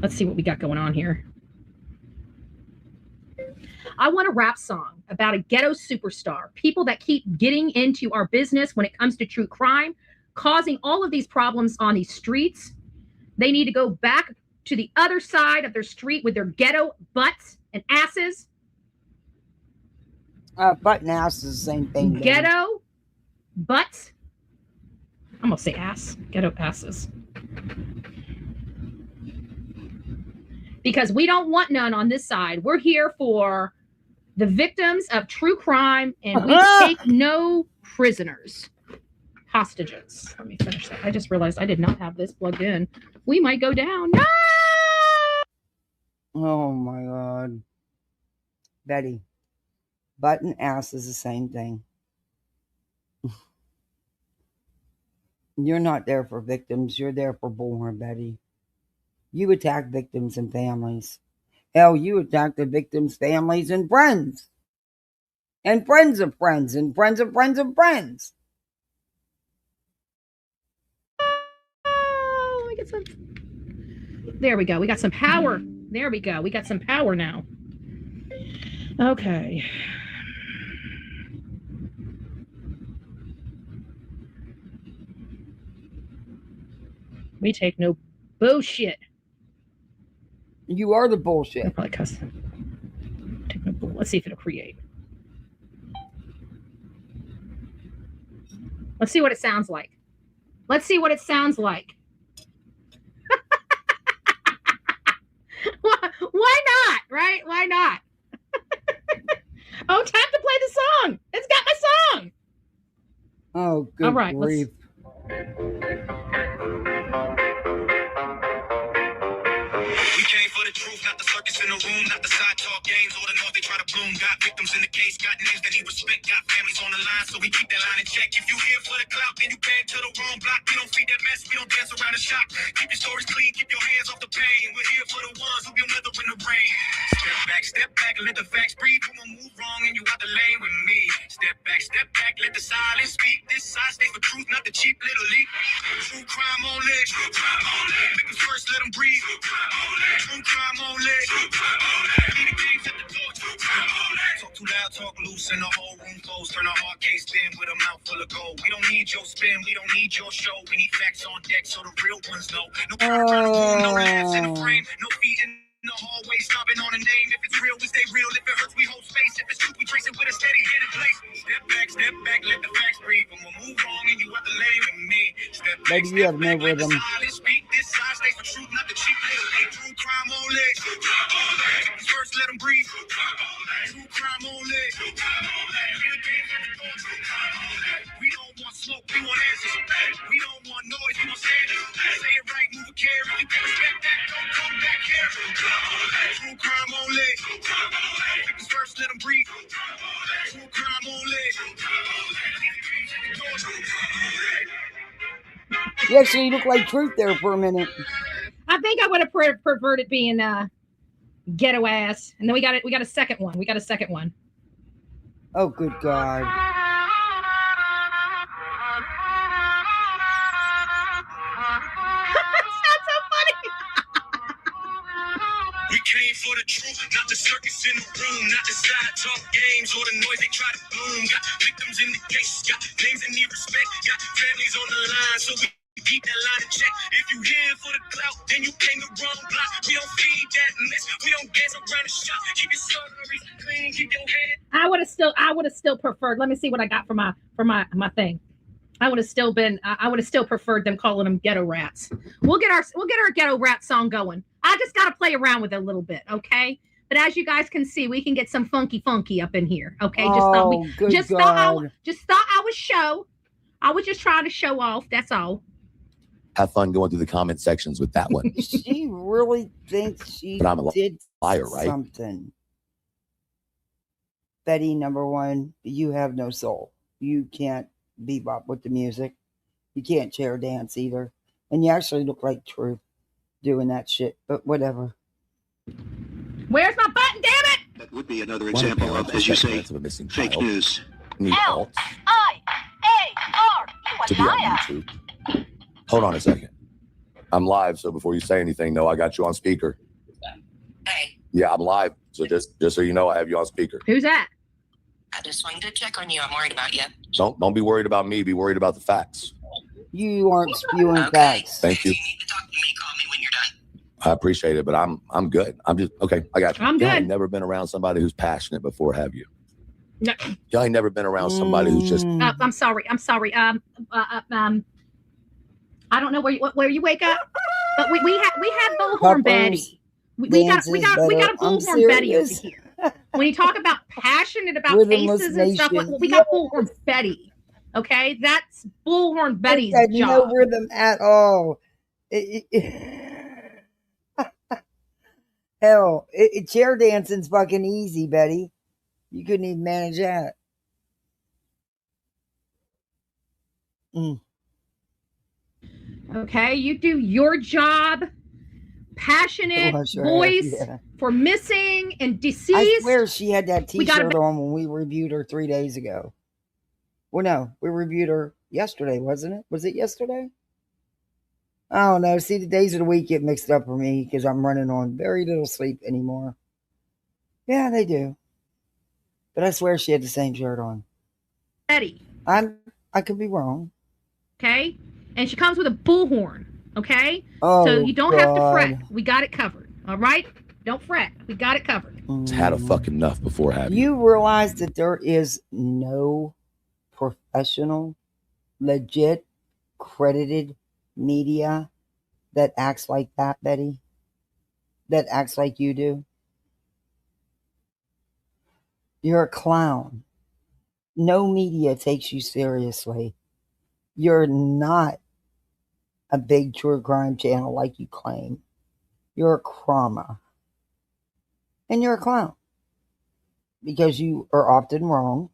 Let's see what we got going on here. I want a rap song about a ghetto superstar, people that keep getting into our business when it comes to true crime, causing all of these problems on these streets. They need to go back to the other side of their street with their ghetto butts and asses. Butt and ass is the same thing. Ghetto butts. I'm going to say ass. Ghetto asses. Because we don't want none on this side. We're here for the victims of true crime, and we take no prisoners. Hostages. Let me finish that. I just realized I did not have this plugged in. We might go down. No! Oh my God. Betty, butt and ass is the same thing. You're not there for victims. You're there for Bullhornbetty. You attack victims and families. Hell, you attack the victims' families and friends. And friends of friends and friends of friends of friends. Oh, I get some. There we go. We got some power. There we go. We got some power now. Okay. We take no bullshit. You are the bullshit. I'll probably cuss. Take no bull. Let's see if it'll create. Let's see what it sounds like. Let's see what it sounds like. Why not? Right? Why not? Oh, time to play the song. It's got my song. Oh, good all right, grief. We came for the truth, not the circus in the room, not the side talk games or the noise they try to bloom. Got victims in the case, got names that he respect, got families on the line, so we keep that line in check. If you here for the clout, then you came to the wrong block. We don't feed that mess, we don't dance around the shop. Keep your stories clean, keep your hands off the pain. We're here for the ones who been weathering the rain. Step back, let the facts breathe. You won't move wrong and you out the lane with me. Step back, let the silence speak. This side stays for truth, not the cheap little leak. True crime only, true crime only. Victims first, let them breathe. True crime only. True crime only. True crime only. Leave the games at the door. True crime only. Talk too loud, talk loose, and the whole room closed. Turn a hard case spin with a mouth full of gold. We don't need your spin, we don't need your show. We need facts on deck so the real ones know. No crime around the room, no lance in the frame, no feet in the hallway, stomping on a name. If it's real, we stay real. If it hurts, we hold space. If it's truth, we trace it with a steady hand in place. Step back, let the facts breathe. When we move wrong and you out the lane with me. Step back, let the silence speak. This side stays for truth, not the cheap little league. True crime only. True crime only. First, let them breathe. True crime only. True crime only. True crime only. True crime only. We don't want smoke, we want answers. We don't want noise, we want standards. Say it right, move a care. If you can respect that, don't come back here. True crime only. True crime only. Victims first, let them breathe. True crime only. You actually look like Truth there for a minute. I think I would have preferred it being ghetto ass. And then we got a second one. We got a second one. Oh, good God. We came for the truth, not the circus in the room, not the side talk games or the noise they try to bloom. Got victims in the case, got names that need respect, got families on the line, so we keep that line in check. If you here for the clout, then you came the wrong block. We don't feed that mess, we don't dance around the shop. Keep your stories clean, keep your head. I would have still preferred. Let me see what I got for my thing. I would have still preferred them calling them ghetto rats. We'll get our ghetto rat song going. I just got to play around with it a little bit, okay? But as you guys can see, we can get some funky up in here, okay? Thought I was show. I was just trying to show off. That's all. Have fun going through the comment sections with that one. She really thinks she But I'm a did liar, right? something. Betty, number one, you have no soul. You can't bebop with the music. You can't chair dance either. And you actually look like Truth doing that shit, but whatever. Where's my button, damn it? That would be another example of, as you say, fake news. Need alt. L-I-A to be on YouTube. Hold on a second. I'm live, so before you say anything, no, I got you on speaker. Hey. Yeah, I'm live, so just so you know, I have you on speaker. Who's that? I just wanted to check on you. I'm worried about you. Don't be worried about me. Be worried about the facts. You aren't spewing facts. Thank you. If you need to talk to me, call me when you're done. I appreciate it, but I'm good. I'm just okay. I got you. I'm Y'all good. ain't never been around somebody who's passionate before, have you? No. Y'all ain't never been around somebody who's just. I'm sorry. I don't know where you wake up, but we have Bullhornbetty. We got a Bullhornbetty over here. When you talk about passionate about Rhythmless faces and stuff, nation. we got Bullhornbetty. Okay, that's Bullhornbetty's Had job. no rhythm at all. Hell, chair dancing's fucking easy, Betty. You couldn't even manage that. Okay, you do your job. Passionate voice for missing and deceased. I swear she had that t-shirt on when we reviewed her 3 days ago. Well, no, we reviewed her yesterday, wasn't it? Was it yesterday? I don't know. See, the days of the week get mixed up for me because I'm running on very little sleep anymore. Yeah, they do. But I swear she had the same shirt on. Betty. I could be wrong. Okay? And she comes with a bullhorn. Okay? Oh, so you don't have to fret. We got it covered. All right? Don't fret. We got it covered. Had a fucking enough before having. You realize that there is no professional, legit, credited media that acts like that, Betty? That acts like you do? You're a clown. No media takes you seriously. You're not a big true crime channel like you claim. You're a chroma. And you're a clown. Because you are often wrong.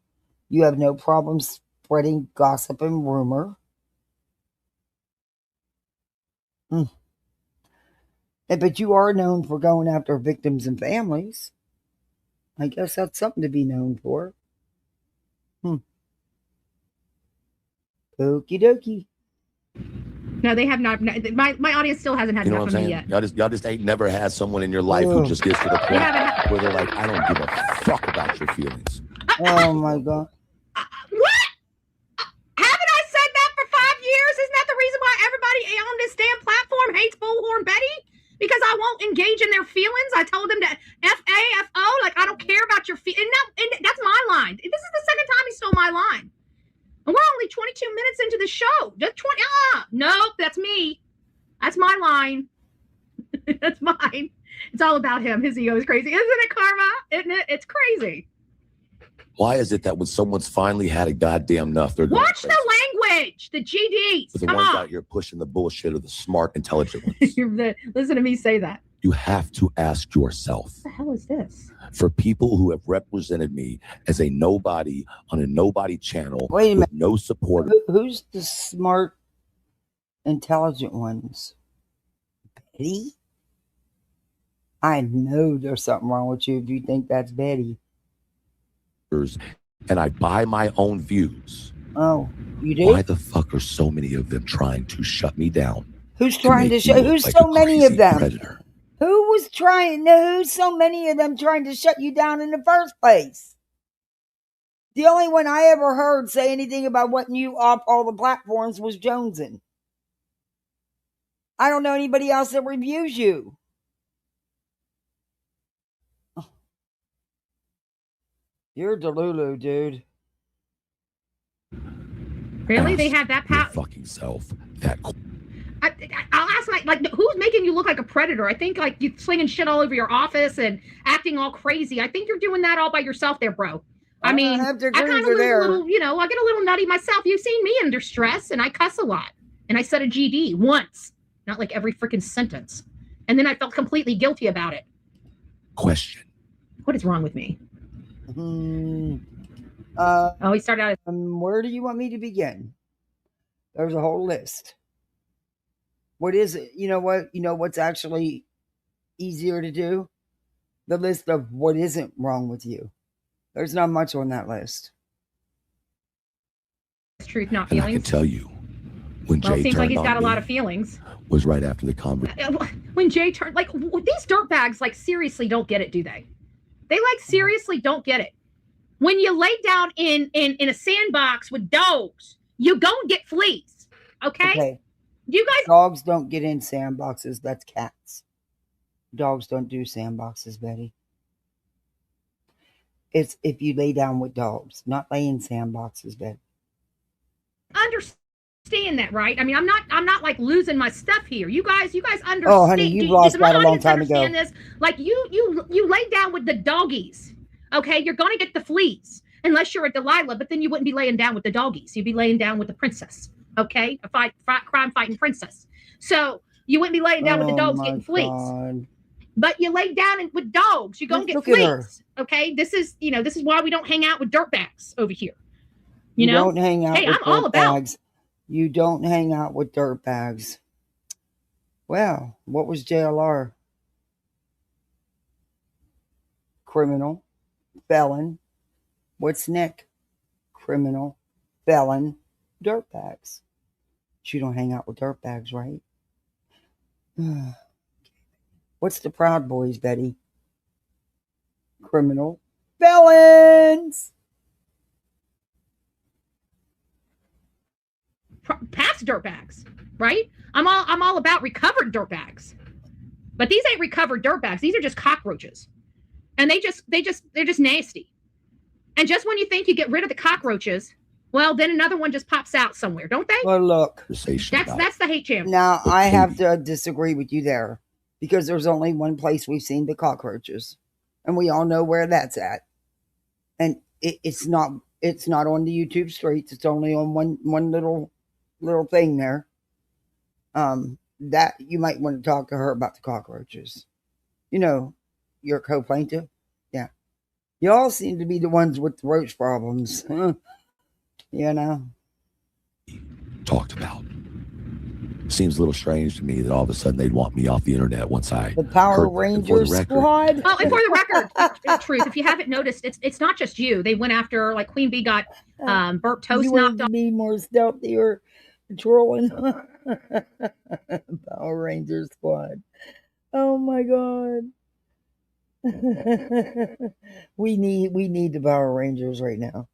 You have no problem spreading gossip and rumor. But you are known for going after victims and families. I guess that's something to be known for. Okie dokie. No, they have not. My audience still hasn't had enough of me yet. Y'all just ain't never had someone in your life who just gets to the point where they're like, I don't give a fuck about your feelings. Oh my God. What? Haven't I said that for 5 years? Isn't that the reason why everybody on this damn platform hates Bullhornbetty? Because I won't engage in their feelings. I told them to F-A-F-O, like I don't care about your feelings. And that's my line. This is the second time he stole my line. And we're only 22 minutes into the show. Just 20. Nope, that's me. That's my line. That's mine. It's all about him. His ego is crazy. Isn't it, Karma? Isn't it? It's crazy. Why is it that when someone's finally had a goddamn enough, they're watch the language, the GDs. The ones out here pushing the bullshit of the smart, intelligent ones. Listen to me say that. You have to ask yourself. What the hell is this? For people who have represented me as a nobody on a nobody channel, wait a minute, no support. Who's the smart, intelligent ones? Betty? I know there's something wrong with you if you think that's Betty. And I buy my own views. Oh, you do? Why the fuck are so many of them trying to shut me down? Who's trying to shut? Who's so many of them? Predator. Who's so many of them trying to shut you down in the first place? The only one I ever heard say anything about wanting you off all the platforms was Jonesin. I don't know anybody else that reviews you. Oh. You're Delulu, dude. Really? They have that power? Fucking self. That. I'll ask, like, who's making you look like a predator? I think, like, you slinging shit all over your office and acting all crazy. I think you're doing that all by yourself there, bro. I mean, I kind of lose a little, I get a little nutty myself. You've seen me under stress, and I cuss a lot. And I said a GD once, not like every freaking sentence. And then I felt completely guilty about it. Question. What is wrong with me? We started out. Where do you want me to begin? There's a whole list. What is it? You know what? You know what's actually easier to do? The list of what isn't wrong with you. There's not much on that list. Truth, not and feelings. I can tell you, when Well, it Jay seems like turned he's on got a lot me of feelings. was right after the conversation. When Jay turned, like, these dirtbags, like, seriously don't get it, do they? They, like, seriously don't get it. When you lay down in a sandbox with dogs, you go and get fleas, okay? You guys... Dogs don't get in sandboxes. That's cats. Dogs don't do sandboxes, Betty. It's if you lay down with dogs, not lay in sandboxes, Betty. Understand that, right? I mean, I'm not like losing my stuff here. You guys understand. Oh, honey, you've lost that a long time ago. This? Like you lay down with the doggies, okay? You're gonna get the fleas unless you're a Delilah, but then you wouldn't be laying down with the doggies. You'd be laying down with the princess, okay? A crime fighting princess. So you wouldn't be laying down with the dogs getting fleas. God. But you lay down with dogs, you're gonna get fleas. Okay, this is why we don't hang out with dirtbags over here. You know, don't hang out. Hey, with I'm all about. You don't hang out with dirtbags. Well, what was JLR? Criminal, felon. What's Nick? Criminal, felon, dirtbags. But you don't hang out with dirtbags, right? What's the Proud Boys, Betty? Criminal, felons. Past dirtbags, right? I'm all about recovered dirtbags, but these ain't recovered dirtbags. These are just cockroaches, and they're just nasty. And just when you think you get rid of the cockroaches, well, then another one just pops out somewhere, don't they? Well, look, that's the hate channel. Now I have to disagree with you there because there's only one place we've seen the cockroaches, and we all know where that's at. And it's not on the YouTube streets. It's only on one little thing there. That you might want to talk to her about the cockroaches. You know, your co-plaintiff. Yeah. Y'all seem to be the ones with the roach problems. You know. Talked about. Seems a little strange to me that all of a sudden they'd want me off the internet once I the Power Rangers squad. Oh, and for the record, Truth, if you haven't noticed, it's not just you. They went after, like, Queen Bee got burnt toast knocked off. You be more stealthier trolling. Power Rangers squad. Oh my god. we need the Power Rangers right now.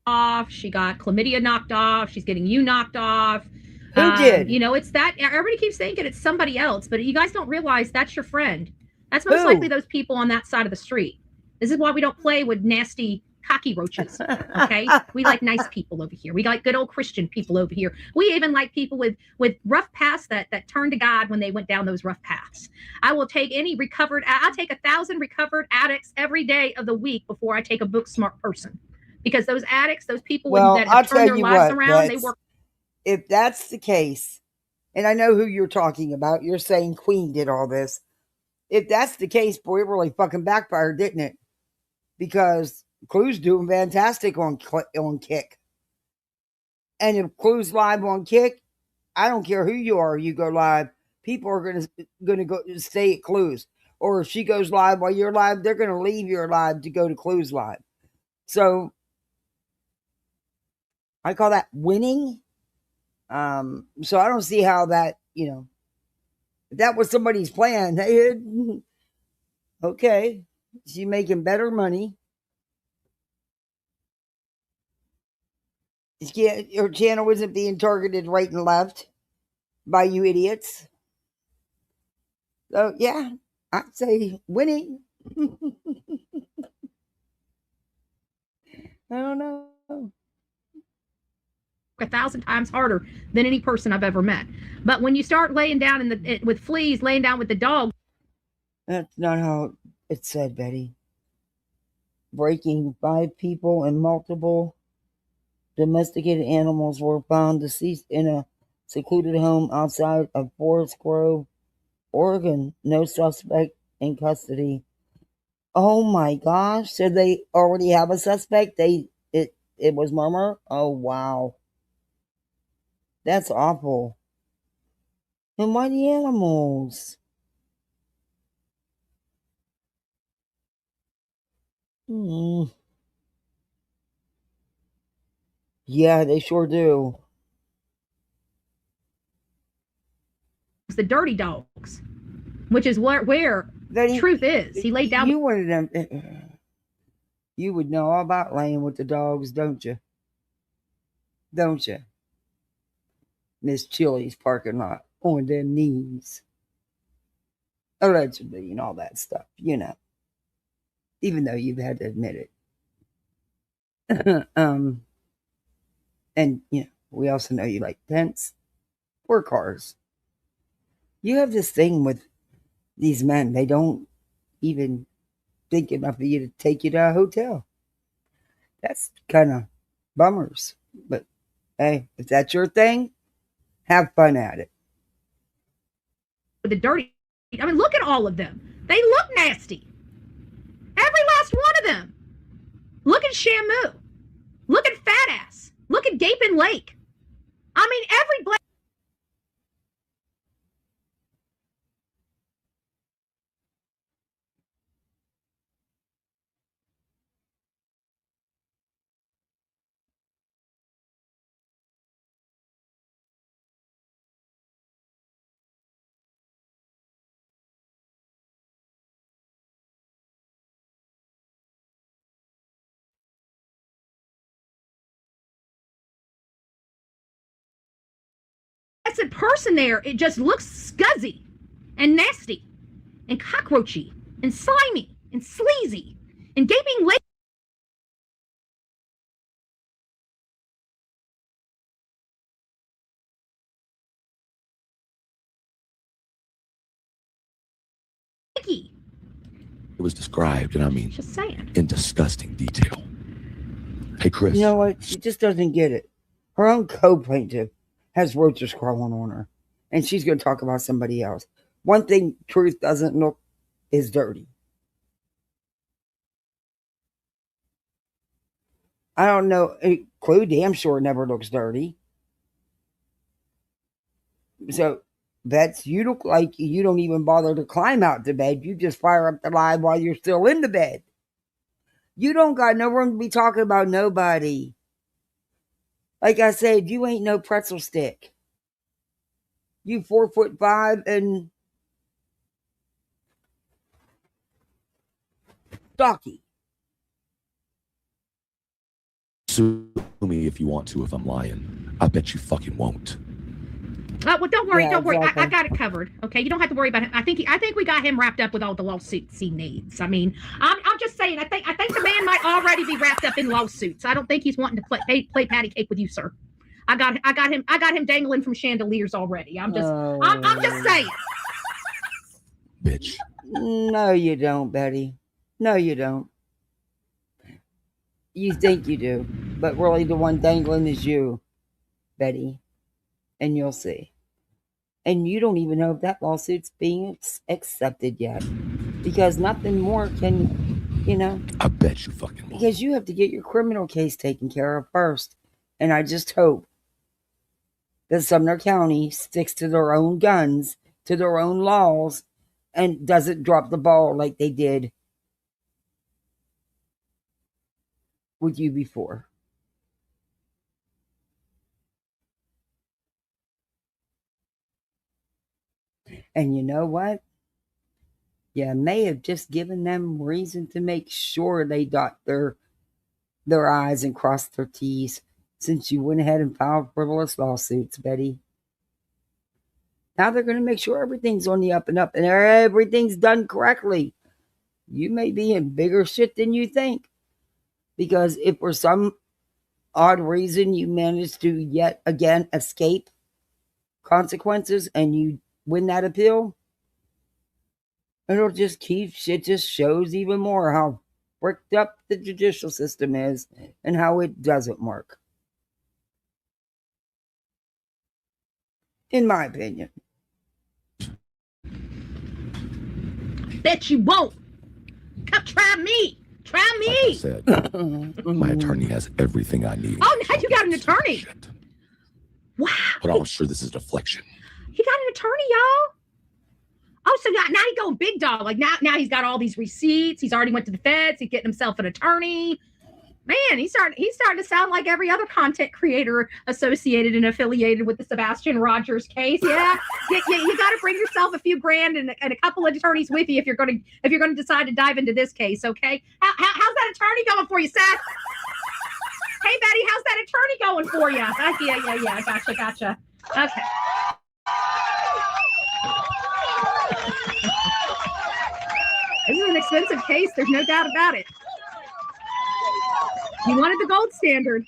Off. She got chlamydia knocked off. She's getting you knocked off. Who did? You know, it's that everybody keeps thinking it's somebody else, but you guys don't realize that's your friend. That's most likely those people on that side of the street. This is why we don't play with nasty cocky roaches. Okay, we like nice people over here. We like good old Christian people over here. We even like people with rough paths that turned to God when they went down those rough paths. I will take I'll take 1,000 recovered addicts every day of the week before I take a book smart person. Because those addicts, those people that have turned their lives around, they work. If that's the case, and I know who you're talking about, you're saying Queen did all this. If that's the case, boy, it really fucking backfired, didn't it? Because Clue's doing fantastic on Kick. And if Clue's live on Kick, I don't care who you are, you go live, people are gonna go stay at Clue's. Or if she goes live while you're live, they're gonna leave your live to go to Clue's live. So I call that winning. So I don't see how that, if that was somebody's plan, okay, she's making better money. Her channel isn't being targeted right and left by you idiots. So yeah, I'd say winning. I don't know. 1,000 times harder than any person I've ever met. But when you start laying down with fleas, laying down with the dog. That's not how it's said, Betty. Breaking 5 people and multiple domesticated animals were found deceased in a secluded home outside of Forest Grove, Oregon. No suspect in custody. Oh my gosh. So they already have a suspect? It was murmur? Oh wow. That's awful. And why the animals? Yeah, they sure do. the dirty dogs, which is where the truth is. He laid down. You wanted them. You would know all about laying with the dogs, don't you? Don't you? Miss Chili's parking lot on their knees. Allegedly and all that stuff, you know. Even though you've had to admit it. And, you know, we also know you like tents or cars. You have this thing with these men. They don't even think enough of you to take you to a hotel. That's kind of bummers. But, hey, if that's your thing, have fun at it. With the dirty, I mean, look at all of them. They look nasty. Every last one of them. Look at Shamu. Look at Fat Ass. Look at Gaping Lake. I mean, every blessed person there, it just looks scuzzy and nasty and cockroachy and slimy and sleazy and Gaping Lake. It was described, and I mean, just saying, in disgusting detail. Hey, Chris. You know what? She just doesn't get it. Her own co-plaintiff has roaches crawling on her, and she's going to talk about somebody else. One thing Truth doesn't look is dirty. I don't know. Clue damn sure never looks dirty. So, Vets, you look like you don't even bother to climb out to bed. You just fire up the live while you're still in the bed. You don't got no room to be talking about nobody. Like I said, you ain't no pretzel stick. You 4'5" and stocky. Sue me if you want to if I'm lying. I bet you fucking won't. Well, don't worry, Yeah, don't worry. exactly. I got it covered. Okay, you don't have to worry about it. I think we got him wrapped up with all the lawsuits he needs. I mean, I'm just saying. I think the man might already be wrapped up in lawsuits. I don't think he's wanting to play patty cake with you, sir. I got him dangling from chandeliers already. I'm just saying. Bitch. No, you don't, Betty. No, you don't. You think you do, but really the one dangling is you, Betty. And you'll see. And you don't even know if that lawsuit's being accepted yet. Because nothing more can, you know. I bet you fucking won't. Because you have to get your criminal case taken care of first. And I just hope that Sumner County sticks to their own guns, to their own laws, and doesn't drop the ball like they did with you before. And you know what? You may have just given them reason to make sure they dot their I's and cross their T's, since you went ahead and filed frivolous lawsuits, Betty. Now they're going to make sure everything's on the up and up and everything's done correctly. You may be in bigger shit than you think. Because if for some odd reason you manage to yet again escape consequences and you win that appeal, it just shows even more how bricked up the judicial system is and how it doesn't work. In my opinion. Bet you won't. Come try me. Try me. Like I said, my attorney has everything I need. Oh, now you got an attorney. Shit. Wow. But I'm sure this is deflection. He got an attorney, y'all. Oh, so now he's going big dog. Like now he's got all these receipts. He's already went to the feds. He's getting himself an attorney. Man, he's starting to sound like every other content creator associated and affiliated with the Sebastian Rogers case. Yeah, you got to bring yourself a few grand and a couple of attorneys with you if you're going to decide to dive into this case. Okay, how's that attorney going for you, Seth? Hey, Betty, how's that attorney going for you? Yeah. Gotcha. Okay. This is an expensive case. There's no doubt about it. You wanted the gold standard.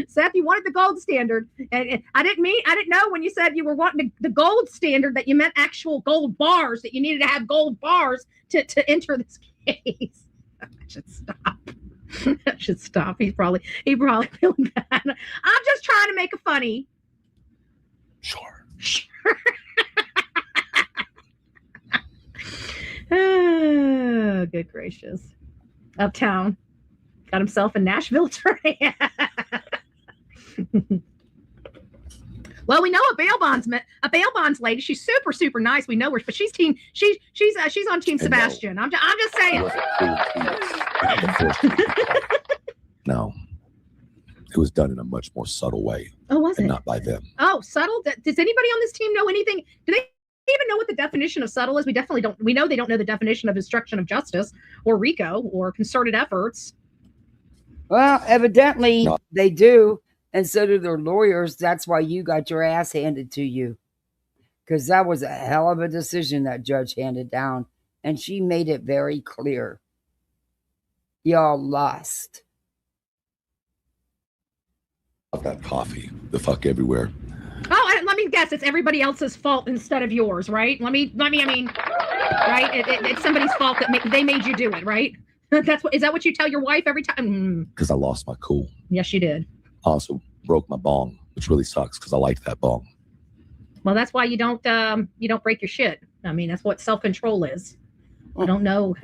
Seth, you wanted the gold standard. And I didn't know when you said you were wanting the gold standard that you meant actual gold bars, that you needed to have gold bars to enter this case. I should stop. He probably feeling bad. I'm just trying to make it funny. Sure. Oh, good gracious. Uptown. Got himself a Nashville attorney. Well, we know a bail bonds lady. She's super, super nice. We know her, but she's on Team Sebastian. I'm just saying. No, it was done in a much more subtle way. Oh, was it? Not by them. Oh, subtle. Does anybody on this team know anything? Do they even know what the definition of subtle is? We definitely don't. We know they don't know the definition of obstruction of justice or RICO or concerted efforts. Well, evidently they do, and so do their lawyers. That's why you got your ass handed to you, because that was a hell of a decision that judge handed down, and she made it very clear. Y'all lost. I've got coffee. The fuck everywhere. Oh, and let me guess. It's everybody else's fault instead of yours, right? I mean, right? It's somebody's fault that they made you do it, right? Is that what you tell your wife every time? Because I lost my cool. Yes, you did. Also broke my bong, which really sucks because I liked that bong. Well, that's why you don't break your shit. I mean, that's what self-control is. I don't know.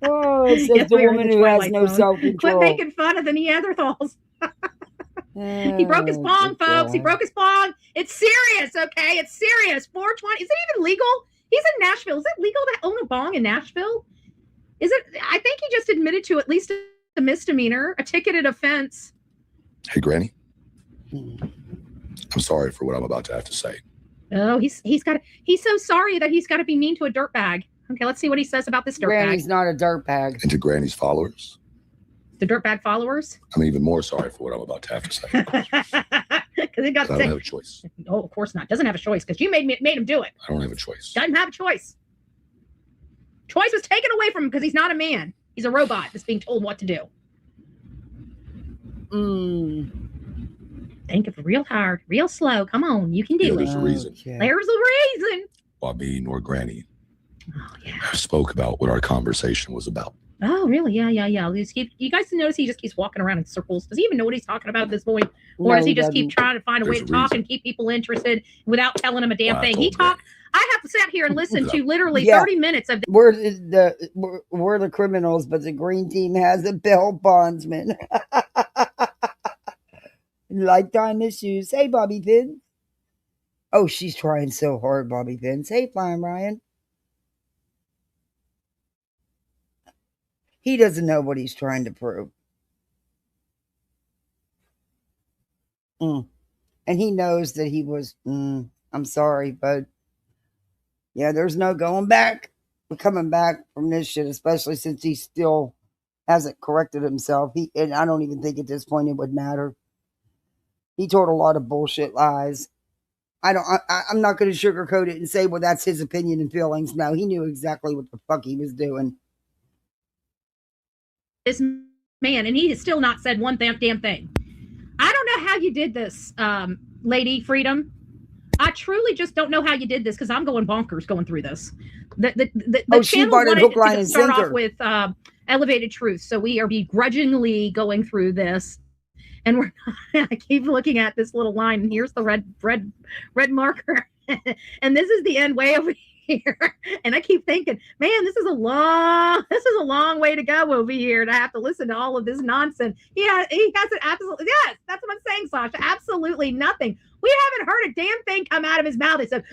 Oh, it says the woman who has no self-control. Quit making fun of the Neanderthals. He broke his bong, folks. He broke his bong. It's serious, okay? It's serious. 420. Is it even legal? He's in Nashville. Is it legal to own a bong in Nashville? Is it? I think he just admitted to at least a misdemeanor, a ticketed offense. Hey, Granny. I'm sorry for what I'm about to have to say. Oh, he's so sorry that he's got to be mean to a dirtbag. Okay, let's see what he says about this dirtbag. Granny's not a dirtbag. And to Granny's followers. The dirtbag followers? I'm even more sorry for what I'm about to have to say. Because he got I don't have a choice. Oh, of course not. Doesn't have a choice because you made him do it. I don't have a choice. Doesn't have a choice. Choice was taken away from him because he's not a man. He's a robot that's being told what to do. Think of it real hard, real slow. Come on, you can do it. There's a reason. Okay. There's a reason. While me nor Granny Oh yeah. spoke about what our conversation was about. Oh really? Yeah. You guys notice he just keeps walking around in circles. Does he even know what he's talking about at this point, or does he just keep trying to find a way to talk and keep people interested without telling them a damn thing? He talked. I have to sit here and listen to literally 30 minutes of. We're the criminals, but the green team has a bail bondsman. Lifetime issues. Hey, Bobby Pins. Oh, she's trying so hard, Bobby Pins. Hey, Flying Ryan. He doesn't know what he's trying to prove. And he knows that he was, I'm sorry, but yeah, there's no going back. We're coming back from this shit, especially since he still hasn't corrected himself. And I don't even think at this point it would matter. He told a lot of bullshit lies. I'm not going to sugarcoat it and say, well, that's his opinion and feelings. No, he knew exactly what the fuck he was doing. This man, and he has still not said one damn thing. I don't know how you did this, Lady Freedom. I truly just don't know how you did this because I'm going bonkers going through this. The channel wanted to start off with elevated truth, so we are begrudgingly going through this, and we're. I keep looking at this little line, and here's the red marker, and this is the end way over here. And I keep thinking, man, this is a long way to go over here to have to listen to all of this nonsense. He has it absolutely. Yes, that's what I'm saying, Sasha. Absolutely nothing. We haven't heard a damn thing come out of his mouth. It's a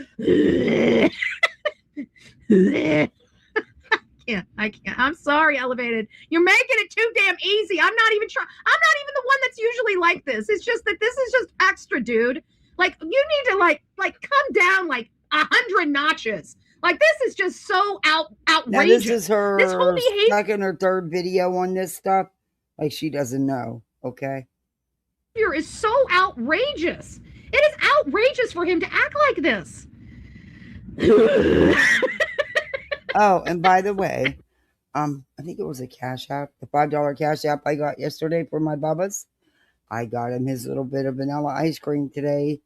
I can't. I'm sorry, Elevated. You're making it too damn easy. I'm not even the one that's usually like this. It's just that this is just extra, dude. Like, you need to like come down like 100 notches. Like, this is just so outrageous. Now, this is her this whole behavior second or third video on this stuff. Like, she doesn't know, okay? Is so outrageous. It is outrageous for him to act like this. Oh, and by the way, I think it was a Cash App, the $5 Cash App I got yesterday for my Bubba's. I got him his little bit of vanilla ice cream today.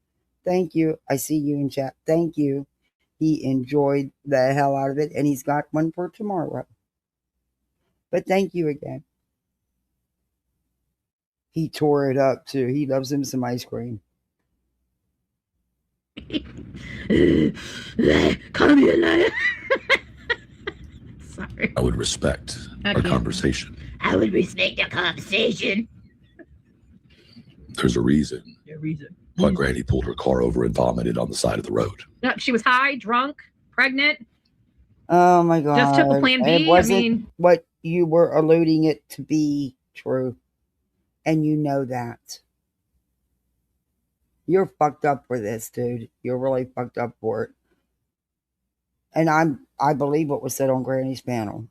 Thank you. I see you in chat. Thank you. He enjoyed the hell out of it, and he's got one for tomorrow. But thank you again. He tore it up, too. He loves him some ice cream. Call me a liar. Sorry. I would respect our conversation. I would respect our conversation. There's a reason. Why Granny pulled her car over and vomited on the side of the road. She was high, drunk, pregnant. Oh my God. Just took a plan B. It wasn't what you were alluding it to be true. And you know that. You're fucked up for this, dude. You're really fucked up for it. And I believe what was said on Granny's panel.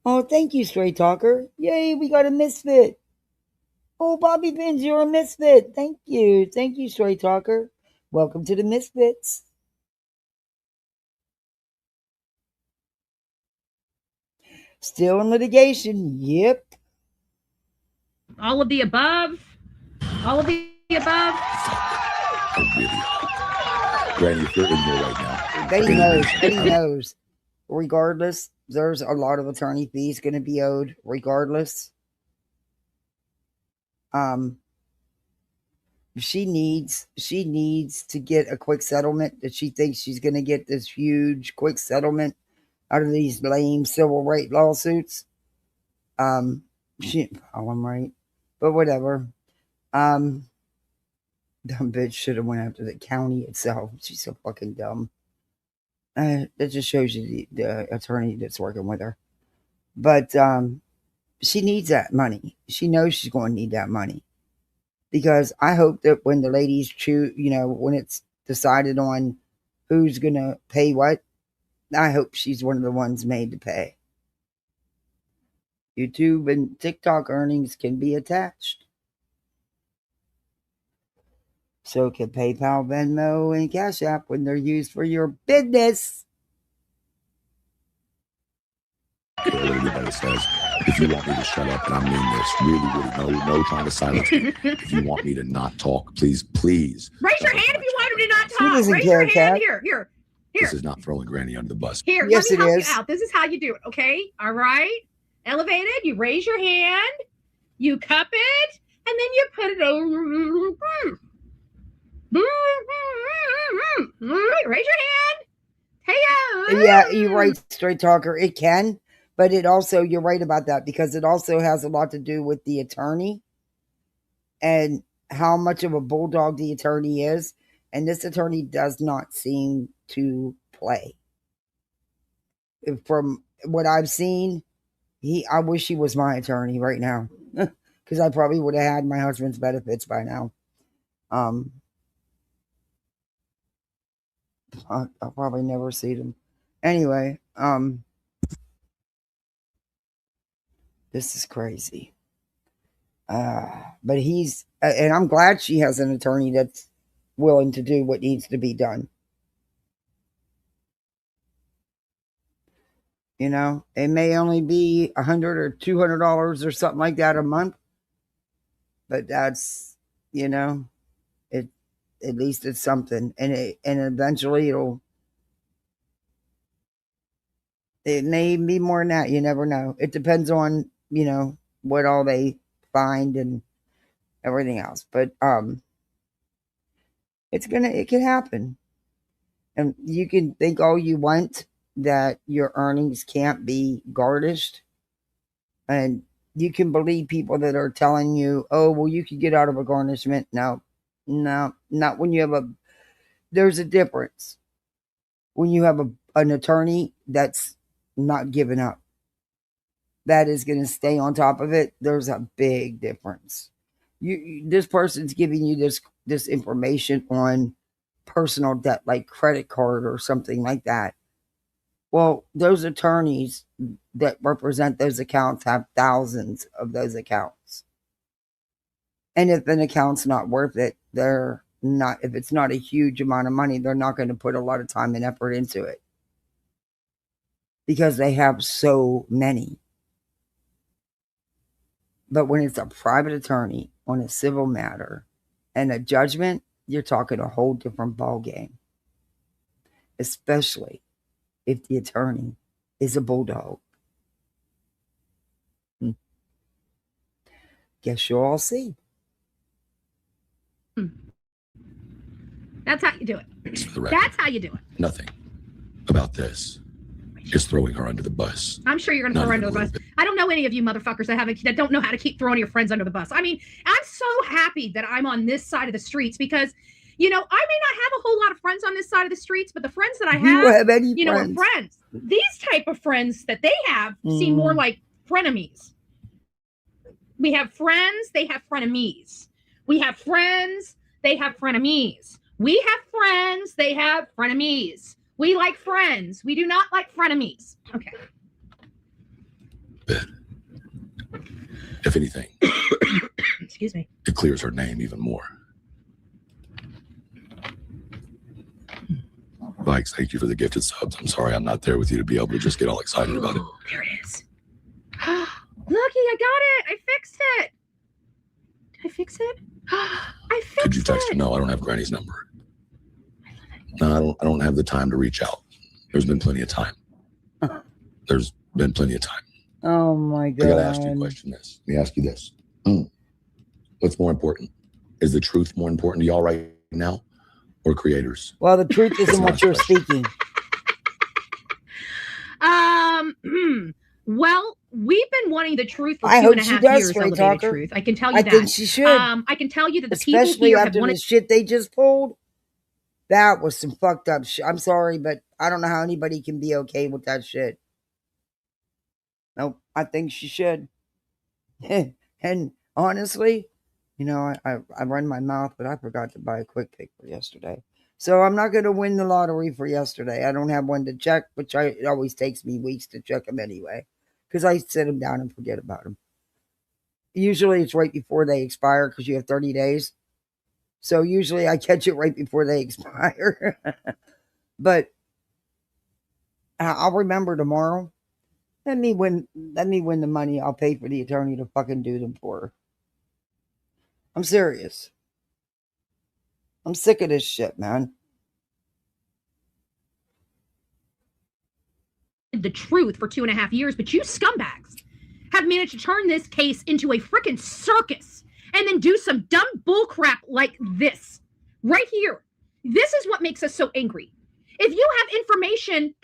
Oh, thank you, Straight Talker. Yay, we got a misfit. Oh, Bobby Pins, you're a misfit. Thank you. Thank you, Straight Talker. Welcome to the Misfits. Still in litigation. Yep. All of the above. All of the above. Granny, if you're in here right now. Betty knows. Betty knows. Regardless, there's a lot of attorney fees going to be owed. Regardless. She needs to get a quick settlement. That she thinks she's going to get this huge quick settlement out of these lame civil rights lawsuits. She didn't file them right, but whatever. Dumb bitch should have went after the county itself. She's so fucking dumb. That just shows you the attorney that's working with her. But she needs that money. She knows she's going to need that money. Because I hope that when the ladies choose, when it's decided on who's going to pay what, I hope she's one of the ones made to pay. YouTube and TikTok earnings can be attached. So can PayPal, Venmo, and Cash App when they're used for your business. Everybody says, if you want me to shut up, and I mean this, really, no trying to silence me. If you want me to not talk, please. Raise your hand if you want her to not talk. She doesn't Raise care, your hand. Cat. Here. This is not throwing Granny under the bus. Here, yes, let me it help is. you out. This is how you do it, okay? All right? Elevated, you raise your hand, you cup it, and then you put it over. Raise your hand. Hey, Yeah, you're right, Straight Talker. It can, but it also, you're right about that, because it also has a lot to do with the attorney and how much of a bulldog the attorney is. And this attorney does not seem to play. From what I've seen, I wish he was my attorney right now, because I probably would have had my husband's benefits by now. I'll probably never see them. Anyway, this is crazy. But he's, and I'm glad she has an attorney that's willing to do what needs to be done. It may only be $100 or $200 or something like that a month, but that's, at least it's something, and eventually it may be more than that. You never know. It depends on what all they find and everything else. But it can happen, and you can think all you want that your earnings can't be garnished, and you can believe people that are telling you, oh well, you could get out of a garnishment. No, not when you have there's a difference when you have an attorney that's not giving up. That is going to stay on top of it. There's a big difference. This person's giving you this information on personal debt, like credit card or something like that. Well, those attorneys that represent those accounts have thousands of those accounts. And if an account's not worth it, if it's not a huge amount of money, they're not going to put a lot of time and effort into it. Because they have so many. But when it's a private attorney on a civil matter and a judgment, you're talking a whole different ballgame. Especially if the attorney is a bulldog. Guess you'll all see. That's how you do it. That's how you do it. Nothing about this is throwing her under the bus. I'm sure you're going to throw her under the bus. I don't know any of you motherfuckers that don't know how to keep throwing your friends under the bus. I mean, I'm so happy that I'm on this side of the streets because, you know, I may not have a whole lot of friends on this side of the streets, but the friends that I have, you know, are friends. These type of friends that they have seem more like frenemies. We have friends, they have frenemies. We have friends, they have frenemies. We have friends, they have frenemies. We like friends. We do not like frenemies. Okay. Bed. If anything, excuse me, it clears her name even more. Vikes, thank you for the gifted subs. I'm sorry I'm not there with you to be able to just get all excited about it. There it is. Looky, I got it. I fixed it. Did I fix it? I fixed it. Could you text her? No, I don't have Granny's number. No, I don't have the time to reach out. There's been plenty of time. There's been plenty of time. Oh my God. I gotta ask you a question. Let me ask you this. What's more important? Is the truth more important to y'all right now or creators? Well, the truth isn't what you're speaking. Well, we've been wanting the truth for 2.5 years. Elevated Truth. I can tell you that. I think she should. I can tell you that the people here have wanted the shit they just pulled. That was some fucked up shit. I'm sorry, but I don't know how anybody can be okay with that shit. Nope, I think she should. And honestly, you know, I run my mouth, but I forgot to buy a quick pick for yesterday. So I'm not going to win the lottery for yesterday. I don't have one to check, which it always takes me weeks to check them anyway. Because I sit them down and forget about them. Usually it's right before they expire because you have 30 days. So usually I catch it right before they expire. But I'll remember tomorrow. Let me win the money. I'll pay for the attorney to fucking do them for her. I'm serious. I'm sick of this shit, man. The truth for 2.5 years, but you scumbags have managed to turn this case into a freaking circus and then do some dumb bullcrap like this right here. This is what makes us so angry. If you have information,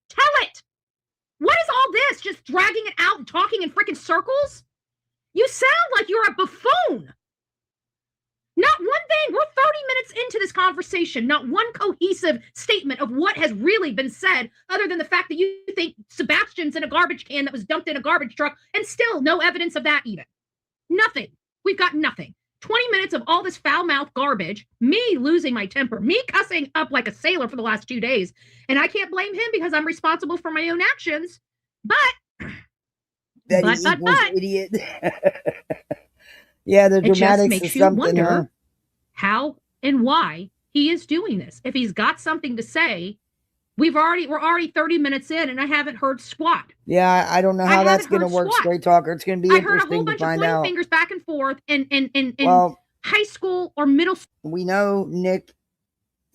tell it. What is all this? Just dragging it out and talking in freaking circles? You sound like you're a buffoon. Not one thing. We're 30 minutes into this conversation. Not one cohesive statement of what has really been said, other than the fact that you think Sebastian's in a garbage can that was dumped in a garbage truck, and still no evidence of that even. Nothing. We've got nothing. 20 minutes of all this foul-mouthed garbage, me losing my temper, me cussing up like a sailor for the last 2 days, and I can't blame him because I'm responsible for my own actions. But idiot. Yeah, the dramatics just makes you wonder how and why he is doing this. If he's got something to say, we're already 30 minutes in, and I haven't heard squat. Yeah, I don't know how that's going to work, Straight Talker. It's going to be interesting to find out. I heard a whole bunch of pointing fingers back and forth in high school or middle school. We know Nick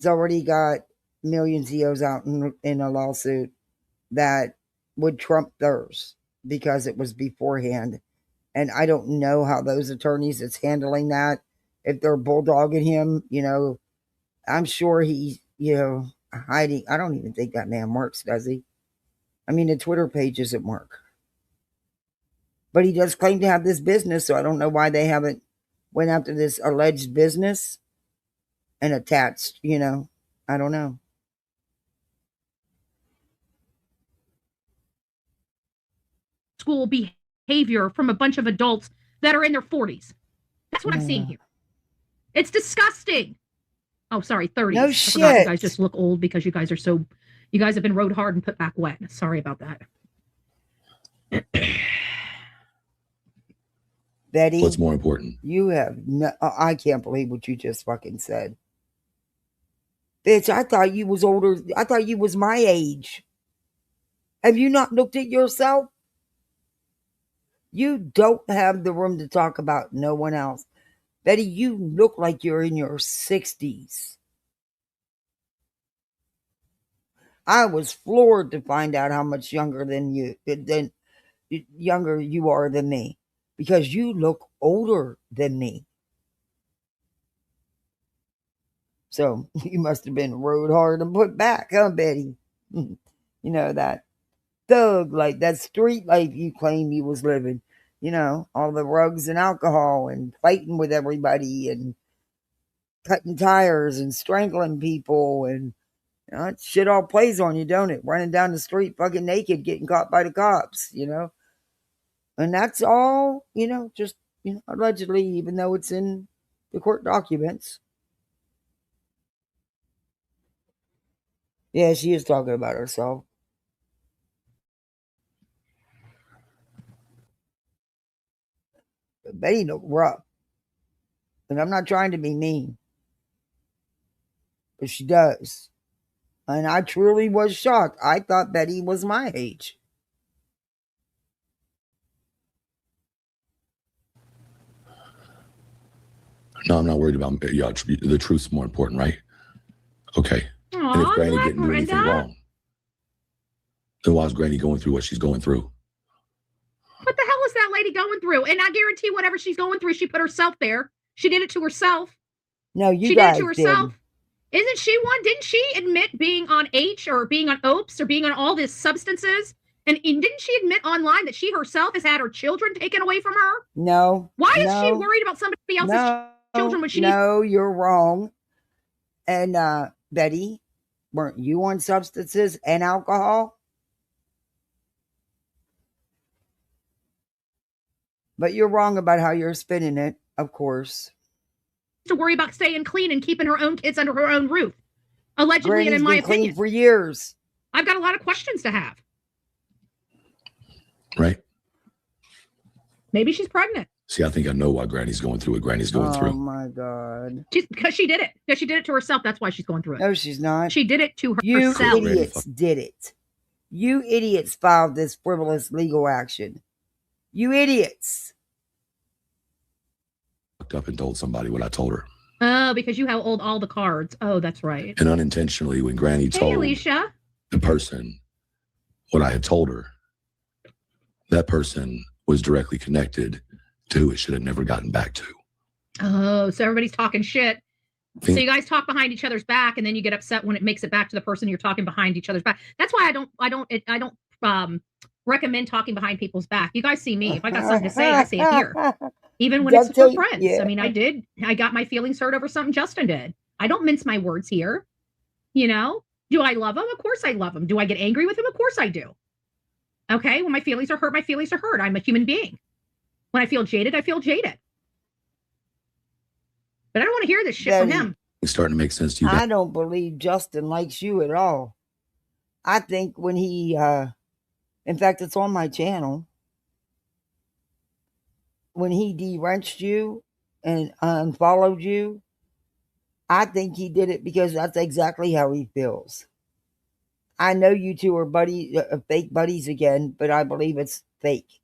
has already got millions of EOs out in a lawsuit that would trump theirs because it was beforehand. And I don't know how those attorneys that's handling that, if they're bulldogging him, you know, I'm sure he's, you know, hiding. I don't even think that man works, does he? I mean, the Twitter page isn't work. But he does claim to have this business, so I don't know why they haven't went after this alleged business and attached, you know. I don't know. school behavior from a bunch of adults that are in their 40s. That's what I'm seeing here. It's disgusting. Oh, sorry, 30s. No I shit. forgot you guys just look old because you guys have been rode hard and put back wet. Sorry about that. Betty. What's more important? You have no, I can't believe what you just fucking said. Bitch, I thought you was older. I thought you was my age. Have you not looked at yourself? You don't have the room to talk about no one else. Betty, you look like you're in your 60s. I was floored to find out how much younger younger you are than me, because you look older than me. So you must have been rode hard and put back, huh, Betty? You know, that thug life, that street life you claim you was living. You know, all the drugs and alcohol and fighting with everybody and cutting tires and strangling people, and you know, that shit all plays on you, don't it? Running down the street fucking naked, getting caught by the cops, you know? And that's all, you know, just, you know, allegedly, even though it's in the court documents. Yeah, she is talking about herself. But Betty looked rough. And I'm not trying to be mean, but she does. And I truly was shocked. I thought Betty was my age. No, I'm not worried about the truth's more important, right? Okay. Aww, and if Granny didn't do anything wrong, then why is Granny going through what she's going through? What the hell is that lady going through? And I guarantee whatever she's going through, she put herself there. She did it to herself. No, she did it to herself. Isn't she one? Didn't she admit being on H or being on OPS or being on all these substances? And didn't she admit online that she herself has had her children taken away from her? No. Why is she worried about somebody else's children when she needs? No, you're wrong. And Betty, weren't you on substances and alcohol? But you're wrong about how you're spinning it, of course. To worry about staying clean and keeping her own kids under her own roof. Allegedly, Granny's and in my been clean opinion. For years. I've got a lot of questions to have. Right. Maybe she's pregnant. See, I think I know why Granny's going through what Granny's going through. Oh my God. Because she did it. Because she did it to herself. That's why she's going through it. No, she's not. She did it to herself. You idiots did it. You idiots filed this frivolous legal action. You idiots. Up and told somebody what I told her. Oh, because you held all the cards. Oh, that's right. And unintentionally, when Granny told Alicia, the person what I had told her, that person was directly connected to who it should have never gotten back to. Oh, so everybody's talking shit. So you guys talk behind each other's back, and then you get upset when it makes it back to the person you're talking behind each other's back. That's why I don't recommend talking behind people's back. You guys see me. If I got something to say, I say it here. Even when it's for friends. Yeah. I mean, I got my feelings hurt over something Justin did. I don't mince my words here. You know, do I love him? Of course I love him. Do I get angry with him? Of course I do. Okay. When my feelings are hurt, my feelings are hurt. I'm a human being. When I feel jaded, I feel jaded. But I don't want to hear this shit from him. It's starting to make sense to you. I don't believe Justin likes you at all. I think when he, in fact, it's on my channel. When he de-wrenched you and unfollowed you, I think he did it because that's exactly how he feels. I know you two are fake buddies again, but I believe it's fake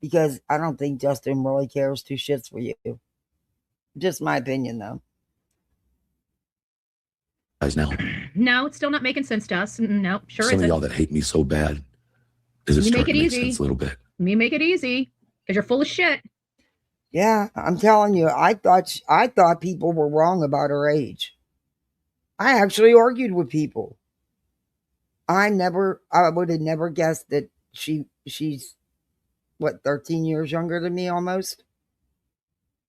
because I don't think Justin really cares two shits for you. Just my opinion, though. Guys, now. No, it's still not making sense to us. No, sure Some of y'all that hate me so bad, is it starting to make sense a little bit? You make it easy because you're full of shit. Yeah, I'm telling you, I thought people were wrong about her age. I actually argued with people. I would have never guessed that she's what, 13 years younger than me almost?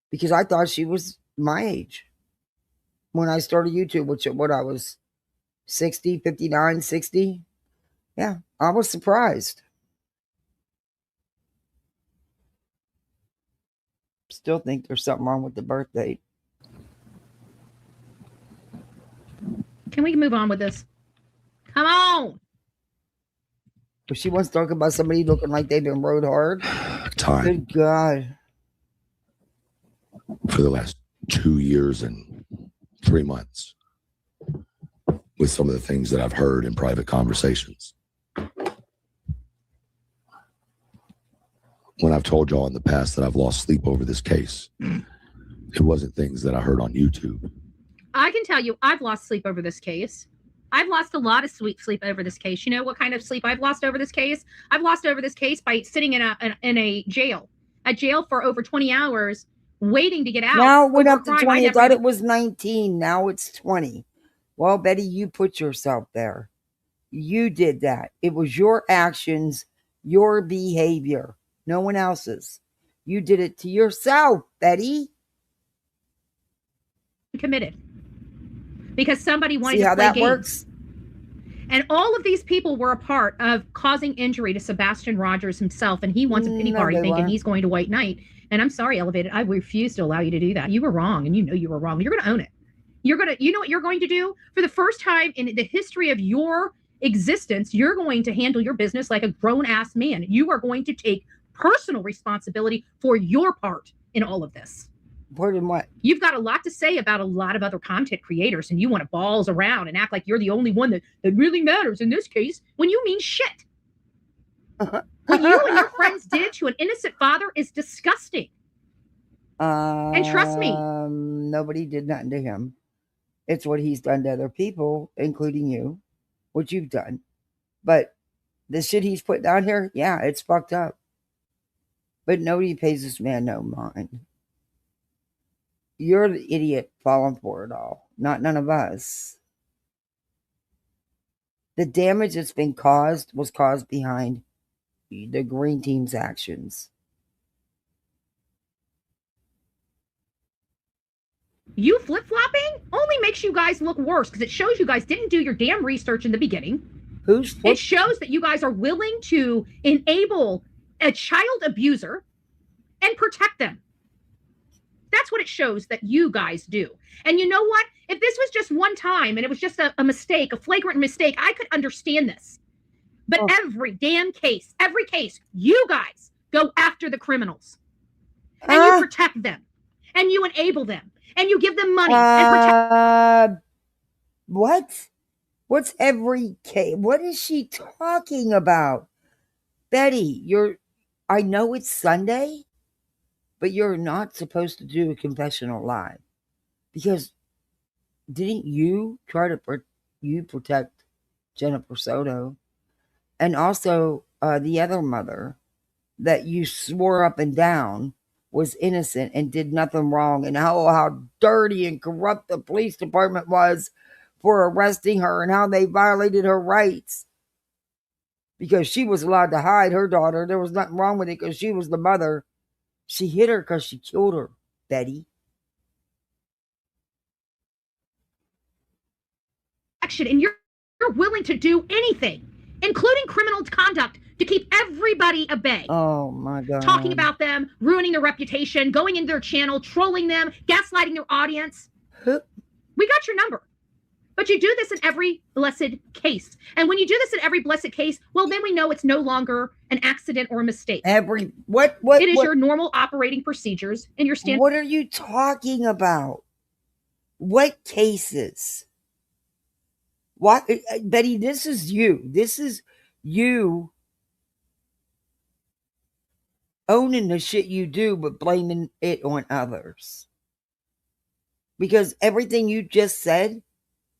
Because I thought she was my age when I started YouTube, which what I was 60, 59, 60. Yeah, I was surprised. still think there's something wrong with the birth date. Can we move on with this? Come on. If she wants to talk about somebody looking like they've been rode hard, Time. Good God. For the last 2 years and 3 months, with some of the things that I've heard in private conversations. When I've told y'all in the past that I've lost sleep over this case, it wasn't things that I heard on YouTube. I can tell you, I've lost sleep over this case. I've lost a lot of sleep over this case. You know what kind of sleep I've lost over this case? I've lost over this case by sitting in a jail for over 20 hours, waiting to get out. Now it went up to 20. I thought it was 19. Now it's 20. Well, Betty, you put yourself there. You did that. It was your actions, your behavior, no one else's. You did it to yourself, Betty. Committed. Because somebody wanted See to how play that games. works? And all of these people were a part of causing injury to Sebastian Rogers himself, and he wants a pity party thinking he's going to White Knight. And I'm sorry, Elevated, I refuse to allow you to do that. You were wrong, and you know you were wrong. You're going to own it. You know what you're going to do? For the first time in the history of your existence, you're going to handle your business like a grown-ass man. You are going to take personal responsibility for your part in all of this. Part in what? You've got a lot to say about a lot of other content creators, and you want to balls around and act like you're the only one that really matters in this case when you mean shit. What you and your friends did to an innocent father is disgusting. And trust me. Nobody did nothing to him. It's what he's done to other people, including you, what you've done. But the shit he's putting out here, yeah, it's fucked up. But nobody pays this man no mind. You're the idiot falling for it all, not none of us. The damage that's been caused was caused behind the Green Team's actions. You flip-flopping only makes you guys look worse because it shows you guys didn't do your damn research in the beginning. It shows that you guys are willing to enable a child abuser and protect them. That's what it shows that you guys do. And you know what? If this was just one time and it was just a mistake, a flagrant mistake, I could understand this. But every damn case, you guys go after the criminals. And you protect them. And you enable them. And you give them money and protect. What? What's every case? What is she talking about? Betty, I know it's Sunday, but you're not supposed to do a confessional live. Because didn't you try to protect Jennifer Soto? And also the other mother that you swore up and down was innocent and did nothing wrong, and how dirty and corrupt the police department was for arresting her and how they violated her rights because she was allowed to hide her daughter. There was nothing wrong with it because she was the mother. She hit her because she killed her, Betty. And you're willing to do anything, including criminal conduct, to keep everybody at bay. Oh, my God. Talking about them, ruining their reputation, going into their channel, trolling them, gaslighting their audience. We got your number. But you do this in every blessed case. And when you do this in every blessed case, well, then we know it's no longer an accident or a mistake. What? It is your normal operating procedures and your standard. What are you talking about? What cases? What, Betty, this is you. This is you owning the shit you do, but blaming it on others. Because everything you just said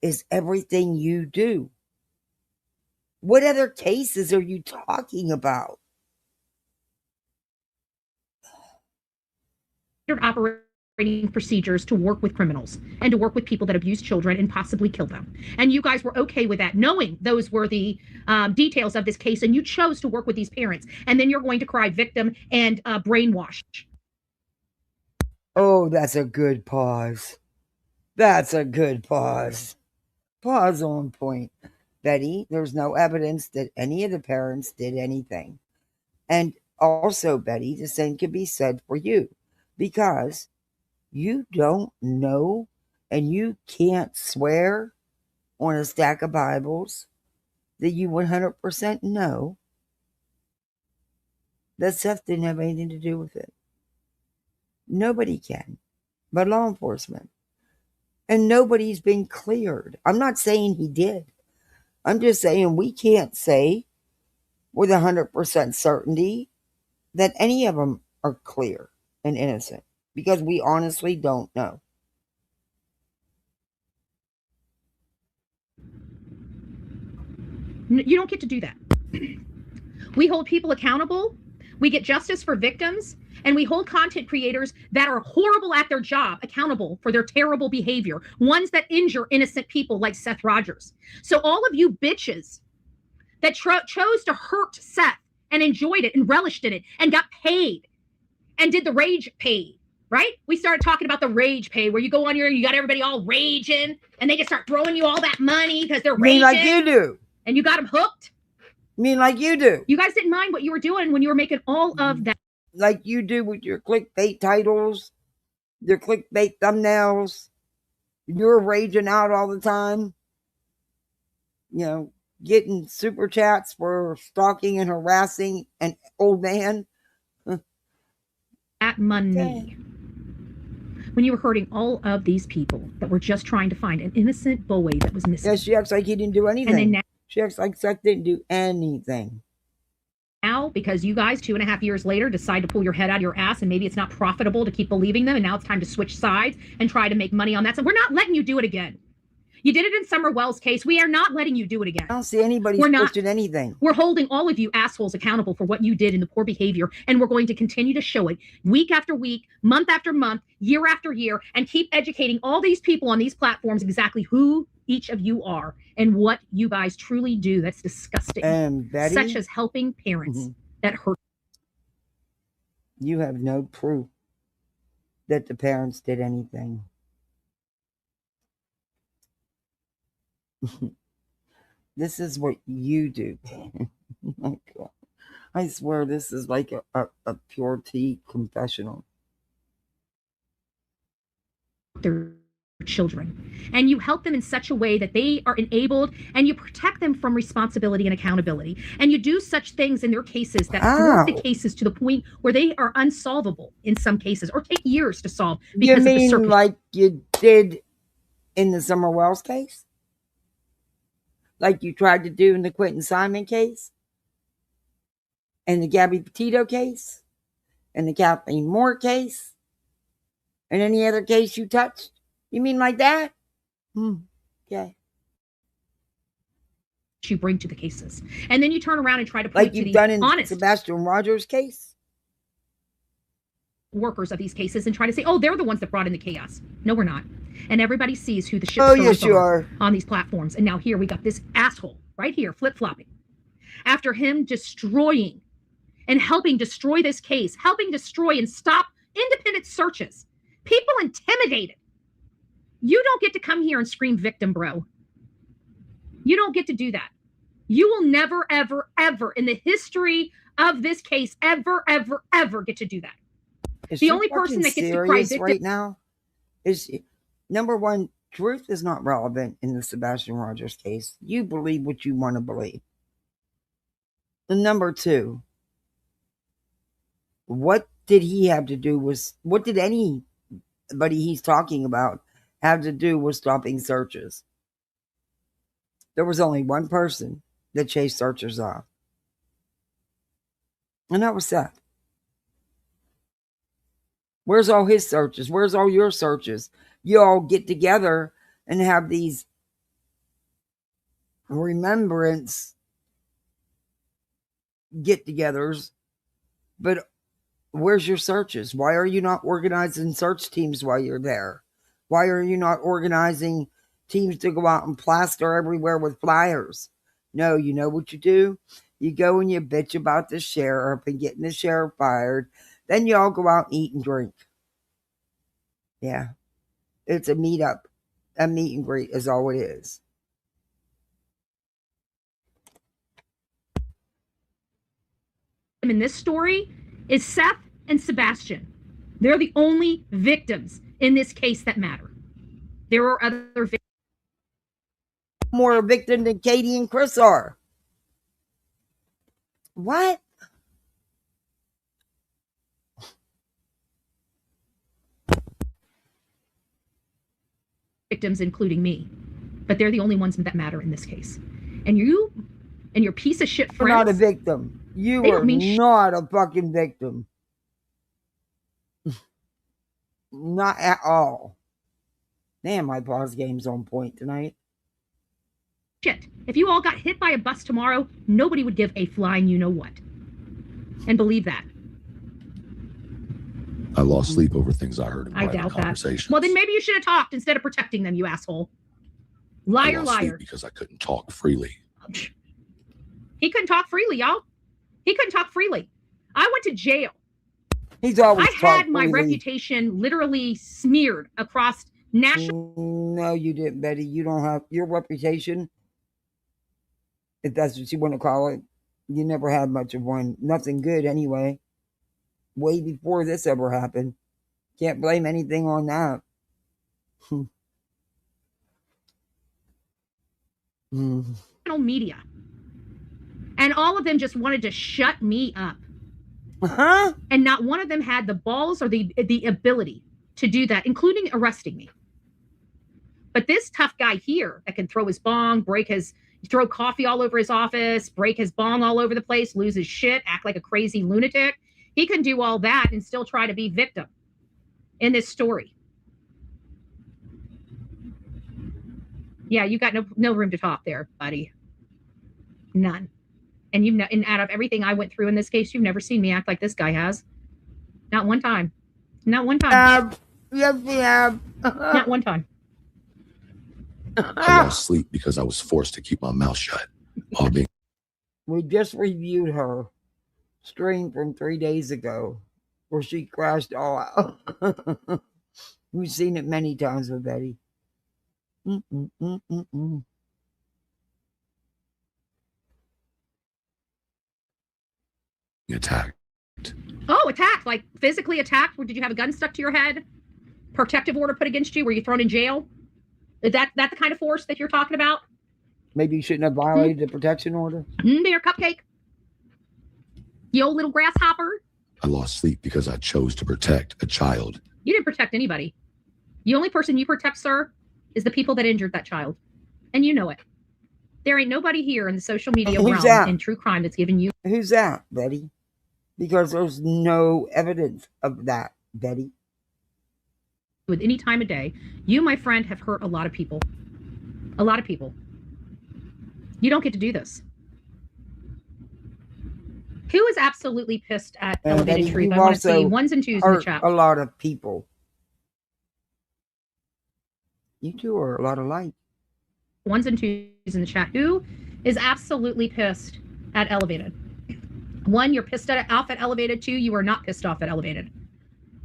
is everything you do. What other cases are you talking about? Operating procedures to work with criminals and to work with people that abuse children and possibly kill them. And you guys were okay with that, knowing those were the details of this case, and you chose to work with these parents. And then you're going to cry victim and brainwash. Oh, that's a good pause. That's a good pause. Pause on point. Betty, there's no evidence that any of the parents did anything. And also, Betty, the same could be said for you. because you don't know and you can't swear on a stack of Bibles that you 100% know that Seth didn't have anything to do with it. Nobody can but law enforcement. And nobody's been cleared. I'm not saying he did. I'm just saying we can't say with 100% certainty that any of them are clear and innocent because we honestly don't know. You don't get to do that. We hold people accountable. We get justice for victims, and we hold content creators that are horrible at their job accountable for their terrible behavior, ones that injure innocent people like Seth Rogers. So all of you bitches that chose to hurt Seth and enjoyed it and relished in it and got paid and did the rage pay, right? We started talking about the rage pay where you go on here and you got everybody all raging and they just start throwing you all that money because they're raging. Like you do. And you got them hooked. Like you do. You guys didn't mind what you were doing when you were making all of that. Like you do with your clickbait titles, your clickbait thumbnails. You're raging out all the time. You know, getting super chats for stalking and harassing an old man. That money. When you were hurting all of these people that were just trying to find an innocent boy that was missing. Yeah, she acts like he didn't do anything. And then she acts like Seth didn't do anything. Now, because you guys 2.5 years later decide to pull your head out of your ass and maybe it's not profitable to keep believing them and now it's time to switch sides and try to make money on that. So we're not letting you do it again. You did it in Summer Wells' case. We are not letting you do it again. I don't see anybody switching anything. We're holding all of you assholes accountable for what you did in the poor behavior, and we're going to continue to show it week after week, month after month, year after year, and keep educating all these people on these platforms exactly who each of you are and what you guys truly do that's disgusting. And Betty, such as helping parents that hurt. You have no proof that the parents did anything. This is what you do. Oh God. I swear this is like a pure tea confessional. Their children, and you help them in such a way that they are enabled, and you protect them from responsibility and accountability, and you do such things in their cases that thwart the cases to the point where they are unsolvable in some cases or take years to solve because of the circus. Like you did in the Summer Wells case? Like you tried to do in the Quentin Simon case? And the Gabby Petito case? And the Kathleen Moore case? And any other case you touched? You mean like that? Okay. You bring to the cases. And then you turn around and try to point like to you've the done in Sebastian Rogers case? Workers of these cases and try to say, oh, they're the ones that brought in the chaos. No, we're not. And everybody sees who the shit are on these platforms. And now here we got this asshole right here flip-flopping after him destroying and helping destroy this case, helping destroy and stop independent searches. People intimidated. You don't get to come here and scream victim, bro. You don't get to do that. You will never, ever, ever in the history of this case ever, ever, ever get to do that. The only person that gets to cry victim right now is, number one, truth is not relevant in the Sebastian Rogers case. You believe what you want to believe. And number two, what did he have to do with, what did anybody he's talking about have to do with stopping searches? There was only one person that chased searchers off. And that was Seth. Where's all his searches? Where's all your searches? You all get together and have these remembrance get-togethers, but where's your searches? Why are you not organizing search teams while you're there? Why are you not organizing teams to go out and plaster everywhere with flyers? No, you know what you do? You go and you bitch about the sheriff and getting the sheriff fired. Then you all go out and eat and drink. Yeah. It's a meetup. A meet and greet is all it is. In this story is Seth and Sebastian. They're the only victims in this case that matter. There are other victims. More a victim than Katie and Chris are. What? Victims, including me. But they're the only ones that matter in this case. And you and your piece of shit friends. You're not a victim. You are not a fucking victim. Not at all. Damn, my pause game's on point tonight. Shit. If you all got hit by a bus tomorrow, nobody would give a flying you-know-what. And believe that. I lost sleep over things I heard in I private doubt conversations. that. Well, then maybe you should have talked instead of protecting them, you asshole. Liar, I lost sleep liar. because I couldn't talk freely. He couldn't talk freely, y'all. He couldn't talk freely. I went to jail. He's always I had my reputation literally smeared across national. No, you didn't, Betty. You don't have your reputation. If that's what you want to call it, you never had much of one. Nothing good, anyway. Way before this ever happened. Can't blame anything on that. Media. And all of them just wanted to shut me up. Huh? And not one of them had the balls or the ability to do that, including arresting me. But this tough guy here that can throw his bong, throw coffee all over his office, break his bong all over the place, lose his shit, act like a crazy lunatic. He can do all that and still try to be victim in this story. Yeah, you got no room to talk there, buddy. None. And out of everything I went through in this case, you've never seen me act like this guy has. Not one time. Not one time. Yes, we have. Not one time. I lost sleep because I was forced to keep my mouth shut while being. We just reviewed her stream from 3 days ago where she crashed all out. We've seen it many times with Betty. Attacked. Oh, attacked? Like physically attacked? Or did you have a gun stuck to your head? Protective order put against you? Were you thrown in jail? Is that the kind of force that you're talking about? Maybe you shouldn't have violated the protection order. Bear cupcake. You old little grasshopper. I lost sleep because I chose to protect a child. You didn't protect anybody. The only person you protect, sir, is the people that injured that child. And you know it. There ain't nobody here in the social media realm in true crime that's giving you. Who's that, Betty? Because there's no evidence of that, Betty. With any time of day, you, my friend, have hurt a lot of people. A lot of people. You don't get to do this. Who is absolutely pissed at Elevated Betty, Truth? I want to see ones and twos in the chat. A lot of people. You two are a lot alike. Ones and twos in the chat. Who is absolutely pissed at Elevated? One, you're pissed off at Elevated. Two, you are not pissed off at Elevated.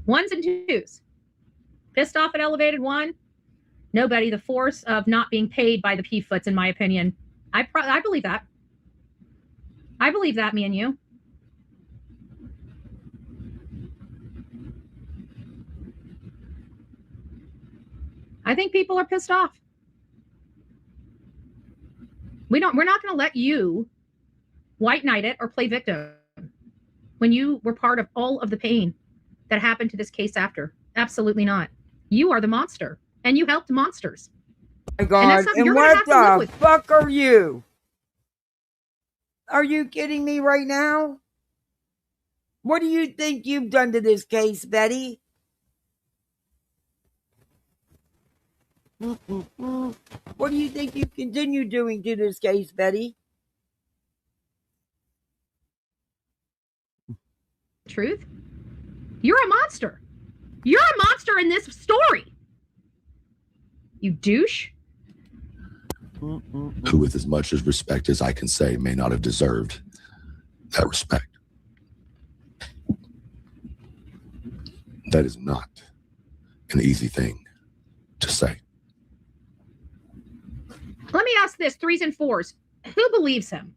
Ones and twos. Pissed off at Elevated. One, nobody. The force of not being paid by the P-foots, in my opinion. I believe that. I believe that, me and you. I think people are pissed off. We're not going to let you white knight it or play victim when you were part of all of the pain that happened to this case after. Absolutely not. You are the monster, and you helped monsters. Oh my God, and what the fuck are you? Are you kidding me right now? What do you think you've done to this case, Betty? What do you think you continue doing to this case, Betty? Truth? You're a monster. You're a monster in this story. You douche. Who, with as much as respect as I can say, may not have deserved that respect. That is not an easy thing to say. Let me ask this, threes and fours. Who believes him?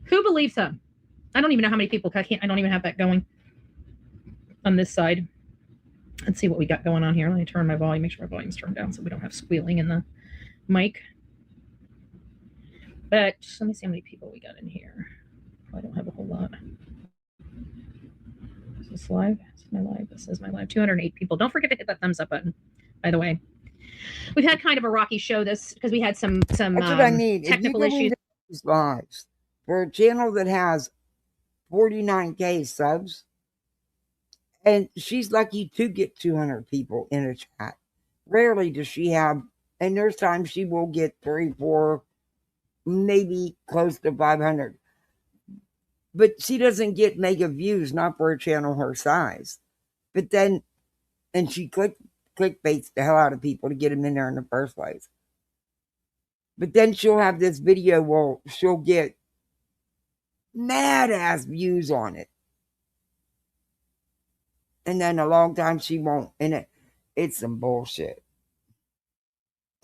Who believes him? I don't even know how many people. I don't even have that going. on this side. Let's see what we got going on here. Let me turn my volume, make sure my volume's turned down so we don't have squealing in the mic. But let me see how many people we got in here. I don't have a whole lot. Is this live? Is my live? This is my live. 208 people. Don't forget to hit that thumbs up button, by the way. We've had kind of a rocky show this because we had some That's what I mean. technical if you issues. These lives for a channel that has 49K subs, and she's lucky to get 200 people in a chat. Rarely does she have, and there's times she will get 3, 4, maybe close to 500. But she doesn't get mega views, not for a channel her size. But then, and she clickbaits the hell out of people to get them in there in the first place. But then she'll have this video where she'll get mad ass views on it. And then a long time she won't. And it's some bullshit.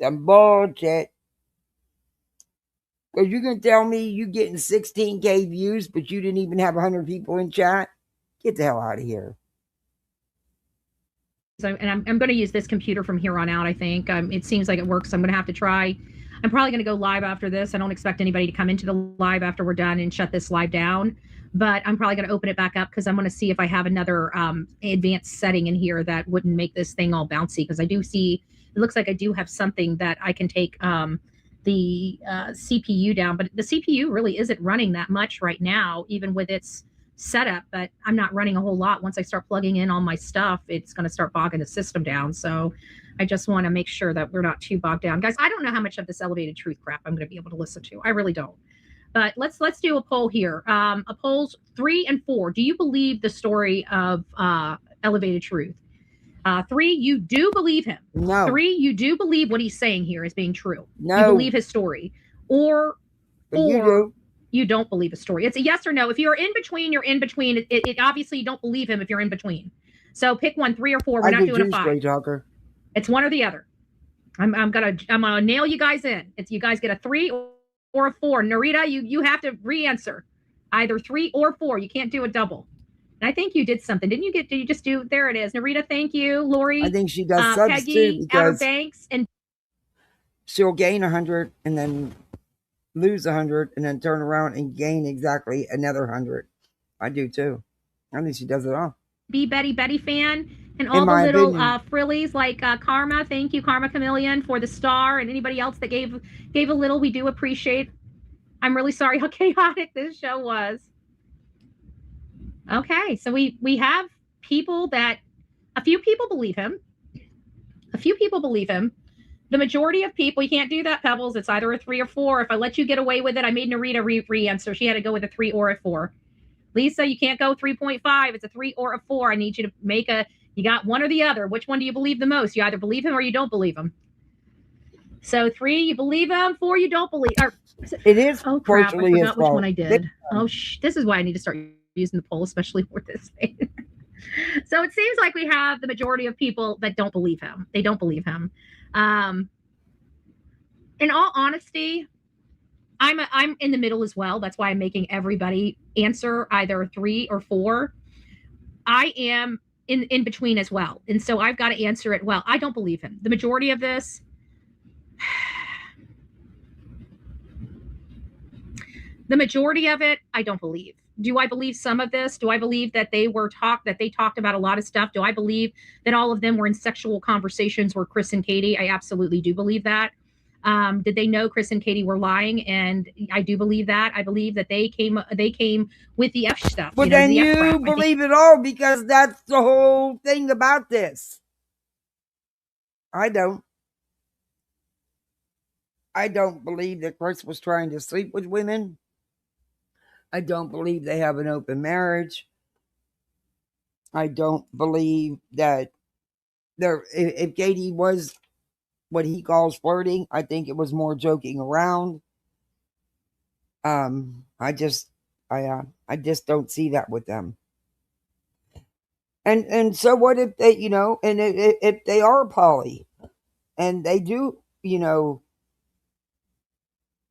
Some bullshit. Because you can tell me you getting 16K views, but you didn't even have 100 people in chat? Get the hell out of here. So, and I'm going to use this computer from here on out, I think. It seems like it works. I'm going to have to try. I'm probably going to go live after this. I don't expect anybody to come into the live after we're done and shut this live down. But I'm probably going to open it back up because I'm going to see if I have another advanced setting in here that wouldn't make this thing all bouncy. Because I do see, it looks like I do have something that I can take the CPU down. But the CPU really isn't running that much right now, even with its setup. But I'm not running a whole lot. Once I start plugging in all my stuff, it's going to start bogging the system down. So I just want to make sure that we're not too bogged down. Guys, I don't know how much of this elevated truth crap I'm going to be able to listen to. I really don't. But let's do a poll here. A polls 3 and 4. Do you believe the story of elevated truth? 3, you do believe him. No. 3, you do believe what he's saying here is being true. No. You believe his story. Or 4, you don't believe his story. It's a yes or no. If you're in between, you're in between. It obviously you don't believe him if you're in between. So pick 1, 3 or 4. We're not doing a 5. Talker. It's one or the other. I'm gonna nail you guys in. It's you guys get a 3 or a 4. Narita, you have to re-answer either 3 or 4. You can't do a double. And I think you did something. Did you just do? There it is. Narita, thank you. Lori, I think she does subs Peggy, too, Outer because Banks, and she'll gain 100 and then lose 100 and then turn around and gain exactly another 100. I do too. I think she does it all. Be Betty fan. And all the little frillies like Karma. Thank you, Karma Chameleon, for the star, and anybody else that gave a little. We do appreciate. I'm really sorry how chaotic this show was. Okay, so we have people that a few people believe him. A few people believe him. The majority of people, you can't do that, Pebbles. It's either a 3 or 4. If I let you get away with it, I made Narita re-answer. She had to go with a 3 or a 4. Lisa, you can't go 3.5. It's a 3 or a 4. I need you to make a. You got one or the other. Which one do you believe the most? You either believe him or you don't believe him. So 3, you believe him. 4, you don't believe. It is. Oh crap! I forgot which one I did. Oh, this is why I need to start using the poll, especially for this thing. So it seems like we have the majority of people that don't believe him. They don't believe him. In all honesty, I'm in the middle as well. That's why I'm making everybody answer either 3 or 4. I am in between as well. And so I've got to answer it. Well, I don't believe him. The majority of this, I don't believe. Do I believe some of this? Do I believe that they talked about a lot of stuff? Do I believe that all of them were in sexual conversations with Chris and Katie? I absolutely do believe that. Did they know Chris and Katie were lying? And I do believe that. I believe that they came with the F stuff. But then you believe it all because that's the whole thing about this. I don't believe that Chris was trying to sleep with women. I don't believe they have an open marriage. I don't believe that if Katie was what he calls flirting, I think it was more joking around. I just don't see that with them. And so what if they, and if they are poly and they do,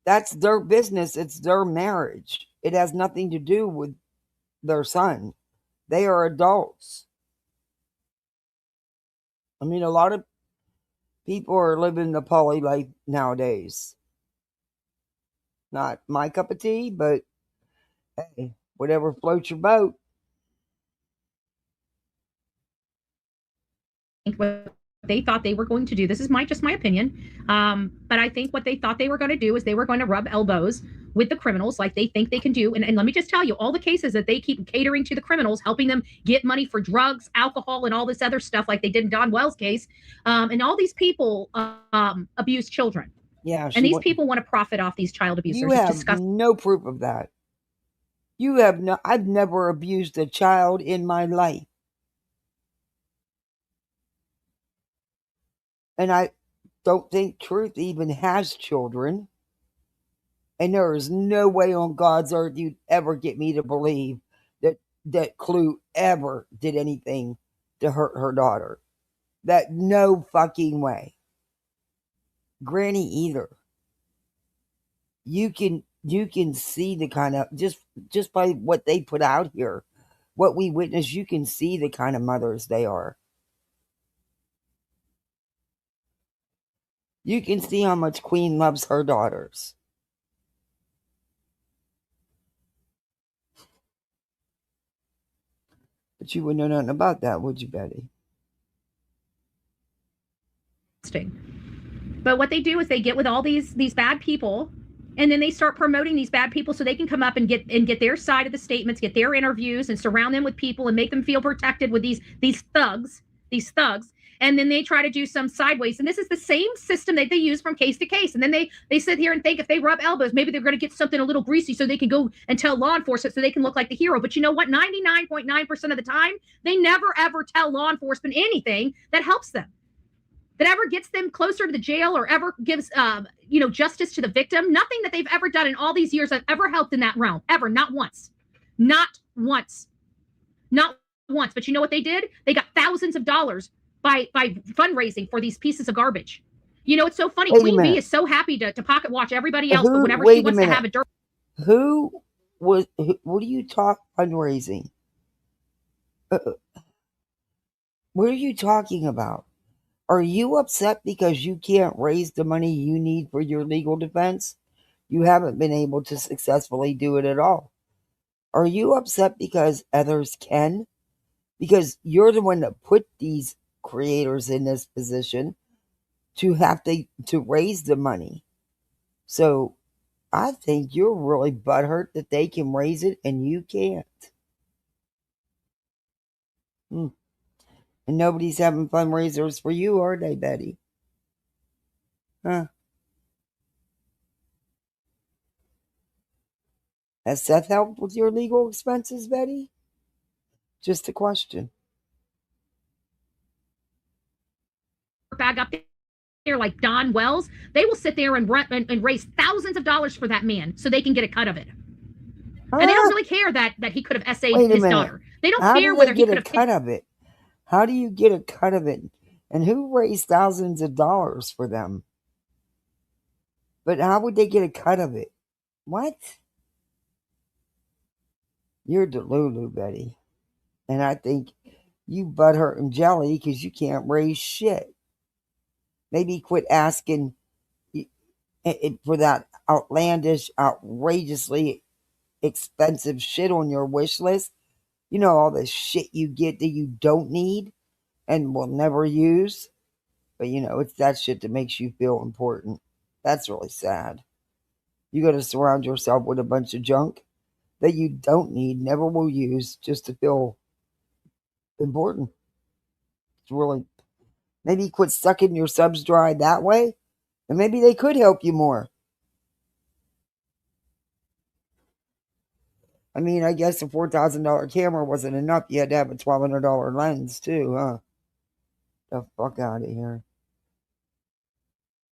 that's their business. It's their marriage. It has nothing to do with their son. They are adults. I mean, a lot of people are living the poly life nowadays. Not my cup of tea, but hey, whatever floats your boat. What they thought they were going to do, this is just my opinion, but I think what they thought they were going to do is they were going to rub elbows with the criminals like they think they can do. And let me just tell you, all the cases that they keep catering to the criminals, helping them get money for drugs, alcohol, and all this other stuff like they did in Don Wells' case, and all these people abuse children. Yeah, and these people want to profit off these child abusers. You have no proof of that. You have no. I've never abused a child in my life. And I don't think Truth even has children. And there is no way on God's earth you'd ever get me to believe that Clue ever did anything to hurt her daughter. That no fucking way. Granny either. You can see the kind of just by what they put out here, what we witness, you can see the kind of mothers they are. You can see how much Queen loves her daughters. But you wouldn't know nothing about that, would you, Betty? But what they do is they get with all these bad people, and then they start promoting these bad people so they can come up and get their side of the statements, get their interviews, and surround them with people and make them feel protected with these thugs. And then they try to do some sideways. And this is the same system that they use from case to case. And then they sit here and think if they rub elbows, maybe they're going to get something a little greasy so they can go and tell law enforcement so they can look like the hero. But you know what? 99.9% of the time, they never, ever tell law enforcement anything that helps them, that ever gets them closer to the jail or ever gives, justice to the victim. Nothing that they've ever done in all these years have ever helped in that realm. Ever. Not once. Not once. Not once. But you know what they did? They got thousands of dollars by fundraising for these pieces of garbage. You know, it's so funny. Queen Bee is so happy to pocket watch everybody else, but whenever she wants to have a dirt. What do you talk fundraising? What are you talking about? Are you upset because you can't raise the money you need for your legal defense? You haven't been able to successfully do it at all. Are you upset because others can? Because you're the one that put these creators in this position to have to raise the money. So I think you're really butthurt that they can raise it and you can't. And nobody's having fundraisers for you, are they, Betty? Huh? Has Seth helped with your legal expenses, Betty? Just a question. Bag up there like Don Wells, they will sit there and raise thousands of dollars for that man so they can get a cut of it. And they don't really care that he could have essayed his daughter. They don't care whether he could have cut of it. How do you get a cut of it? And who raised thousands of dollars for them? But how would they get a cut of it? What? You're Delulu, Betty. And I think you butthurt and jelly because you can't raise shit. Maybe quit asking for that outlandish, outrageously expensive shit on your wish list. You know, all the shit you get that you don't need and will never use. But, it's that shit that makes you feel important. That's really sad. You got to surround yourself with a bunch of junk that you don't need, never will use, just to feel important. It's really... Maybe quit sucking your subs dry that way, and maybe they could help you more. I mean, I guess a $4,000 camera wasn't enough. You had to have a $1,200 lens too, huh? The fuck out of here.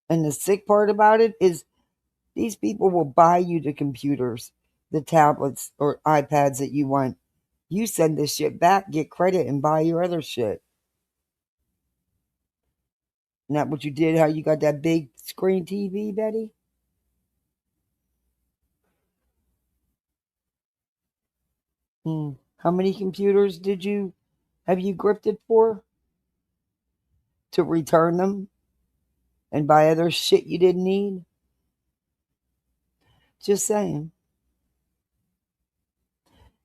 And the sick part about it is these people will buy you the computers, the tablets, or iPads that you want. You send this shit back, get credit, and buy your other shit. Isn't that what you did? How you got that big screen TV, Betty? How many computers have you grifted for? to return them and buy other shit you didn't need? Just saying.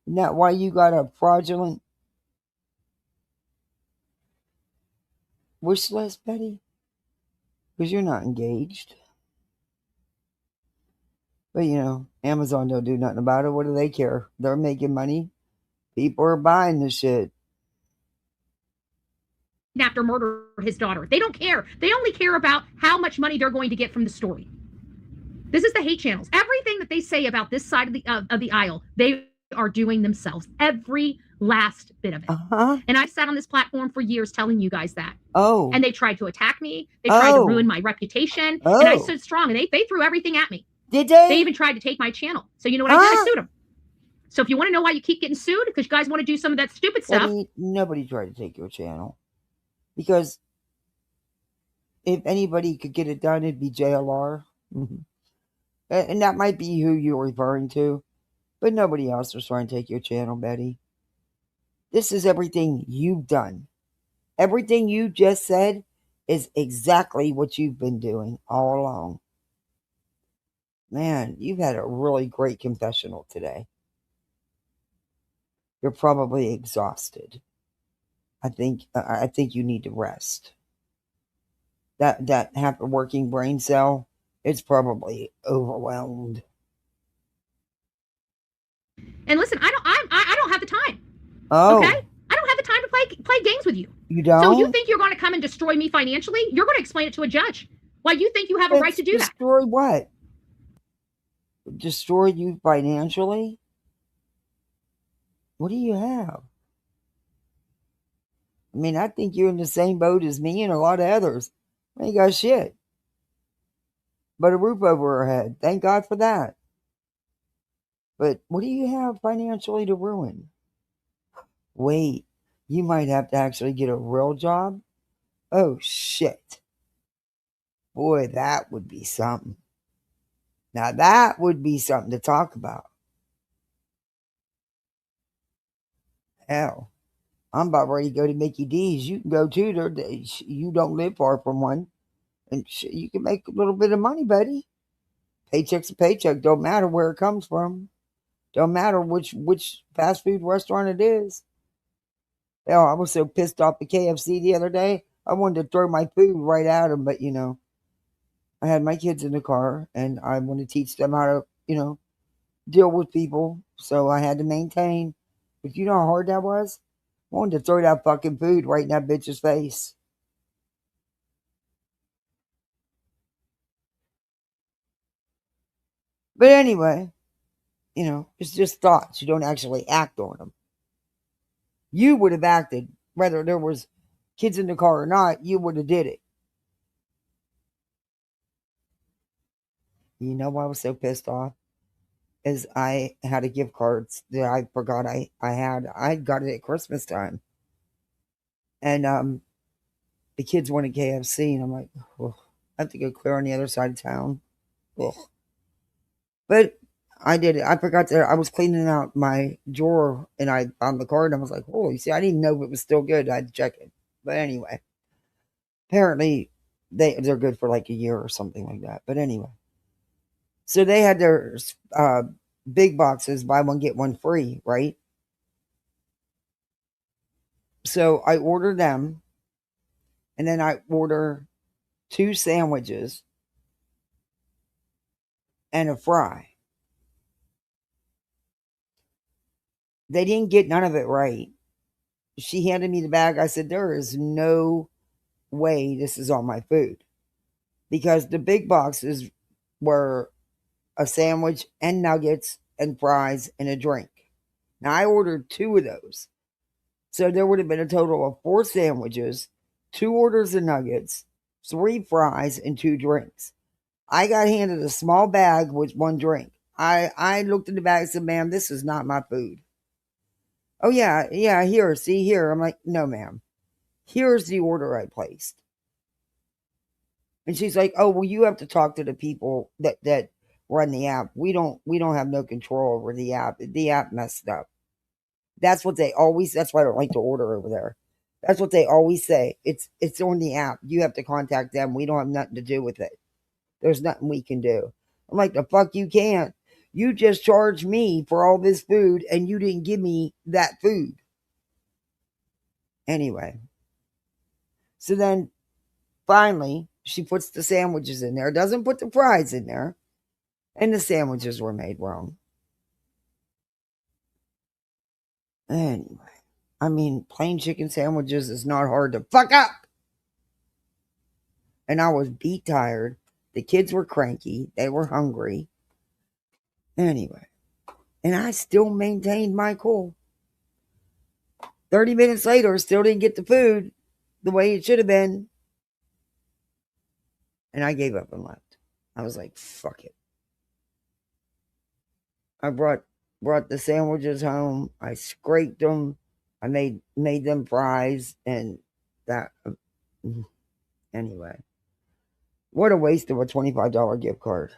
Isn't that why you got a fraudulent wish list, Betty? Because you're not engaged. But Amazon don't do nothing about it. What do they care? They're making money. People are buying the shit. After murdered his daughter. They don't care. They only care about how much money they're going to get from the story. This is the hate channels. Everything that they say about this side of the aisle, they are doing themselves. Every last bit of it. And I've sat on this platform for years telling you guys that. Oh. And they tried to attack me. They tried to ruin my reputation. And I stood strong, and they threw everything at me. Did they? They even tried to take my channel. So you know what I did? I sued them. So if you want to know why you keep getting sued, because you guys want to do some of that stupid stuff. Nobody tried to take your channel. Because if anybody could get it done, it'd be JLR. And that might be who you're referring to. But nobody else was trying to take your channel, Betty. This is everything you've done. Everything you just said is exactly what you've been doing all along. Man, you've had a really great confessional today. You're probably exhausted. I think you need to rest. That half a working brain cell, it's probably overwhelmed. And listen, I don't have the time. Oh. Okay? I don't have the time to play games with you. You don't? So you think you're going to come and destroy me financially? You're going to explain it to a judge. Why you think you have a right to do that? Destroy what? Destroy you financially? What do you have? I mean, I think you're in the same boat as me and a lot of others. I ain't got shit but a roof over our head. Thank God for that. But what do you have financially to ruin? Wait, you might have to actually get a real job? Oh, shit. Boy, that would be something. Now, that would be something to talk about. Hell, I'm about ready to go to Mickey D's. You can go too. You don't live far from one. And you can make a little bit of money, buddy. Paycheck's a paycheck. Don't matter where it comes from. Don't matter which fast food restaurant it is. Hell, I was so pissed off at KFC the other day. I wanted to throw my food right at them. But, I had my kids in the car. And I want to teach them how to, deal with people. So I had to maintain. But you know how hard that was? I wanted to throw that fucking food right in that bitch's face. But anyway, it's just thoughts. You don't actually act on them. You would have acted, whether there was kids in the car or not, you would have did it. You know why I was so pissed off? Is I had a gift cards that I forgot I had. I got it at Christmas time. And the kids wanted KFC, and I'm like, oh, I have to go clear on the other side of town. Ugh. But I did it. I forgot that I was cleaning out my drawer and I found the card and I was like, holy, see, I didn't know if it was still good. I had to check it. But anyway, apparently they're good for like a year or something like that. But anyway, so they had their big boxes, buy one, get one free, right? So I ordered them and then I order 2 sandwiches and a fry. They didn't get none of it right. She handed me the bag. I said, there is no way this is on my food. Because the big boxes were a sandwich and nuggets and fries and a drink. Now, I ordered 2 of those. So there would have been a total of 4 sandwiches, 2 orders of nuggets, 3 fries, and 2 drinks. I got handed a small bag with 1 drink. I looked at the bag and said, ma'am, this is not my food. Oh, yeah, here, see here. I'm like, no, ma'am. Here's the order I placed. And she's like, oh, well, you have to talk to the people that run the app. We don't have no control over the app. The app messed up. That's what that's why I don't like to order over there. That's what they always say. It's on the app. You have to contact them. We don't have nothing to do with it. There's nothing we can do. I'm like, the fuck you can't. You just charged me for all this food and you didn't give me that food. Anyway. So then finally, she puts the sandwiches in there, doesn't put the fries in there, and the sandwiches were made wrong. Anyway, I mean, plain chicken sandwiches is not hard to fuck up. And I was beat tired. The kids were cranky. They were hungry. Anyway, and I still maintained my cool. 30 minutes later, still didn't get the food the way it should have been. And I gave up and left. I was like, fuck it. I brought the sandwiches home. I scraped them. I made them fries. And that, anyway. What a waste of a $25 gift card.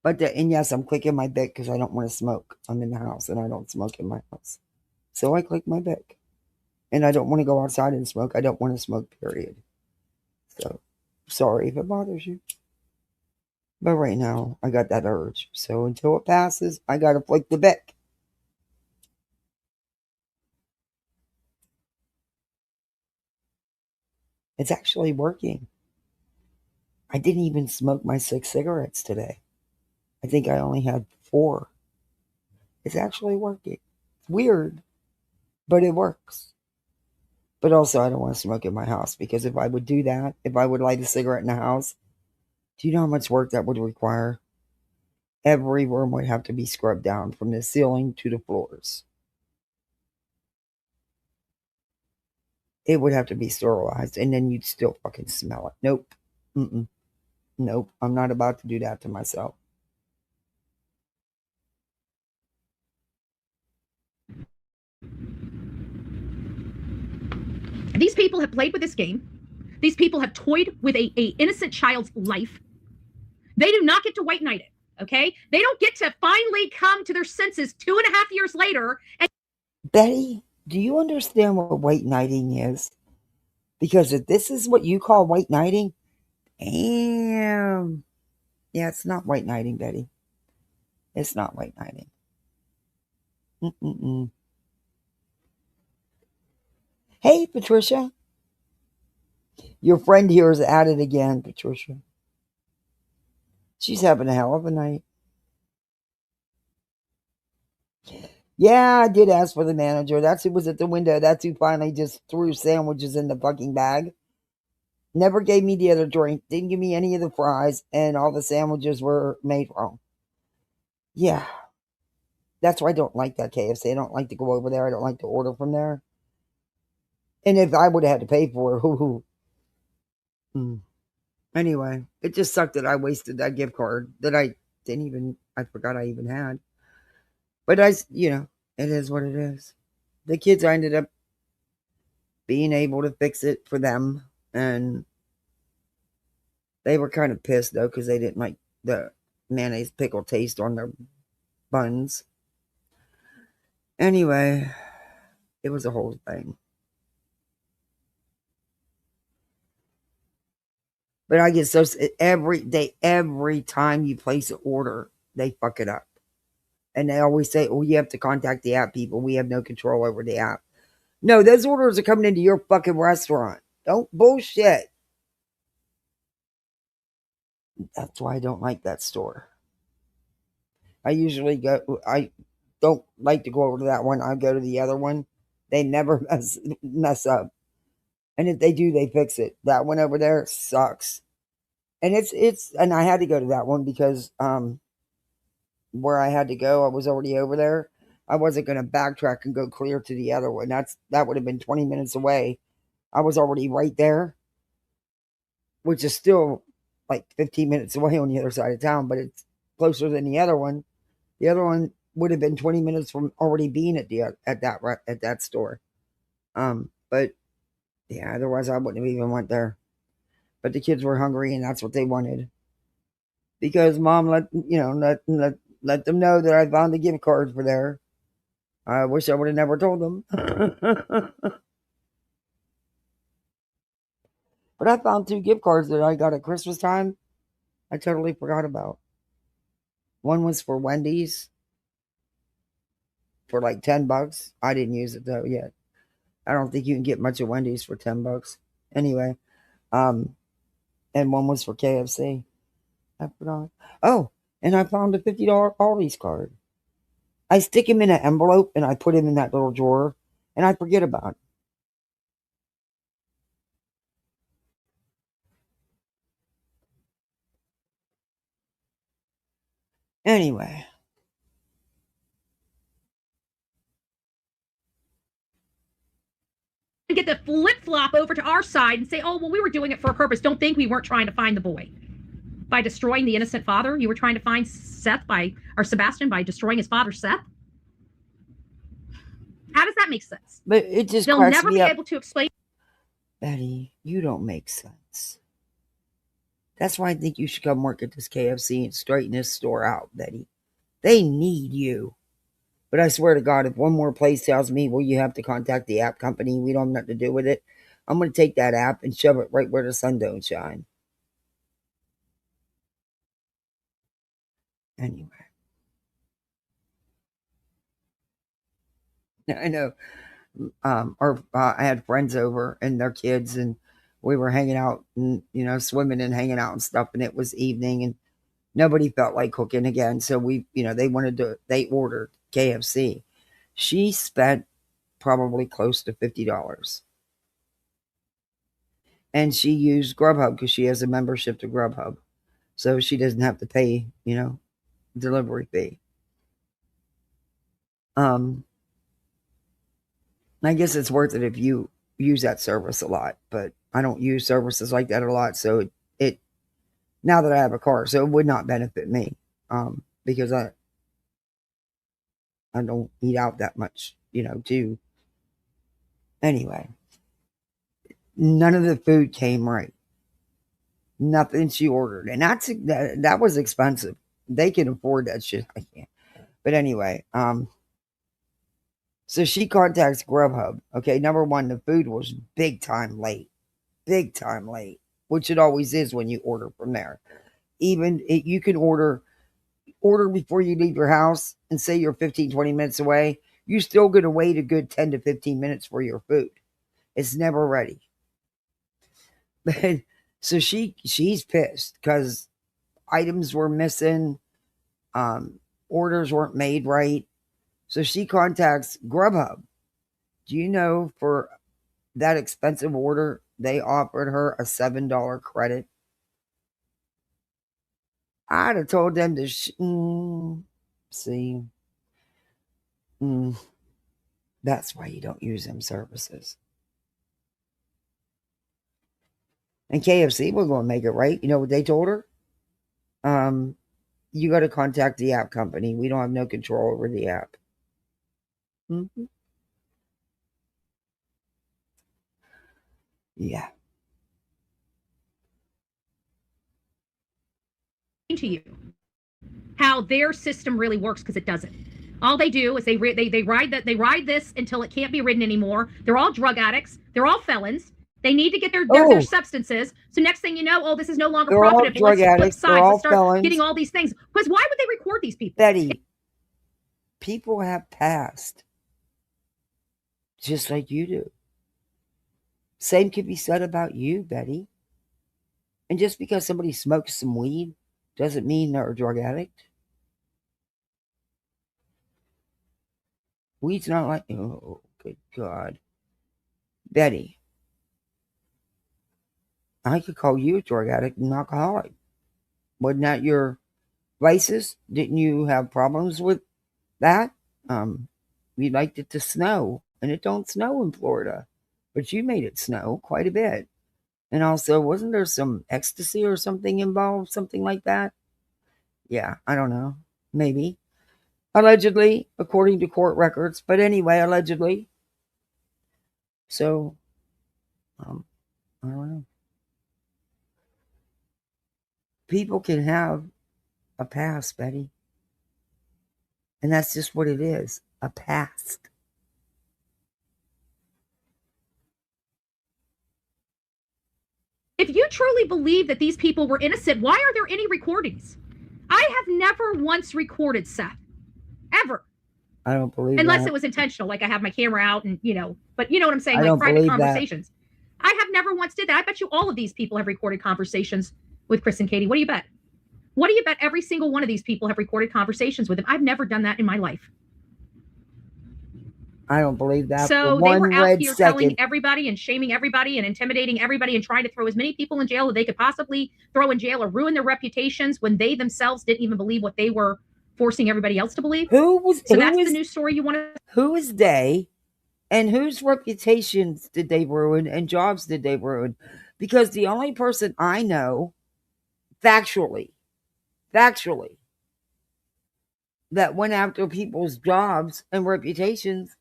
But and yes, I'm clicking my Bic because I don't want to smoke. I'm in the house and I don't smoke in my house. So I click my Bic. And I don't want to go outside and smoke. I don't want to smoke, period. So, sorry if it bothers you. But right now, I got that urge. So until it passes, I got to flick the Bic. It's actually working. I didn't even smoke my 6 cigarettes today. I think I only had 4. It's actually working. It's weird, but it works. But also, I don't want to smoke in my house because if I would do that, if I would light a cigarette in the house, do you know how much work that would require? Every room would have to be scrubbed down from the ceiling to the floors. It would have to be sterilized, and then you'd still fucking smell it. Nope. Nope. I'm not about to do that to myself. These people have played with this game. These people have toyed with a innocent child's life. They do not get to white knight it, okay? They don't get to finally come to their senses 2.5 years later. And Betty, do you understand what white knighting is? Because if this is what you call white knighting, damn. Yeah, it's not white knighting, Betty. It's not white knighting. Hey, Patricia. Your friend here is at it again, Patricia. She's having a hell of a night. Yeah, I did ask for the manager. That's who was at the window. That's who finally just threw sandwiches in the fucking bag. Never gave me the other drink. Didn't give me any of the fries. And all the sandwiches were made wrong. Yeah. That's why I don't like that KFC. I don't like to go over there. I don't like to order from there. And if I would have had to pay for it, Anyway, it just sucked that I wasted that gift card that I forgot I even had. But it is what it is. The kids, I ended up being able to fix it for them. And they were kind of pissed, though, because they didn't like the mayonnaise pickle taste on their buns. Anyway, it was a whole thing. But I get so every time you place an order, they fuck it up. And they always say, oh, you have to contact the app people. We have no control over the app. No, those orders are coming into your fucking restaurant. Don't bullshit. That's why I don't like that store. I don't like to go over to that one. I go to the other one. They never mess up. And if they do, they fix it. That one over there sucks. And and I had to go to that one because where I had to go, I was already over there. I wasn't going to backtrack and go clear to the other one. That would have been 20 minutes away. I was already right there, which is still like 15 minutes away on the other side of town, but it's closer than the other one. The other one would have been 20 minutes from already being at that store. But yeah, otherwise I wouldn't have even went there. But the kids were hungry and that's what they wanted. Because mom let let them know that I found the gift card for there. I wish I would have never told them. But I found 2 gift cards that I got at Christmas time. I totally forgot about. One was for Wendy's for like $10. I didn't use it though yet. I don't think you can get much of Wendy's for $10. Anyway, and one was for KFC. I forgot. Oh, and I found a $50 Aldi's card. I stick him in an envelope and I put him in that little drawer and I forget about it. Anyway. Get the flip-flop over to our side and say, oh, well, we were doing it for a purpose. Don't think we weren't trying to find the boy. By destroying the innocent father, you were trying to find Sebastian by destroying his father, Seth? How does that make sense? But it just They'll never be able to explain. Betty, you don't make sense. That's why I think you should come work at this KFC and straighten this store out, Betty. They need you. But I swear to God, if one more place tells me, well, you have to contact the app company, we don't have nothing to do with it, I'm going to take that app and shove it right where the sun don't shine. Anyway. I know. I had friends over and their kids, and we were hanging out and, swimming and hanging out and stuff, and it was evening and nobody felt like cooking again. So they ordered KFC. She spent probably close to $50. And she used Grubhub because she has a membership to Grubhub. So she doesn't have to pay, delivery fee. I guess it's worth it if you use that service a lot, but I don't use services like that a lot. So it now that I have a car, so it would not benefit me, because I don't eat out that much, too. Anyway, none of the food came right. Nothing she ordered, and that was expensive. They can afford that shit. I can't. But anyway, so she contacts Grubhub. Okay, number one, the food was big time late, which it always is when you order from there. Even you can order before you leave your house and say you're 15, 20 minutes away. You're still going to wait a good 10 to 15 minutes for your food. It's never ready. But so she's pissed because items were missing, orders weren't made right. So she contacts Grubhub. Do you know for that expensive order, they offered her a $7 credit? I'd have told them to see. That's why you don't use them services. And KFC was going to make it right. You know what they told her? You got to contact the app company. We don't have no control over the app. Yeah. To you how their system really works, because it doesn't. All they do is they ride this until it can't be ridden anymore. They're all drug addicts. They're all felons. They need to get their substances. So next thing you know, this is no longer profitable. Drug addicts. They're all start felons. Getting all these things. Because why would they record these people? Betty, people have passed just like you do. Same could be said about you, Betty. And just because somebody smokes some weed doesn't mean they're a drug addict. Weed's not like, oh, good God. Betty, I could call you a drug addict and alcoholic. Wasn't that your vices? Didn't you have problems with that? We liked it to snow, and it don't snow in Florida. But you made it snow quite a bit. And also, wasn't there some ecstasy or something involved? Something like that? Yeah, I don't know. Maybe. Allegedly, according to court records. But anyway, allegedly. So, I don't know. People can have a past, Betty. And that's just what it is, a past. If you truly believe that these people were innocent, why are there any recordings? I have never once recorded Seth, ever. I don't believe unless that. It was intentional, like I have my camera out and, but you know what I'm saying? I like don't private believe conversations. That. I have never once did that. I bet you all of these people have recorded conversations with Chris and Katie. What do you bet? What do you bet every single one of these people have recorded conversations with him? I've never done that in my life. I don't believe that. So they were out here telling everybody and shaming everybody and intimidating everybody and trying to throw as many people in jail that they could possibly throw in jail or ruin their reputations when they themselves didn't even believe what they were forcing everybody else to believe. That's the news story you want to. Who is they, and whose reputations did they ruin and jobs did they ruin? Because the only person I know, factually, that went after people's jobs and reputations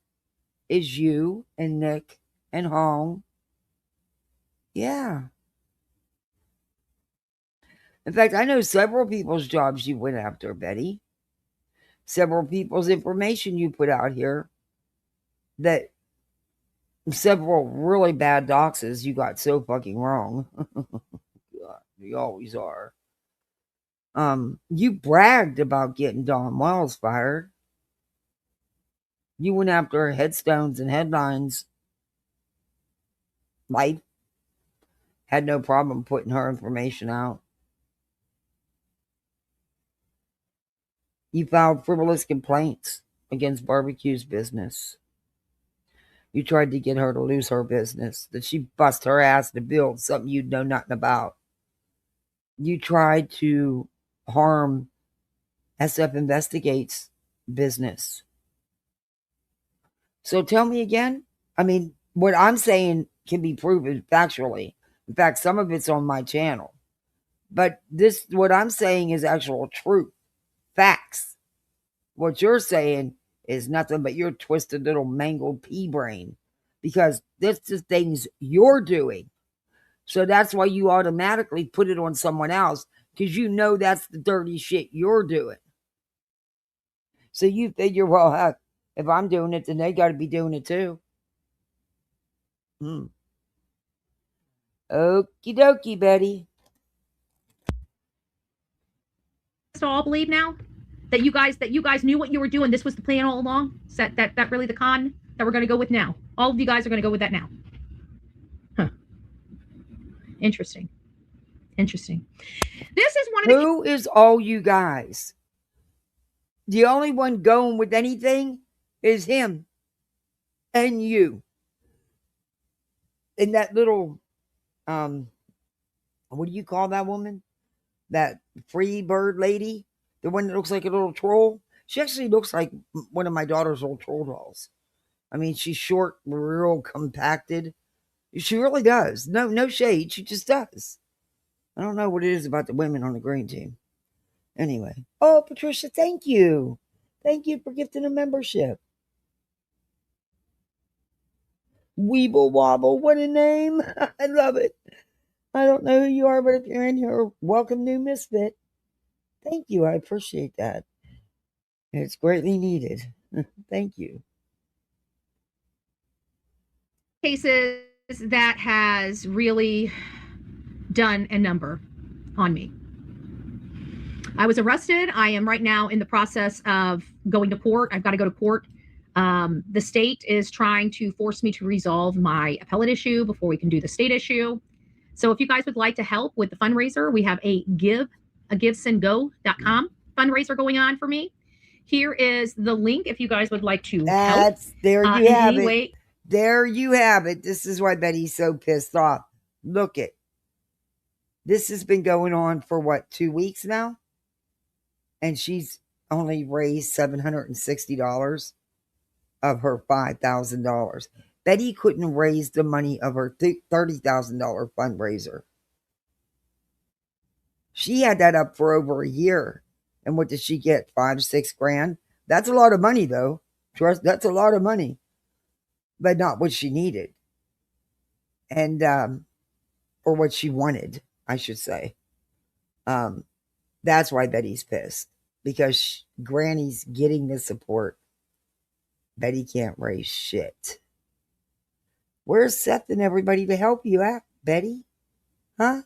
is you and Nick and Hong. Yeah. In fact, I know several people's jobs you went after, Betty. Several people's information you put out here, that several really bad doxes you got so fucking wrong. God, you always are. You bragged about getting Don Wells fired. You went after headstones and headlines. Life had no problem putting her information out. You filed frivolous complaints against Barbecue's business. You tried to get her to lose her business, that she bust her ass to build something you'd know nothing about. You tried to harm SF Investigates business. So tell me again. I mean, what I'm saying can be proven factually. In fact, some of it's on my channel. But what I'm saying is actual truth. Facts. What you're saying is nothing but your twisted little mangled pea brain. Because this is things you're doing. So that's why you automatically put it on someone else. Because you know that's the dirty shit you're doing. So you figure, well, heck, if I'm doing it, then they got to be doing it too. Okie dokie, Betty. All believe now that you guys knew what you were doing. This was the plan all along. Is that really the con that we're going to go with now? All of you guys are going to go with that now. Huh. Interesting. This is one of the. Who is all you guys? The only one going with anything is him and you. And that little, what do you call that woman? That free bird lady? The one that looks like a little troll? She actually looks like one of my daughter's old troll dolls. I mean, she's short, real compacted. She really does. No shade. She just does. I don't know what it is about the women on the green team. Anyway. Oh, Patricia, thank you. Thank you for gifting a membership. Weeble Wobble, what a name. I love it. I don't know who you are, but if you're in here, welcome, new misfit. Thank you. I appreciate that. It's greatly needed. Thank you. Cases that has really done a number on me. I was arrested. I am right now in the process of going to court. I've got to go to court. The state is trying to force me to resolve my appellate issue before we can do the state issue. So if you guys would like to help with the fundraiser, we have a givesendgo.com fundraiser going on for me. Here is the link if you guys would like to help. There you have it. There you have it. This is why Betty's so pissed off. Look it. This has been going on for what, 2 weeks now? And she's only raised $760 of her $5,000. Betty couldn't raise the money of her $30,000 fundraiser. She had that up for over a year. And what did she get? 5 to 6 grand? That's a lot of money, though. Trust, that's a lot of money. But not what she needed. And, or what she wanted, I should say. That's why Betty's pissed. because Granny's getting the support. Betty can't raise shit. Where's Seth and everybody to help you at, Betty? Huh?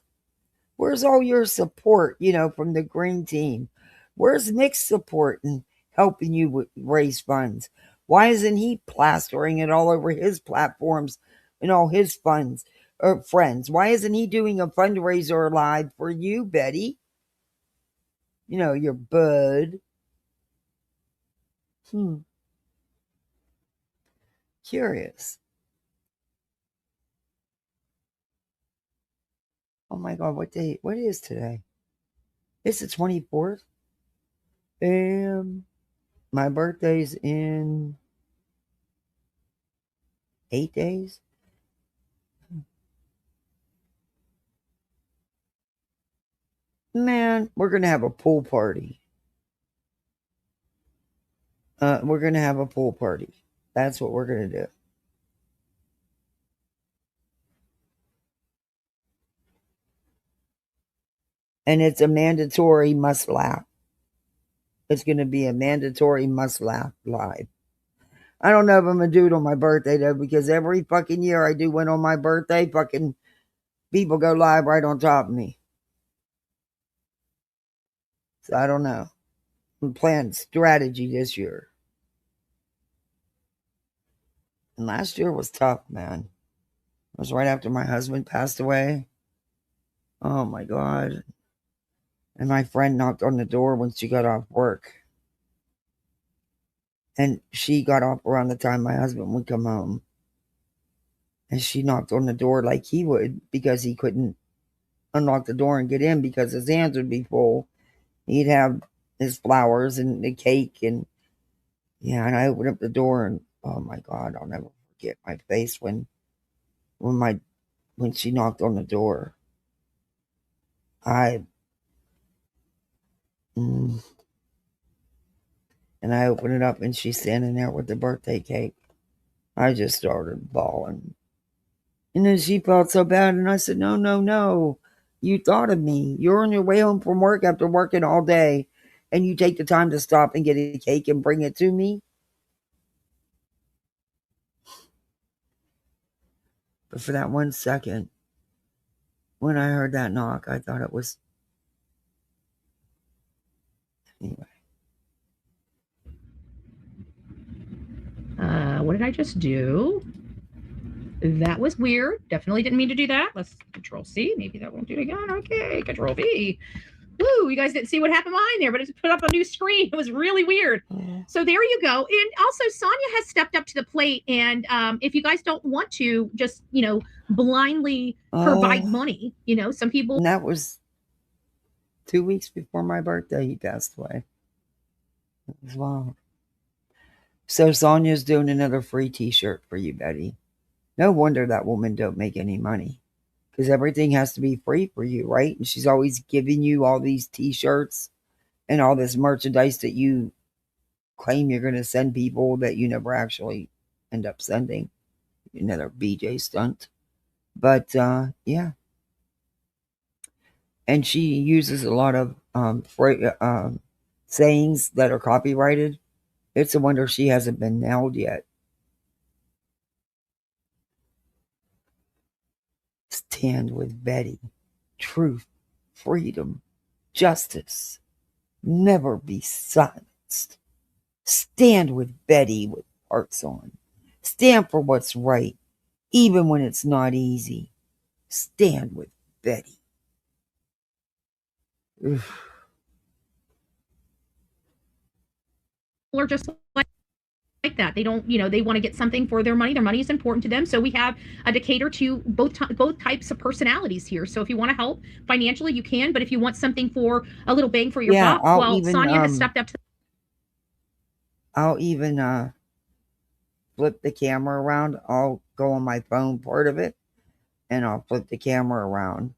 Where's all your support, from the green team? Where's Nick's support and helping you raise funds? Why isn't he plastering it all over his platforms and all his funds or friends? Why isn't he doing a fundraiser live for you, Betty? Your bud. Curious. Oh my God, what is today? It's the 24th. My birthday's in 8 days. Man, we're going to have a pool party. We're going to have a pool party. That's what we're going to do. And it's a mandatory must laugh. It's going to be a mandatory must laugh live. I don't know if I'm going to do it on my birthday, though, because every fucking year I do one on my birthday, fucking people go live right on top of me. So I don't know. I'm planning strategy this year. And last year was tough, man. It was right after my husband passed away. Oh, my God. And my friend knocked on the door when she got off work. And she got off around the time my husband would come home. And she knocked on the door like he would because he couldn't unlock the door and get in because his hands would be full. He'd have his flowers and the cake and I opened up the door and oh my God, I'll never forget my face when she knocked on the door. And I opened it up and she's standing there with the birthday cake. I just started bawling. And then she felt so bad and I said, no. You thought of me. You're on your way home from work after working all day and you take the time to stop and get a cake and bring it to me. But for that 1 second, when I heard that knock, I thought it was... Anyway. What did I just do? That was weird. Definitely didn't mean to do that. Let's Control C. Maybe that won't do it again. Okay, Control V. Woo, you guys didn't see what happened behind there, but it just put up a new screen. It was really weird. So there you go. And also, Sonia has stepped up to the plate. And if you guys don't want to just, blindly provide money, some people... And that was 2 weeks before my birthday, he passed away. It was long. So Sonia's doing another free t-shirt for you, Betty. No wonder that woman don't make any money. Because everything has to be free for you, right? And she's always giving you all these t-shirts and all this merchandise that you claim you're going to send people that you never actually end up sending. Another BJ stunt. But, yeah. And she uses a lot of sayings that are copyrighted. It's a wonder she hasn't been nailed yet. Stand with Betty. Truth, freedom, justice. Never be silenced. Stand with Betty with hearts on. Stand for what's right, even when it's not easy. Stand with Betty. Oof. Are just like that. They don't, they want to get something for their money. Their money is important to them. So we have to cater to both types of personalities here. So if you want to help financially, you can. But if you want something for a little bang for your buck, Sonia has stepped up to... I'll even flip the camera around. I'll go on my phone part of it, and I'll flip the camera around,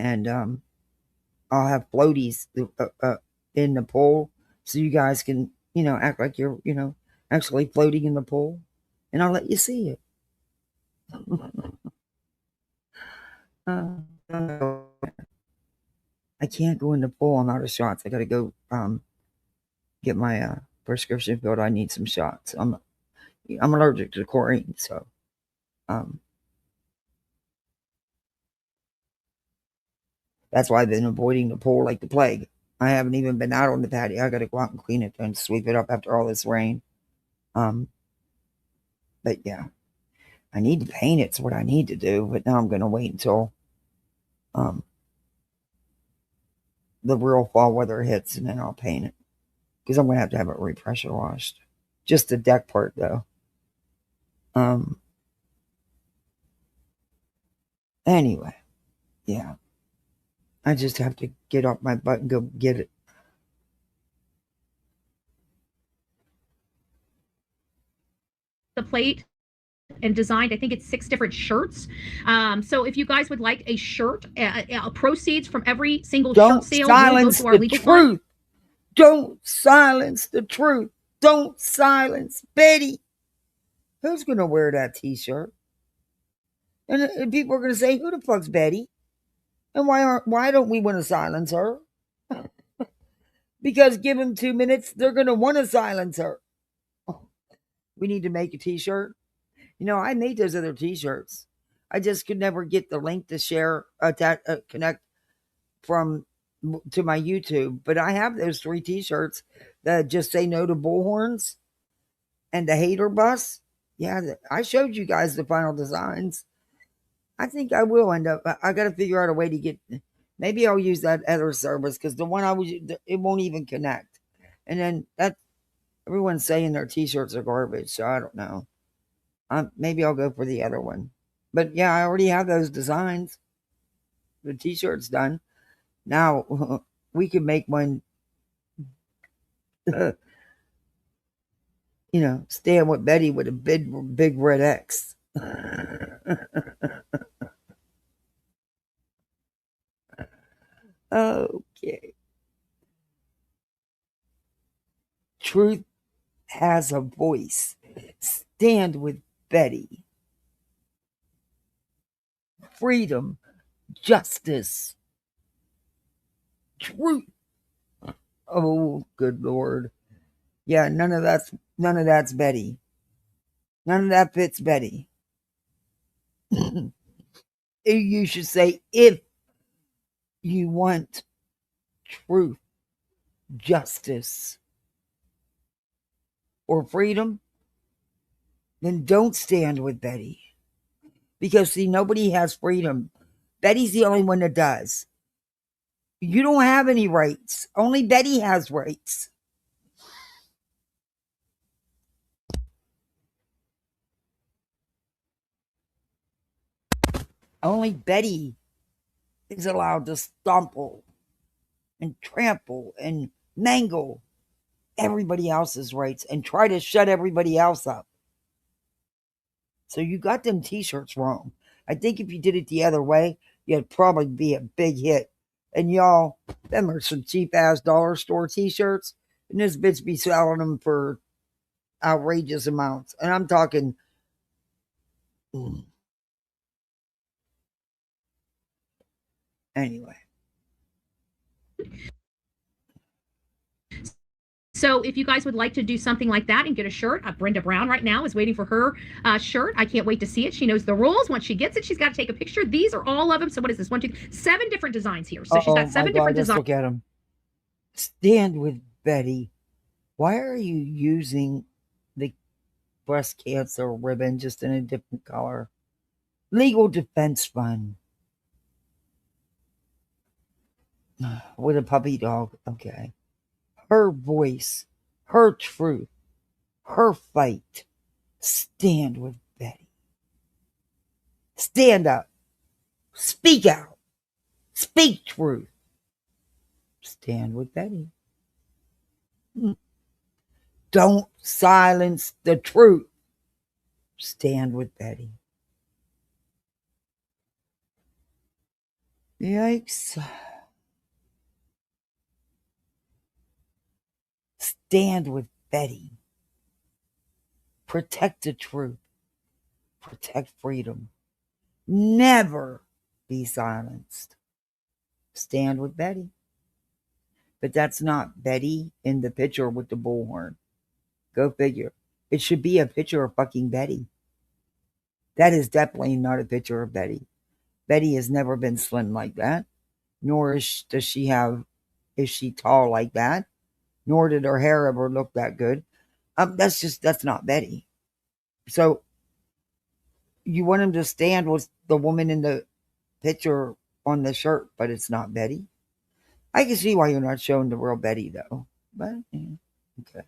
and I'll have floaties in the pool so you guys can, act like you're, actually floating in the pool, and I'll let you see it. I can't go in the pool. I'm out of shots. I got to go get my prescription filled. I need some shots. I'm allergic to chlorine, so that's why I've been avoiding the pool like the plague. I haven't even been out on the patio. I got to go out and clean it and sweep it up after all this rain. But yeah, I need to paint it. It's what I need to do. But now I'm going to wait until the real fall weather hits, and then I'll paint it, because I'm going to have it repressure washed. Just the deck part, though. Anyway, yeah. I just have to get off my butt and go get it. The plate and designed, I think it's 6 different shirts. So if you guys would like a shirt, proceeds from every single shirt sale will go to our legal fund. Don't silence the truth. Don't silence Betty. Who's going to wear that t-shirt? And people are going to say, who the fuck's Betty? And why don't we want to silence her? Because give them 2 minutes, they're going to want to silence her. We need to make a t-shirt. You know, I made those other t-shirts. I just could never get the link to share, connect to my YouTube. But I have those 3 t-shirts that just say no to bullhorns and the hater bus. Yeah, I showed you guys the final designs. I think I will end up. I got to figure out a way to get. Maybe I'll use that other service, because the one I was, it won't even connect. And then everyone's saying their t-shirts are garbage, so I don't know. Maybe I'll go for the other one. But yeah, I already have those designs. The t-shirt's done. Now we could make one. Stand with Betty with a big red X. Okay. Truth has a voice. Stand with Betty. Freedom, justice, truth. Oh, good Lord. Yeah, none of that's Betty. None of that fits Betty. You should say, if you want truth, justice, or freedom, then don't stand with Betty. Because, see, nobody has freedom. Betty's the only one that does. You don't have any rights. Only Betty has rights. Only Betty is allowed to stumble and trample and mangle everybody else's rights and try to shut everybody else up. So you got them t-shirts wrong. I think if you did it the other way, you'd probably be a big hit. And y'all, them are some cheap-ass dollar store t-shirts. And this bitch be selling them for outrageous amounts. And I'm talking... Anyway. So if you guys would like to do something like that and get a shirt, Brenda Brown right now is waiting for her shirt. I can't wait to see it. She knows the rules. Once she gets it, she's got to take a picture. These are all of them. So what is this? 7 different designs here. So she's got 7 different designs. Let's look at them. Stand with Betty. Why are you using the breast cancer ribbon just in a different color? Legal Defense Fund. With a puppy dog. Okay. Her voice, her truth, her fight. Stand with Betty. Stand up. Speak out. Speak truth. Stand with Betty. Don't silence the truth. Stand with Betty. Yikes. Stand with Betty. Protect the truth. Protect freedom. Never be silenced. Stand with Betty. But that's not Betty in the picture with the bullhorn. Go figure. It should be a picture of fucking Betty. That is definitely not a picture of Betty. Betty has never been slim like that, nor is she tall like that, nor did her hair ever look that good. That's not Betty. So you want him to stand with the woman in the picture on the shirt, but it's not Betty. I can see why you're not showing the real Betty though. But yeah, okay.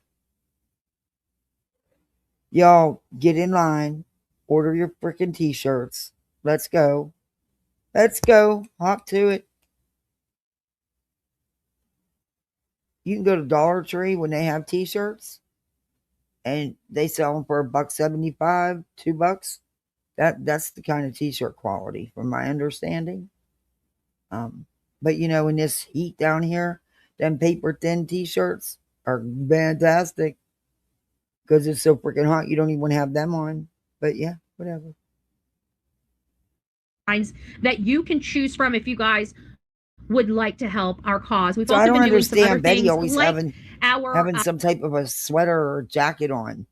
Y'all get in line, order your freaking t-shirts. Let's go. Let's go. Hop to it. You can go to Dollar Tree when they have t-shirts and they sell them for $1.75, $2. That's the kind of t-shirt quality from my understanding. But you know, in this heat down here, them paper thin t-shirts are fantastic because it's so freaking hot. You don't even want to have them on. But yeah, whatever. That you can choose from if you guys would like to help our cause. We've So also I don't been doing some other understand Betty things always like having some type of a sweater or jacket on.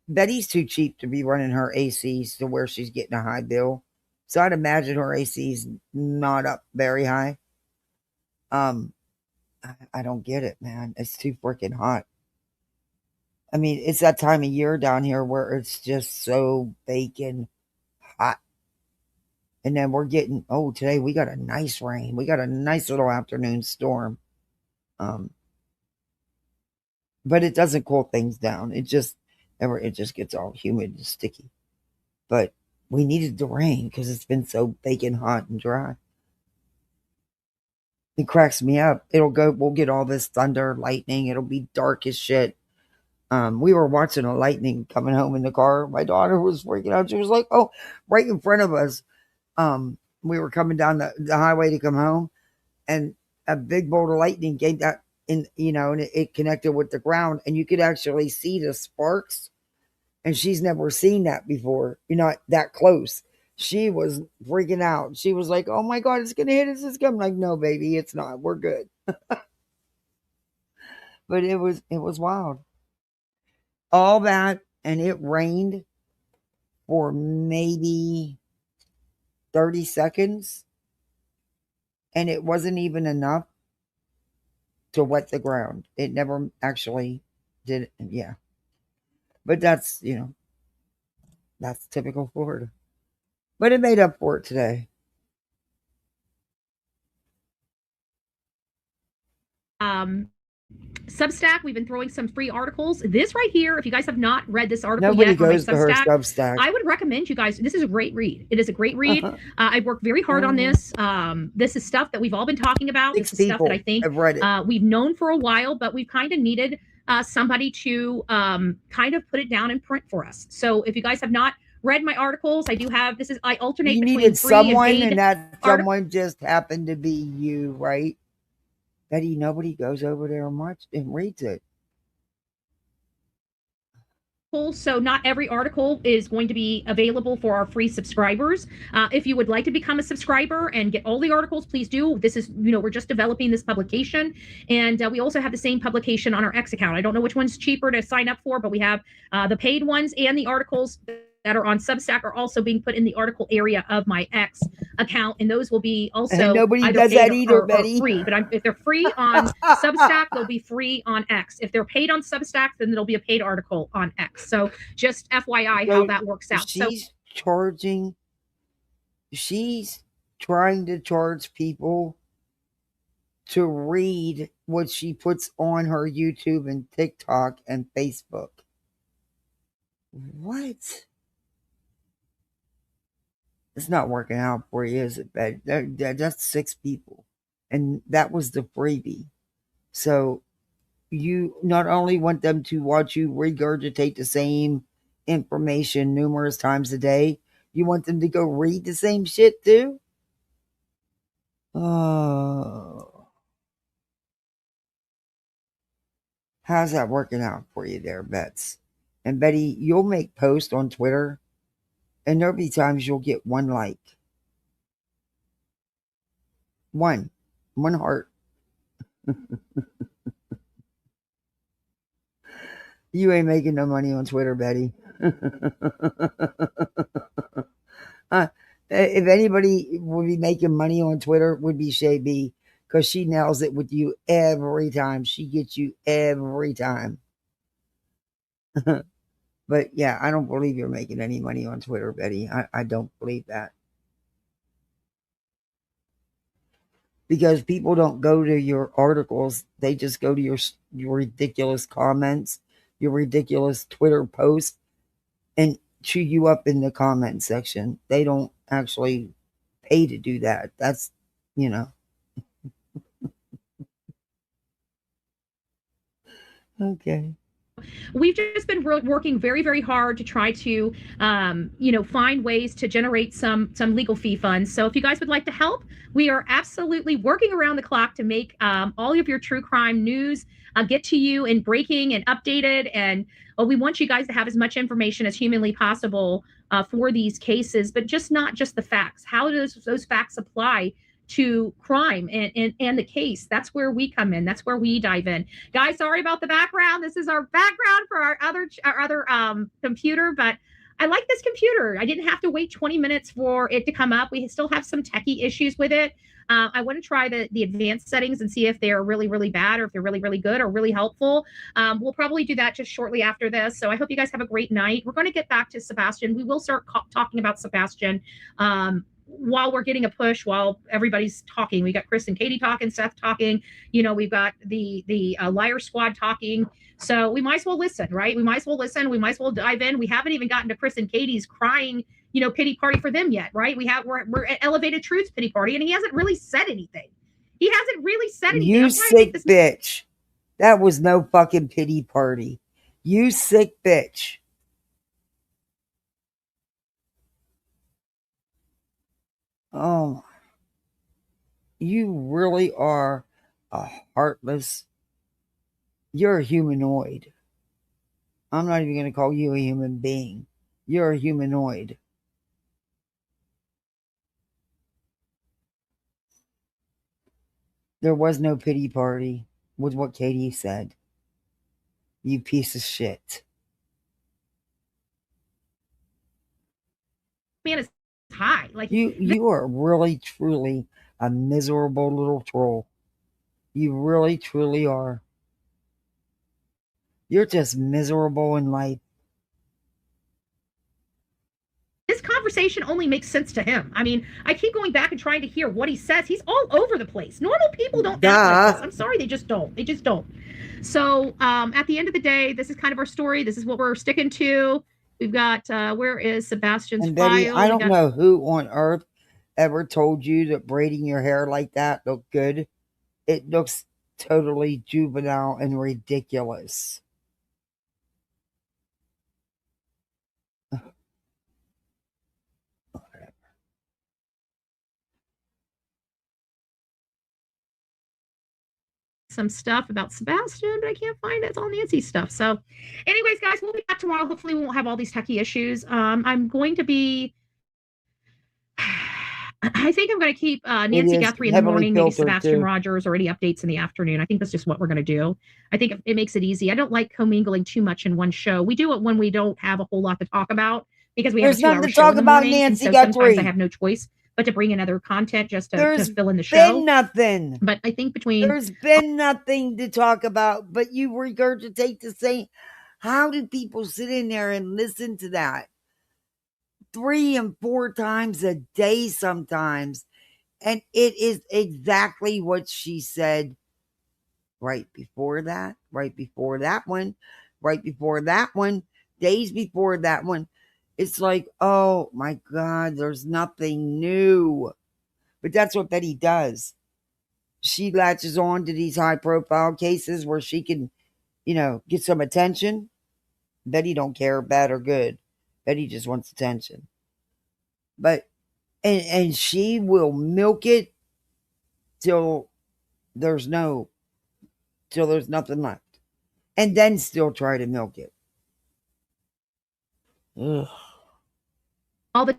Betty's too cheap to be running her ACs to where she's getting a high bill. So I'd imagine her AC's not up very high. I don't get it, man. It's too freaking hot. I mean, it's that time of year down here where it's just so baking hot. And then we're getting, today we got a nice rain. We got a nice little afternoon storm. But it doesn't cool things down. It just gets all humid and sticky. But we needed the rain because it's been so baking hot and dry. It cracks me up. We'll get all this thunder, lightning. It'll be dark as shit. We were watching a lightning coming home in the car. My daughter was freaking out. She was like, right in front of us. We were coming down the highway to come home, and a big bolt of lightning came that in, and it connected with the ground, and you could actually see the sparks. And she's never seen that before, that close. She was freaking out. She was like, "Oh my God, it's gonna hit us! It's coming!" Like, no, baby, it's not. We're good. But it was wild. All that, and it rained for maybe 30 seconds, and it wasn't even enough to wet the ground. It never actually did. Yeah. But that's, that's typical Florida. But it made up for it today. Substack, we've been throwing some free articles. This right here, if you guys have not read this article Nobody yet on my goes to her Substack. I would recommend you guys. This is a great read. It is a great read. I worked very hard on this. This is stuff that we've all been talking about. This is stuff that I think we've known for a while, but we've kind of needed somebody to kind of put it down in print for us. So if you guys have not read my articles, I do have. I alternate you between needed free someone, and that someone just happened to be you, right? Betty, nobody goes over there much and reads it. So not every article is going to be available for our free subscribers. If you would like to become a subscriber and get all the articles, please do. This is, we're just developing this publication. And we also have the same publication on our X account. I don't know which one's cheaper to sign up for, but we have the paid ones, and the articles that are on Substack are also being put in the article area of my X account, and those will be also and nobody does that either, Betty. Free. But if they're free on Substack, they'll be free on X. If they're paid on Substack, then there'll be a paid article on X. So just FYI how that works out. She's trying to charge people to read what she puts on her YouTube and TikTok and Facebook. What? It's not working out for you, is it, Betty? That's 6 people. And that was the freebie. So you not only want them to watch you regurgitate the same information numerous times a day, you want them to go read the same shit too? Oh. How's that working out for you there, Bets? And Betty, you'll make posts on Twitter, and there'll be times you'll get 1 like. One heart. You ain't making no money on Twitter, Betty. If anybody would be making money on Twitter, would be Shay B, because she nails it with you every time. She gets you every time. But yeah, I don't believe you're making any money on Twitter, Betty. I don't believe that. Because people don't go to your articles. They just go to your ridiculous comments, your ridiculous Twitter posts, and chew you up in the comment section. They don't actually pay to do that. That's, you know. Okay. We've just been working very, very hard to try to, find ways to generate some legal fee funds. So if you guys would like to help, we are absolutely working around the clock to make all of your true crime news get to you in breaking and updated. And we want you guys to have as much information as humanly possible for these cases, but not just the facts. How does those facts apply to crime and the case? That's where we come in. That's where we dive in. Guys, sorry about the background. This is our background for our other computer, but I like this computer. I didn't have to wait 20 minutes for it to come up. We still have some techie issues with it. I want to try the advanced settings and see if they're really, really bad or if they're really, really good or really helpful. We'll probably do that just shortly after this. So I hope you guys have a great night. We're going to get back to Sebastian. We will start talking about Sebastian while we're getting a push, while everybody's talking. We got Chris and Katie talking, Seth talking, we've got the Liar Squad talking. So we might as well listen, right? We might as well listen. We might as well dive in. We haven't even gotten to Chris and Katie's crying, pity party for them yet, right? We're at Elevated Truth's pity party, and he hasn't really said anything. You sick bitch. That was no fucking pity party. You sick bitch. Oh, you really are a heartless. You're a humanoid. I'm not even going to call you a human being. You're a humanoid. There was no pity party, was what Katie said. You piece of shit. Man, it's high. Like you are really, truly a miserable little troll. You really, truly are. You're just miserable in life. This conversation only makes sense to him. I mean, I keep going back and trying to hear what he says. He's all over the place. Normal people don't act like this. I'm sorry, they just don't. They just don't. So at the end of the day, this is kind of our story. This is what we're sticking to. We've got, where is Sebastian's Betty, file? I don't know who on earth ever told you that braiding your hair like that looked good. It looks totally juvenile and ridiculous. Some stuff about Sebastian, but I can't find it. It's all Nancy stuff. So anyways, guys, we'll be back tomorrow. Hopefully we won't have all these techie issues. I'm going to be I think I'm going to keep Nancy Guthrie in the morning, maybe Sebastian Rogers, or any updates in the afternoon. I think that's just what we're going to do. I think it makes it easy. I don't like commingling too much in one show. We do it when we don't have a whole lot to talk about because we have a 2-hour show in the morning. Nancy Guthrie. Sometimes I have no choice but to bring in other content just to fill in the show. There's been nothing. But I think there's been nothing to talk about, but you regurgitate the same. How do people sit in there and listen to that 3 and 4 times a day sometimes? And it is exactly what she said right before that one, days before that one. It's like, oh my God, there's nothing new. But that's what Betty does. She latches on to these high profile cases where she can, get some attention. Betty don't care, bad or good. Betty just wants attention. But, and she will milk it till there's nothing left. And then still try to milk it. Ugh. All the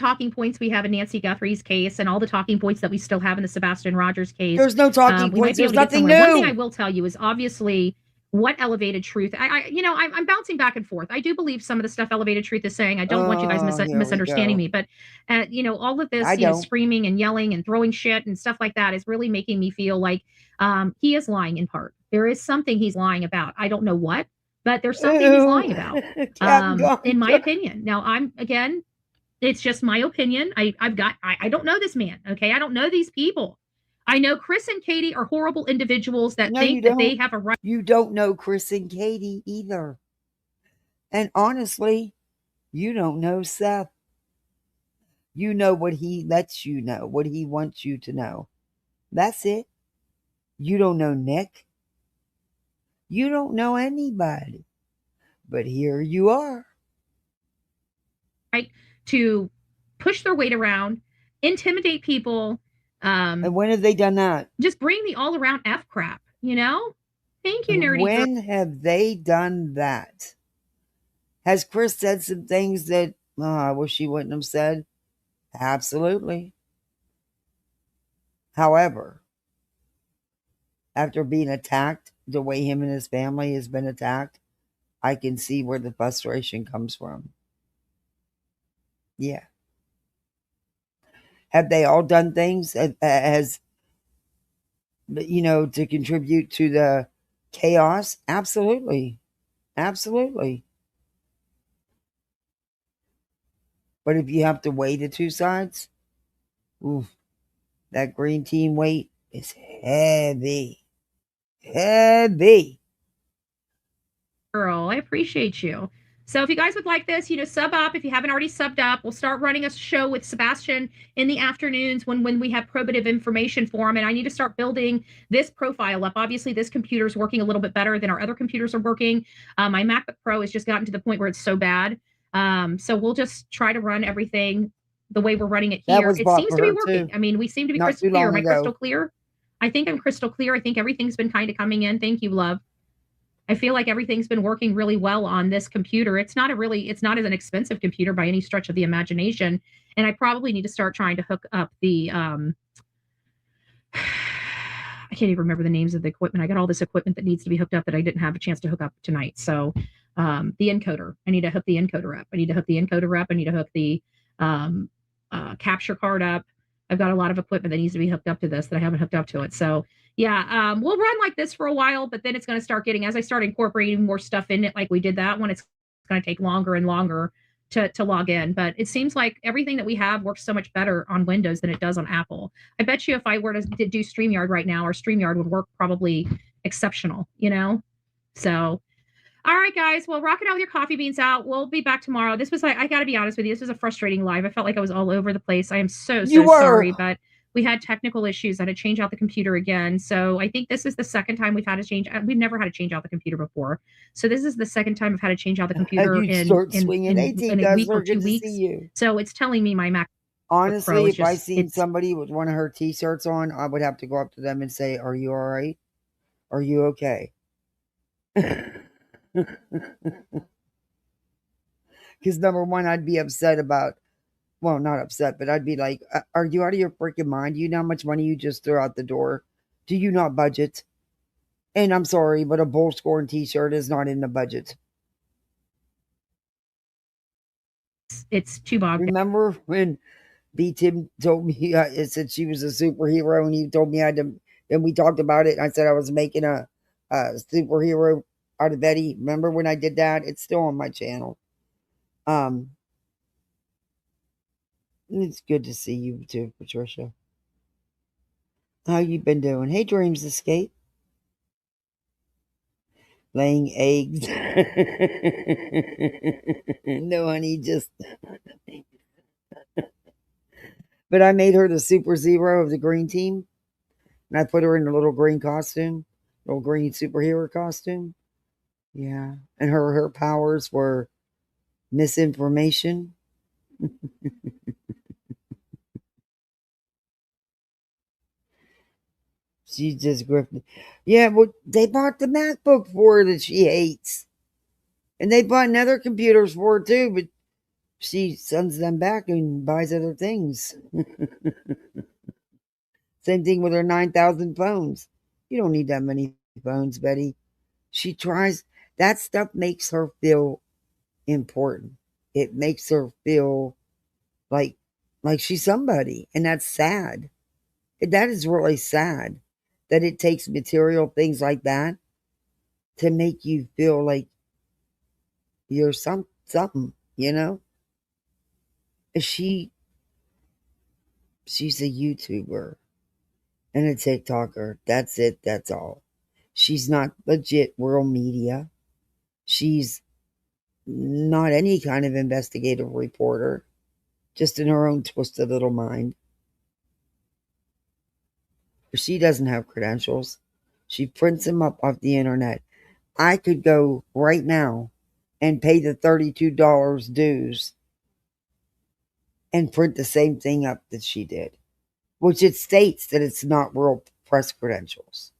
talking points we have in Nancy Guthrie's case and all the talking points that we still have in the Sebastian Rogers case. There's no talking points. There's nothing new. One thing I will tell you is obviously what Elevated Truth. I'm bouncing back and forth. I do believe some of the stuff Elevated Truth is saying. I don't want you guys misunderstanding me, but all of this, screaming and yelling and throwing shit and stuff like that is really making me feel like he is lying in part. There is something he's lying about. I don't know what, but there's something he's lying about, in my opinion. Now, it's just my opinion. I don't know this man. Okay. I don't know these people. I know Chris and Katie are horrible individuals that think that they have a right. You don't know Chris and Katie either. And honestly, you don't know Seth. You know what he lets you know, what he wants you to know. That's it. You don't know Nick. You don't know anybody. But here you are. Right. To push their weight around, intimidate people. And when have they done that? Just bring the all around F crap, Thank you, Nerdy. When have they done that? Has Chris said some things that I wish he wouldn't have said? Absolutely. However, after being attacked the way him and his family has been attacked, I can see where the frustration comes from. Yeah. Have they all done things to contribute to the chaos? Absolutely. Absolutely. But if you have to weigh the two sides, that green team weight is heavy. Heavy. Girl, I appreciate you. So if you guys would like this, sub up. If you haven't already subbed up, we'll start running a show with Sebastian in the afternoons when we have probative information for him. And I need to start building this profile up. Obviously, this computer is working a little bit better than our other computers are working. My MacBook Pro has just gotten to the point where it's so bad. So we'll just try to run everything the way we're running it here. It seems to be working. Too. I mean, we seem to be crystal clear. Am I crystal clear? I think I'm crystal clear. I think everything's been kind of coming in. Thank you, love. I feel like everything's been working really well on this computer. It's not as an expensive computer by any stretch of the imagination. And I probably need to start trying to hook up the, I can't even remember the names of the equipment. I got all this equipment that needs to be hooked up that I didn't have a chance to hook up tonight. So the encoder, I need to hook the encoder up. I need to hook the capture card up. I've got a lot of equipment that needs to be hooked up to this that I haven't hooked up to it. So yeah, we'll run like this for a while, but then it's going to start as I start incorporating more stuff in it, like we did that one, it's going to take longer and longer to log in. But it seems like everything that we have works so much better on Windows than it does on Apple. I bet you if I were to do StreamYard right now, our StreamYard would work probably exceptional, So, all right, guys. Well, rocking out with your coffee beans out. We'll be back tomorrow. This was, I got to be honest with you, this was a frustrating live. I felt like I was all over the place. I am so sorry, but we had technical issues. I had to change out the computer again. So I think this is the second time we've had to change. We've never had to change out the computer before. So this is the second time I've had to change out the computer in a week or 2 weeks. So it's telling me my Mac. Honestly, if I seen somebody with one of her t-shirts on, I would have to go up to them and say, "Are you all right? Are you okay?" Because number one, I'd be upset about. Well, not upset, but I'd be like, are you out of your freaking mind? Do you know how much money you just threw out the door? Do you not budget? And I'm sorry, but a Bull Scorn t-shirt is not in the budget. It's too bogged. Remember when B. Tim told me, it said she was a superhero, and he told me I had to, and we talked about it, and I said I was making a superhero out of Betty. Remember when I did that? It's still on my channel. It's good to see you too, Patricia. How you been doing? Hey, Dreams Escape. Laying eggs. No, honey, just... But I made her the super zero of the green team. And I put her in a little green costume. Little green superhero costume. Yeah. And her powers were misinformation. She just grifted. Yeah, well, they bought the MacBook for her that she hates. And they bought other computers for her too, but she sends them back and buys other things. Same thing with her 9,000 phones. You don't need that many phones, Betty. She tries. That stuff makes her feel important. It makes her feel like she's somebody, and that's sad. That is really sad that it takes material things like that to make you feel like you're something, you know? She's a YouTuber and a TikToker. That's it. That's all. She's not legit world media. She's not any kind of investigative reporter, just in her own twisted little mind. She doesn't have credentials. She prints them up off the internet. I could go right now and pay the $32 dues and print the same thing up that she did, which it states that it's not real press credentials.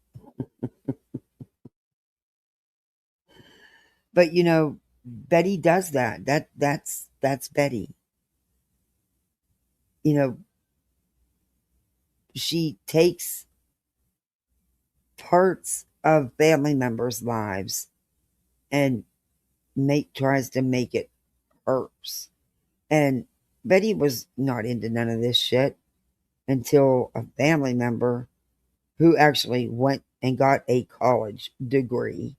But you know, Betty does that. That's Betty. You know, she takes parts of family members' lives and tries to make it hers. And Betty was not into none of this shit until a family member who actually went and got a college degree,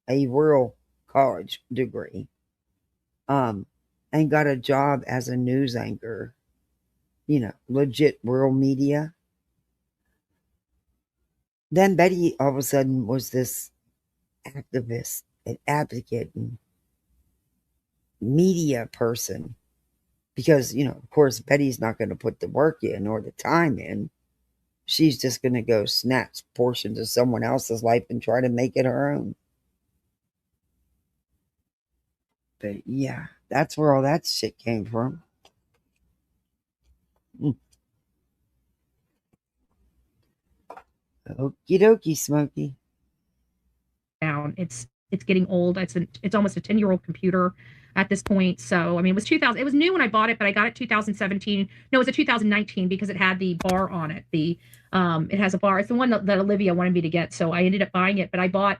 a real college degree, and got a job as a news anchor, you know, legit rural media. Then Betty all of a sudden was this activist and advocate and media person. Because, you know, of course, Betty's not going to put the work in or the time in. She's just going to go snatch portions of someone else's life and try to make it her own. But yeah, that's where all that shit came from. Okie dokie, Smokey. Down. It's getting old. It's almost a 10-year-old computer at this point. So I mean, it was 2000. It was new when I bought it, but I got it 2017. No, it was a 2019 because it had the bar on it. It has a bar. It's the one that Olivia wanted me to get, so I ended up buying it. But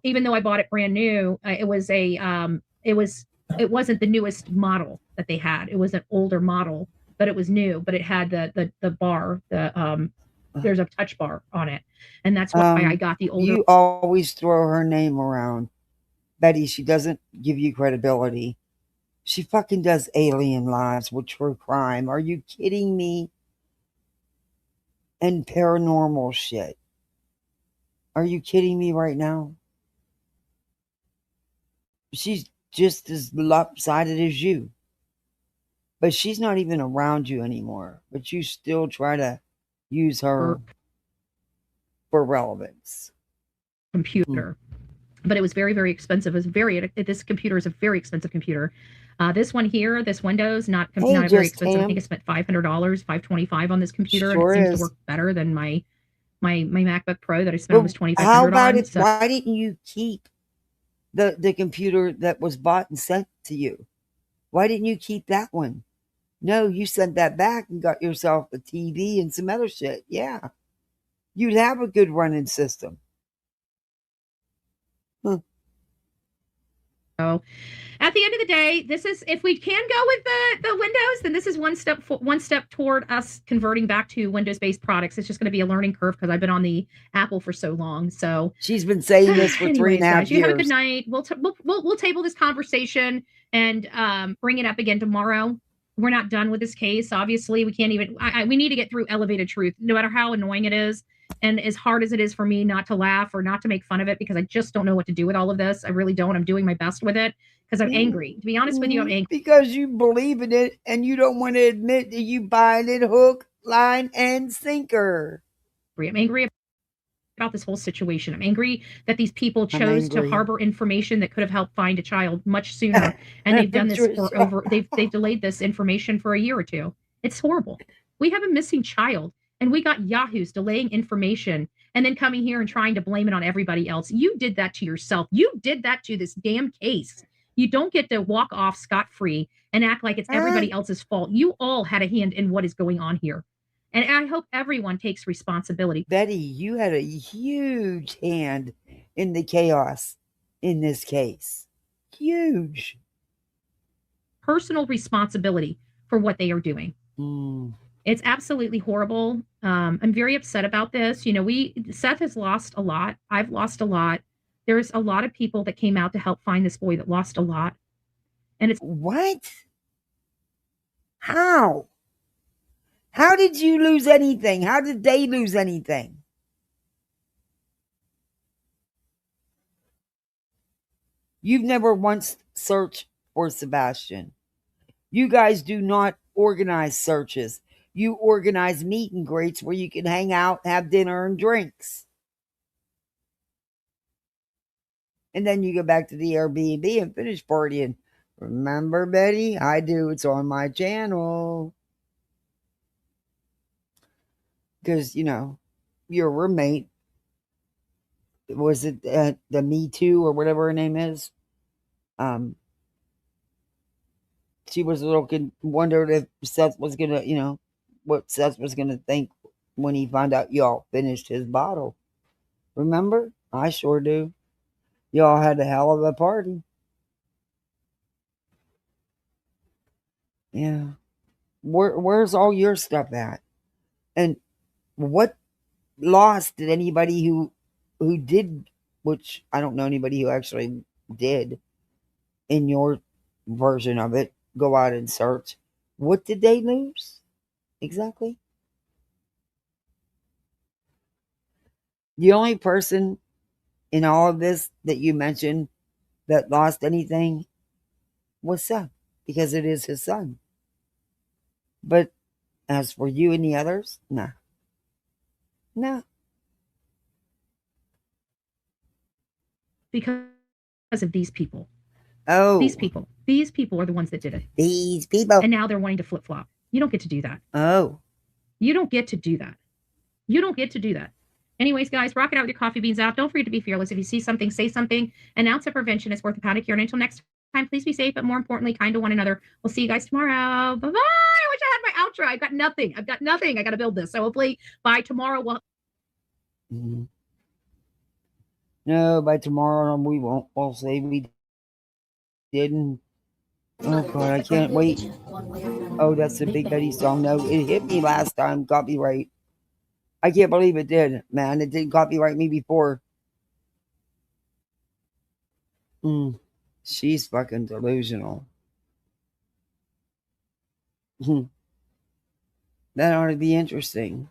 even though I bought it brand new, it wasn't the newest model that they had. It was an older model, but it was new. But it had the bar. There's a touch bar on it, and that's why I got the older. You always throw her name around, Betty. She doesn't give you credibility. She fucking does alien lives with true crime. Are you kidding me? And paranormal shit. Are you kidding me right now? She's just as lopsided as you. But she's not even around you anymore. But you still try to use her for relevance. Computer. But it was very, very expensive. This computer is a very expensive computer. This one here, this Windows, not very expensive. I think I spent $500, $525 on this computer, sure and it seems to work better than my MacBook Pro that I spent almost $2,500 on. How about it? So, why didn't you keep the computer that was bought and sent to you? Why didn't you keep that one? No, you sent that back and got yourself a TV and some other shit. Yeah. You'd have a good running system. So at the end of the day, this is, if we can go with the Windows, then this is one step toward us converting back to Windows-based products. It's just going to be a learning curve because I've been on the Apple for so long. So she's been saying this for 3.5 years. You have a good night. We'll table this conversation and bring it up again tomorrow. We're not done with this case. Obviously, we can't even. We need to get through elevated truth, no matter how annoying it is. And as hard as it is for me not to laugh or not to make fun of it, because I just don't know what to do with all of this. I really don't. I'm doing my best with it because I'm angry. To be honest with you, I'm angry. Because you believe in it and you don't want to admit that you buying it hook, line, and sinker. I'm angry about this whole situation. I'm angry that these people chose to harbor information that could have helped find a child much sooner. And they've done this for they've delayed this information for a year or two. It's horrible. We have a missing child. And we got yahoos delaying information and then coming here and trying to blame it on everybody else. You did that to yourself. You did that to this damn case. You don't get to walk off scot-free and act like it's everybody else's fault. You all had a hand in what is going on here. And I hope everyone takes responsibility. Betty, you had a huge hand in the chaos in this case. Huge. Personal responsibility for what they are doing. It's absolutely horrible. I'm very upset about this. You know, Seth has lost a lot. I've lost a lot. There's a lot of people that came out to help find this boy that lost a lot. And it's what? How? How did you lose anything? How did they lose anything? You've never once searched for Sebastian. You guys do not organize searches. You organize meet and greets where you can hang out, have dinner and drinks. And then you go back to the Airbnb and finish partying. Remember, Betty? I do. It's on my channel. Because, you know, your roommate, was it the Me Too or whatever her name is? She was a little wondered if Seth was going to, you know, what Seth was going to think when he found out y'all finished his bottle. Remember? I sure do. Y'all had a hell of a party. Yeah. Where's all your stuff at? And what loss did anybody who did, which I don't know anybody who actually did in your version of it, go out and search. What did they lose? Exactly. The only person in all of this that you mentioned that lost anything was Seth, because it is his son. But as for you and the others, nah. No. Because of these people. Oh. These people. These people are the ones that did it. These people. And now they're wanting to flip-flop. You don't get to do that. Oh. You don't get to do that. You don't get to do that. Anyways, guys, rock it out with your coffee beans out. Don't forget to be fearless. If you see something, say something. An ounce of prevention is worth a pound of cure. And until next time, please be safe, but more importantly, kind to one another. We'll see you guys tomorrow. Bye-bye. I wish I had my outro. I've got nothing. I got to build this. So hopefully by tomorrow we'll... No, by tomorrow we won't. We'll say we didn't. Oh, God, I can't wait. Oh, that's the Big Betty song. No, it hit me last time. Copyright. I can't believe it did, man. It didn't copyright me before. She's fucking delusional. That ought to be interesting.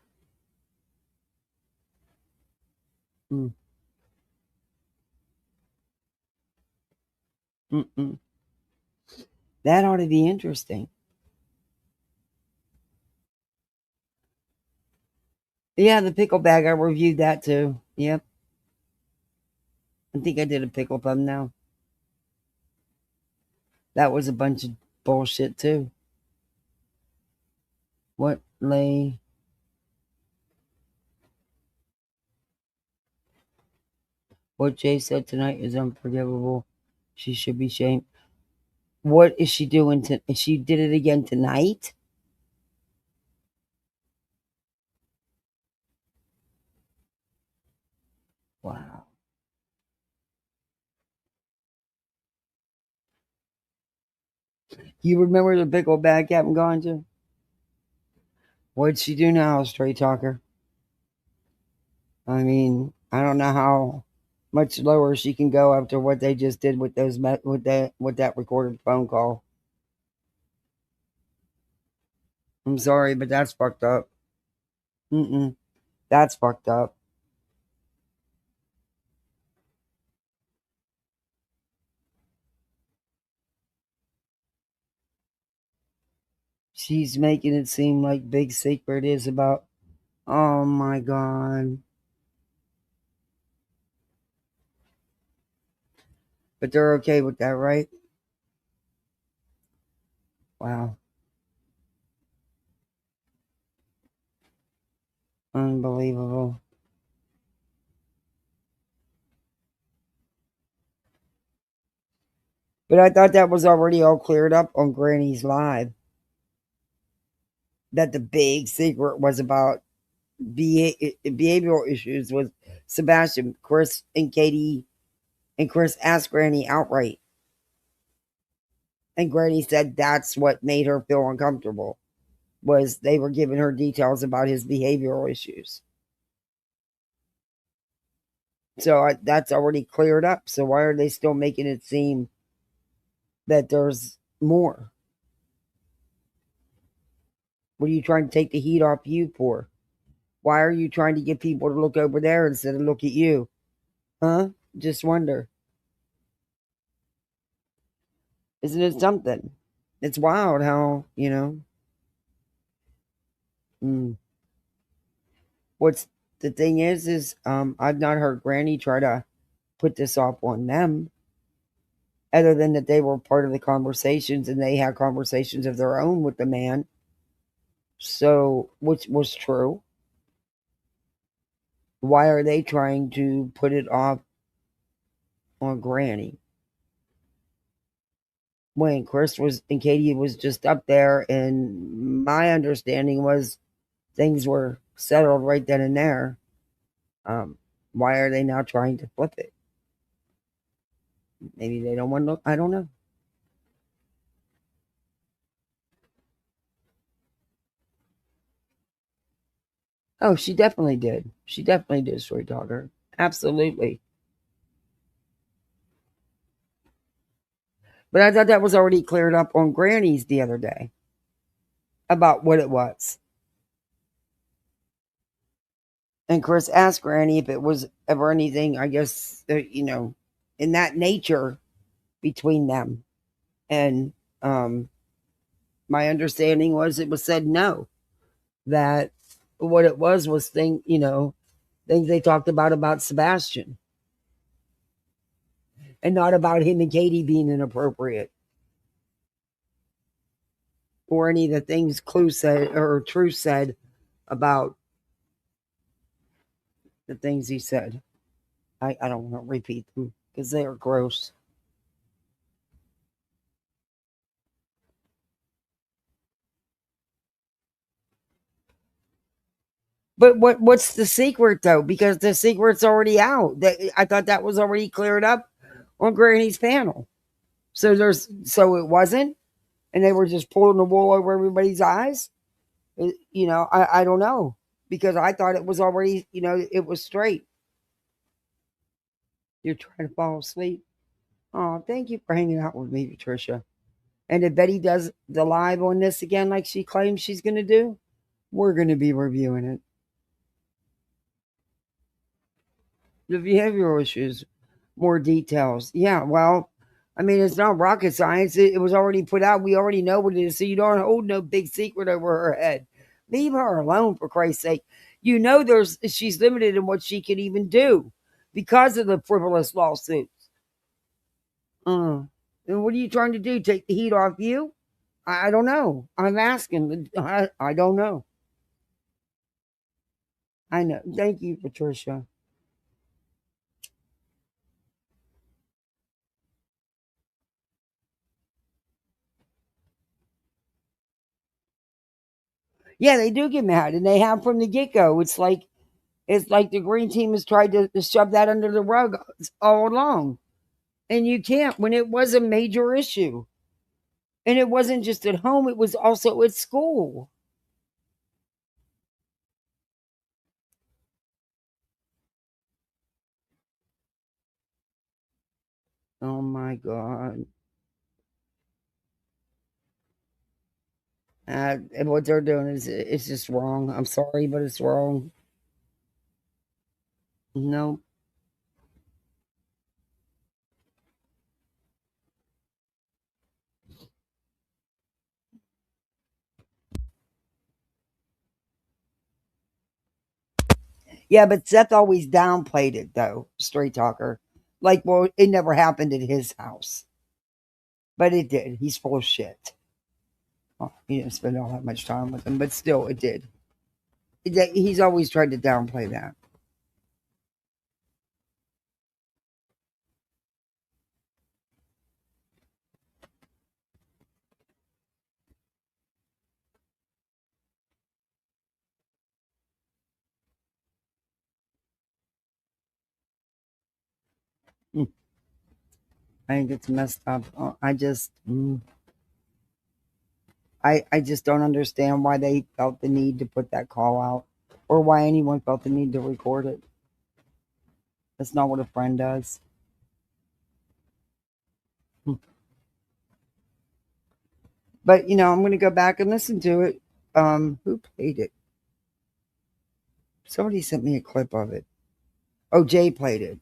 That ought to be interesting. Yeah, the pickle bag, I reviewed that too. Yep. I think I did a pickle thumbnail. That was a bunch of bullshit too. What lay? What Jay said tonight is unforgivable. She should be shamed. What is she doing? She did it again tonight? Wow. You remember the pickle bag Captain gone to? What'd she do now, straight talker? I mean, I don't know how much lower she can go after what they just did with those with that recorded phone call. I'm sorry, but that's fucked up. That's fucked up. She's making it seem like big secret is about. Oh my God. But they're okay with that, right? Wow. Unbelievable. But I thought that was already all cleared up on Granny's Live. That the big secret was about behavioral issues with Sebastian. Chris and Katie and Chris asked Granny outright. And Granny said that's what made her feel uncomfortable, was they were giving her details about his behavioral issues. So that's already cleared up. So why are they still making it seem that there's more? What are you trying to take the heat off you for? Why are you trying to get people to look over there instead of look at you? Huh? Just wonder. Isn't it something? It's wild how, what's the thing is I've not heard Granny try to put this off on them, other than that they were part of the conversations and they had conversations of their own with the man. So, which was true. Why are they trying to put it off on Granny? When Chris was and Katie was just up there, and my understanding was things were settled right then and there. Why are they now trying to flip it? Maybe they don't want to look. I don't know. Oh, she definitely did. She definitely did, Story Talker. Absolutely. But I thought that was already cleared up on Granny's the other day about what it was. And Chris asked Granny if it was ever anything, I guess, in that nature between them. And my understanding was it was said no. That what it was things they talked about Sebastian. And not about him and Katie being inappropriate. Or any of the things Clue said or True said about the things he said. I don't want to repeat them because they are gross. But what's the secret though? Because the secret's already out. I thought that was already cleared up on Granny's panel. So it wasn't, and they were just pulling the wool over everybody's eyes. I don't know, because I thought it was already, it was straight. You're trying to fall asleep. Oh, thank you for hanging out with me, Patricia. And if Betty does the live on this again, like she claims she's going to do, we're going to be reviewing it. The behavioral issues, more details. Yeah, well, I mean, it's not rocket science. It was already put out. We already know what it is. So you don't hold no big secret over her head. Leave her alone, for Christ's sake. She's limited in what she can even do because of the frivolous lawsuits. And what are you trying to do? Take the heat off you? I don't know. I'm asking. I don't know. I know. Thank you, Patricia. Yeah, they do get mad, and they have from the get-go. It's like the green team has tried to shove that under the rug all along. And you can't, when it was a major issue. And it wasn't just at home, it was also at school. Oh my God. And what they're doing it's just wrong. I'm sorry, but it's wrong. No. Yeah, but Seth always downplayed it, though, straight talker. Like, well, it never happened at his house. But it did. He's full of shit. Well, he didn't spend all that much time with him, but still, it did. He's always tried to downplay that. I think it's messed up. I just don't understand why they felt the need to put that call out, or why anyone felt the need to record it. That's not what a friend does. But I'm going to go back and listen to it. Who played it? Somebody sent me a clip of it. Oh, Jay played it.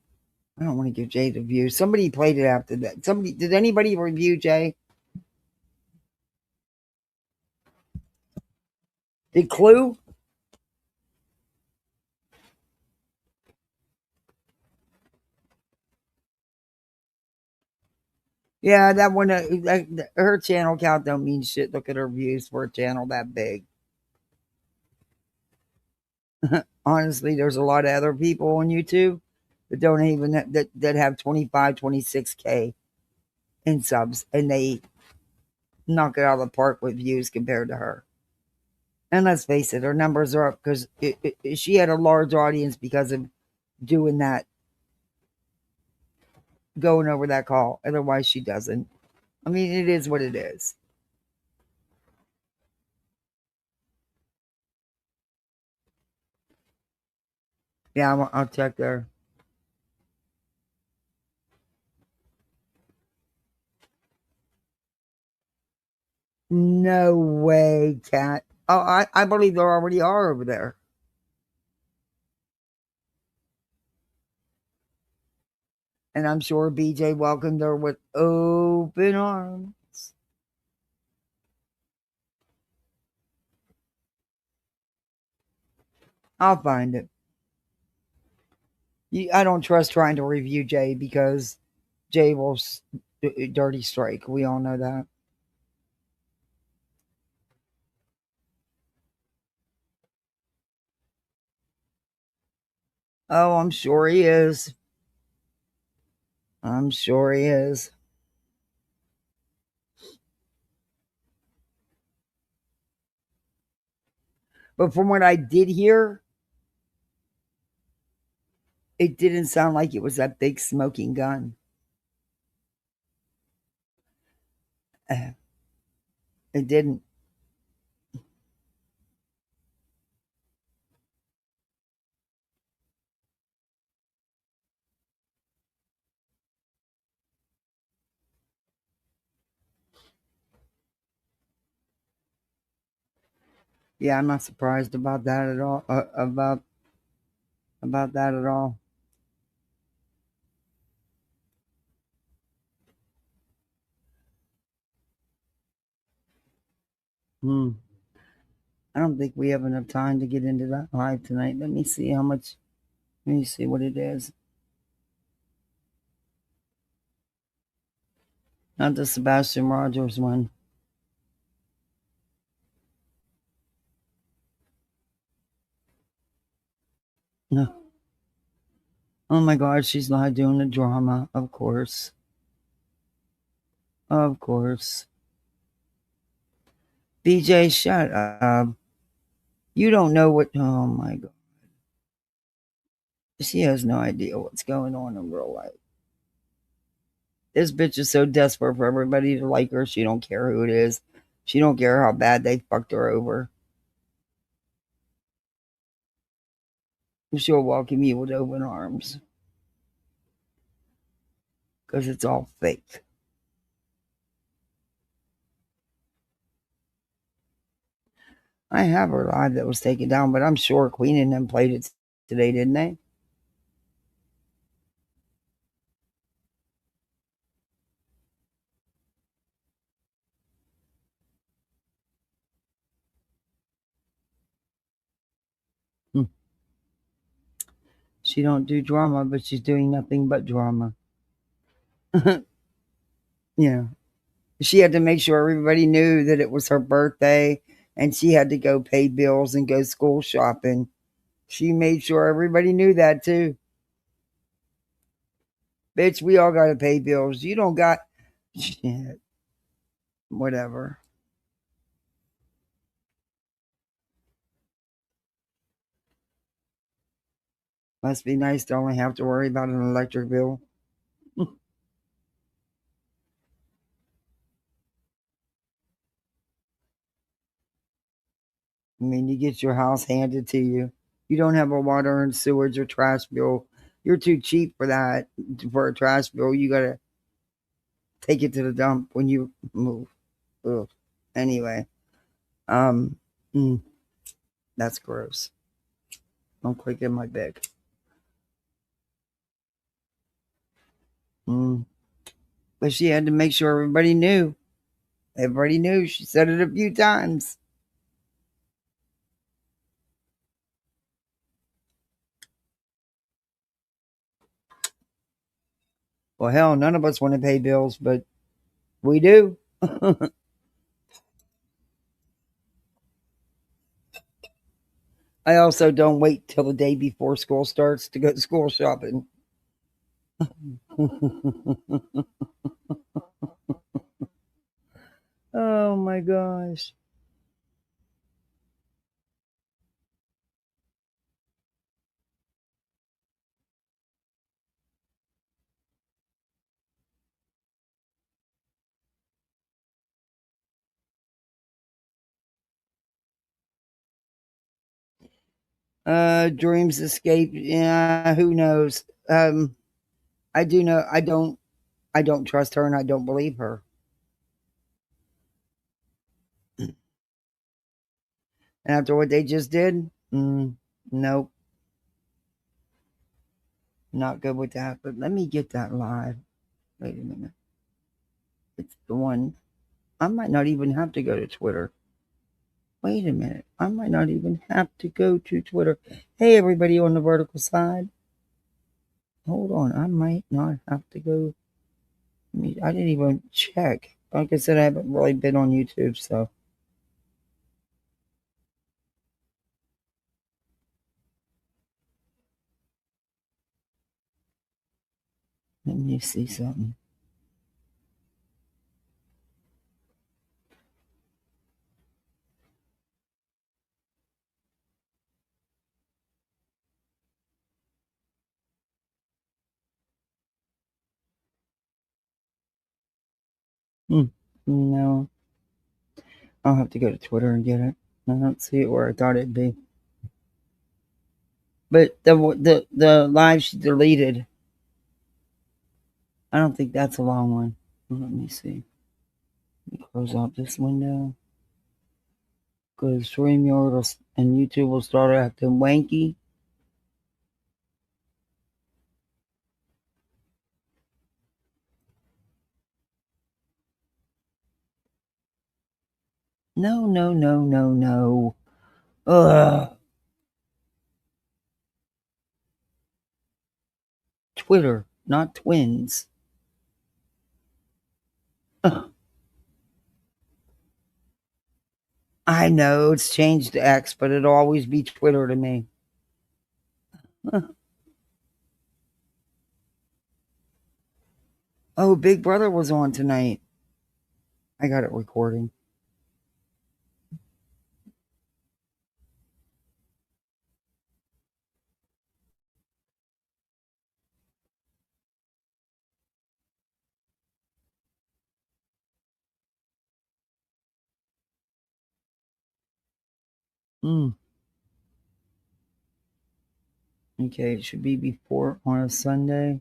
I don't want to give Jay the view. Somebody played it after that. Did anybody review Jay? Did Clue? Yeah, that one. Her channel count don't mean shit. Look at her views for a channel that big. Honestly, there's a lot of other people on YouTube that don't even that have 25, 26K in subs, and they knock it out of the park with views compared to her. And let's face it, her numbers are up because she had a large audience because of doing that, going over that call. Otherwise, she doesn't. I mean, it is what it is. Yeah, I'll check there. No way, Cat. Oh, I believe there already are over there. And I'm sure BJ welcomed her with open arms. I'll find it. I don't trust trying to review Jay because Jay will dirty strike. We all know that. Oh, I'm sure he is. I'm sure he is. But from what I did hear, it didn't sound like it was that big smoking gun. It didn't. Yeah, I'm not surprised about that at all. About that at all. I don't think we have enough time to get into that live tonight. Let me see how much. Let me see what it is. Not the Sebastian Rogers one. No. Oh my God, she's not doing the drama. Of course. Of course. BJ, shut up. You don't know what. Oh my God. She has no idea what's going on in real life. This bitch is so desperate for everybody to like her. She don't care who it is. She don't care how bad they fucked her over. She'll welcome you with open arms. Because it's all fake. I have her live that was taken down, but I'm sure Queen and them played it today, didn't they? She don't do drama, but she's doing nothing but drama. Yeah. She had to make sure everybody knew that it was her birthday and she had to go pay bills and go school shopping. She made sure everybody knew that too. Bitch, we all got to pay bills. You don't got shit. Whatever. Must be nice to only have to worry about an electric bill. I mean, you get your house handed to you. You don't have a water and sewage or trash bill. You're too cheap for that. For a trash bill, you gotta take it to the dump when you move. Ugh. Anyway, um, that's gross. Don't click in my bag. But she had to make sure everybody knew. Everybody knew. She said it a few times. Well, hell, none of us want to pay bills, but we do. I also don't wait till the day before school starts to go school shopping. Oh my gosh. Dreams escape. Yeah, who knows? I do know I don't trust her and I don't believe her. And after what they just did, nope. Not good with that. But let me get that live. Wait a minute. It's the one. I might not even have to go to Twitter. Wait a minute. I might not even have to go to Twitter. Hey, everybody on the vertical side. Hold on. I might not have to go. I didn't even check. Like I said, I haven't really been on YouTube, so. Let me see something. No. I'll have to go to Twitter and get it. I don't see it where I thought it'd be. But the live she deleted, I don't think that's a long one. Let me see. Let me close out this window. Because StreamYard and YouTube will start acting wanky. No. Ugh. Twitter, not twins. Ugh. I know it's changed to X, but it'll always be Twitter to me. Oh, Big Brother was on tonight. I got it recording. Okay, it should be before on a Sunday.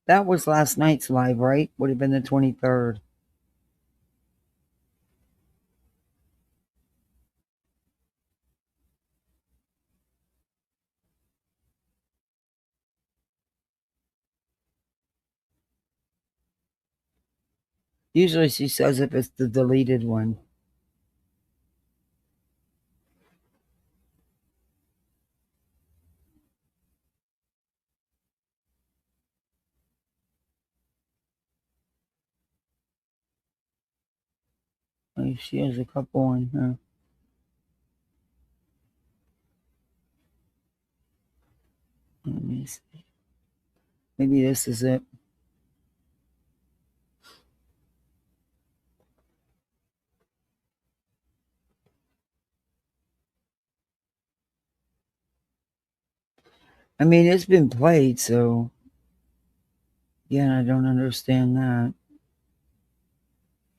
That was last night's live, right? Would have been the 23rd. Usually she says if it's the deleted one. Oh, she has a couple on her. Let me see. Maybe this is it. I mean, it's been played, so yeah, I don't understand that.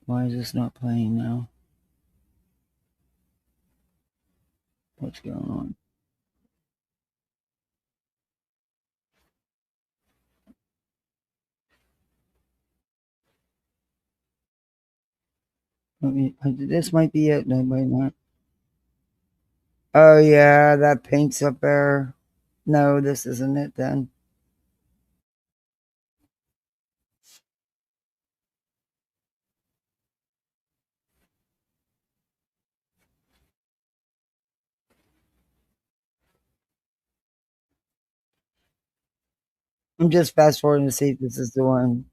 Why is this not playing now? What's going on? This might be it. No, might not. Oh yeah, that paint's up there. No, this isn't it then. I'm just fast forwarding to see if this is the one.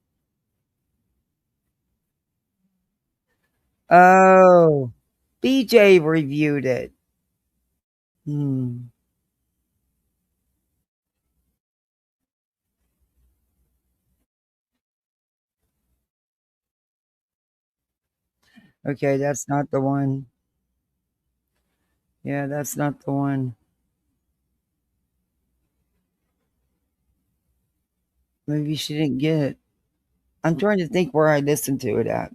Oh, BJ reviewed it. Okay, that's not the one. Yeah, that's not the one. Maybe she didn't get it. I'm trying to think where I listened to it at.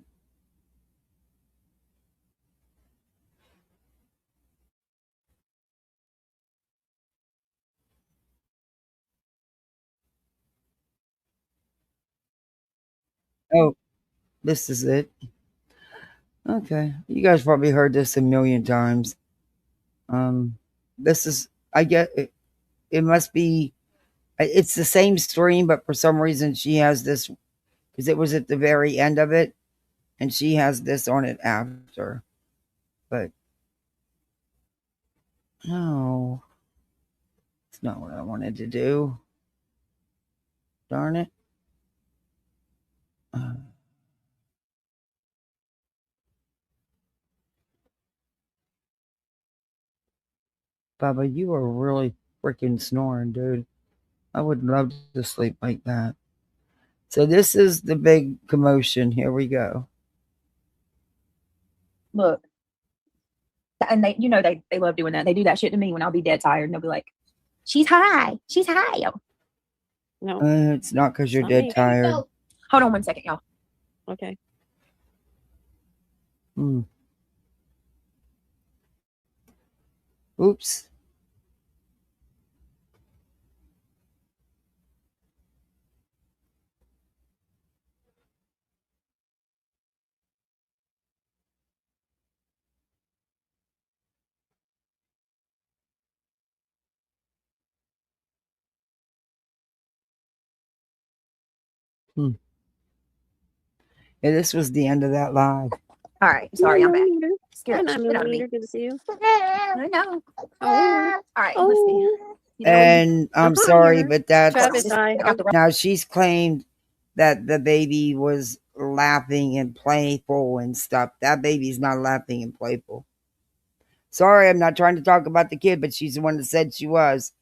Oh, this is it. Okay. You guys probably heard this a million times. This is, I get it. It must be, it's the same stream, but for some reason she has this, because it was at the very end of it, and she has this on it after. But, no, it's not what I wanted to do. Darn it. Baba, you are really freaking snoring, dude. I would love to sleep like that. So this is the big commotion. Here we go. Look. And they, you know, they love doing that. They do that shit to me when I'll be dead tired and they'll be like, she's high. She's high. No. It's not because you're Not dead me. tired. Hold on 1 second, y'all. Okay. Oops. Yeah, this was the end of that live. All right. Sorry, I'm back. Scared the shit out of me. Good to see you. I know. Oh. All right. Let's see. And I'm sorry, but that's Travis, now she's claimed that the baby was laughing and playful and stuff. That baby's not laughing and playful. Sorry, I'm not trying to talk about the kid, but she's the one that said she was.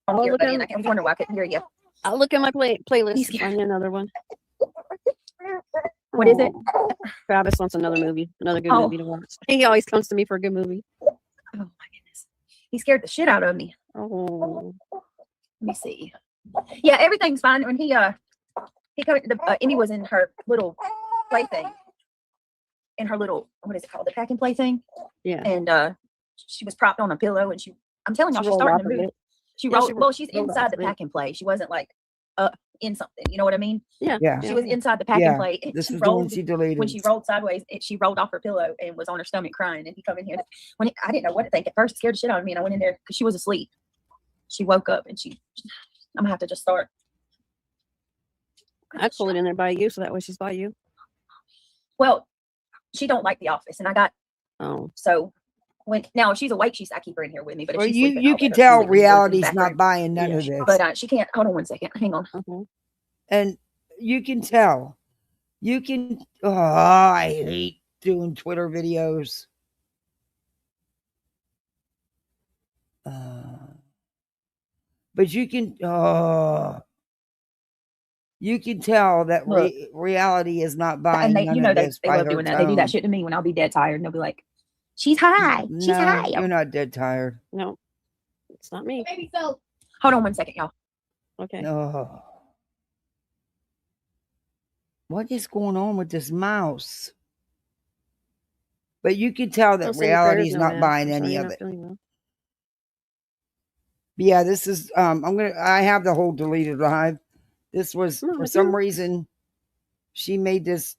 I was wondering why I couldn't hear you. I'll look at my playlist and find you another one. What is it? Travis wants another movie, another good movie to watch. He always comes to me for a good movie. Oh my goodness. He scared the shit out of me. Oh. Let me see. Yeah, everything's fine. When he covered Emmy was in her little plaything. In her little, what is it called? The pack and play thing. Yeah. And she was propped on a pillow and I'm telling y'all, she's starting to move. She rolled, well, she's inside the pack and play. She wasn't like in something. You know what I mean? Yeah. She was inside the pack and play. This was the one she deleted. When she rolled sideways, she rolled off her pillow and was on her stomach crying. And he come in here. I didn't know what to think. At first, it scared the shit out of me. And I went in there because she was asleep. She woke up and I'm gonna have to just start. I pull it in there by you, so that way she's by you. Well, she don't like The Office, and I got so. Now if she's awake, I keep her in here with me. But if she's sleeping, you can tell reality's not buying none of this. But she can't. Hold on 1 second. Hang on. And you can tell. You can. Oh, I hate doing Twitter videos. But you can. You can tell that reality is not buying. And they love doing that. They do that shit to me when I'll be dead tired, and they'll be like, she's high. She's high. You're not dead tired. No, it's not me. Maybe so. Hold on 1 second, y'all. Okay. Oh. What is going on with this mouse? But you can tell that Don't send your prayers, reality's not Nomad. buying I'm sorry any you're of not it. feeling well. Yeah, this is I have the whole deleted live. This was No, for I some do. reason she made this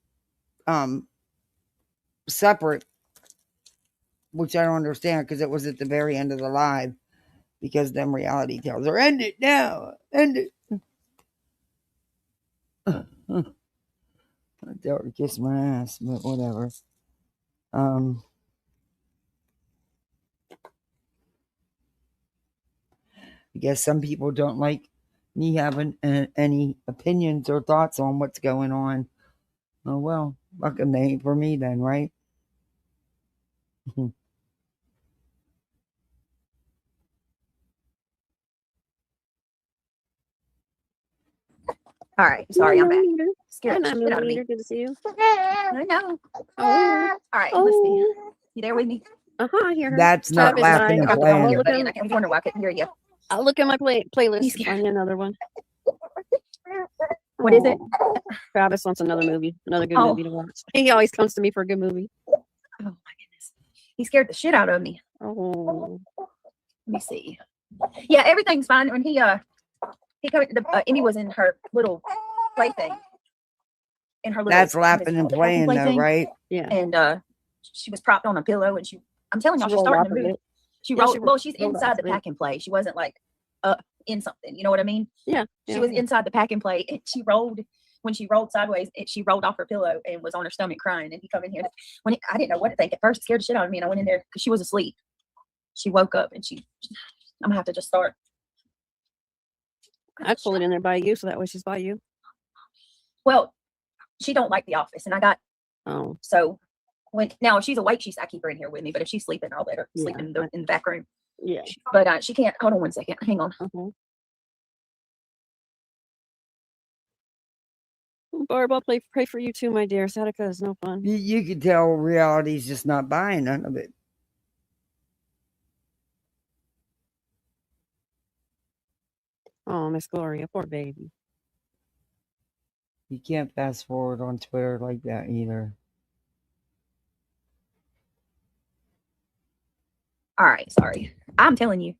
separate, which I don't understand because it was at the very end of the live, because then reality tells her, end it now, end it. I tell her to kiss my ass, but whatever. I guess some people don't like me having any opinions or thoughts on what's going on. Oh well, fucking they ain't for me then, right? All right, sorry, I'm back. Scared Hi, the shit out of me. Good to see you. I know. Oh. All right, let's see. You there with me? I hear her. That's not Travis, laughing I and got the playing. whole Here, look buddy, at and I was wondering why I couldn't hear you. I'll look at my playlist He's and find you another one. What is it? Travis wants another movie, another good Oh. movie to watch. He always comes to me for a good movie. Oh my goodness. He scared the shit out of me. Oh. Let me see. Yeah, everything's fine. When he Emmy was in her little plaything. In her little That's laughing and playing though, right? Yeah. And she was propped on a pillow, and I'm telling y'all, she's rolled starting off to of move. it. She Yeah, rolled. she Well, she's rolled inside off the of it. pack and play. She wasn't like in something. You know what I mean? Yeah. She was inside the pack and play. And she rolled. When she rolled sideways, she rolled off her pillow and was on her stomach crying. And he come in here. I didn't know what to think. At first, it scared the shit out of me. And I went in there because she was asleep. She woke up and I'm gonna have to just start. I'd pull it in there by you, so that way she's by you. Well, she don't like the office, and I got so now if she's awake, I keep her in here with me. But if she's sleeping, I'll let her sleep in the back room. Yeah. But she can't. Hold on 1 second. Hang on. Barb, I'll pray for you too, my dear. Satica is no fun. You can tell reality's just not buying none of it. Oh, Miss Gloria, poor baby. You can't fast forward on Twitter like that either. All right, sorry. I'm telling you,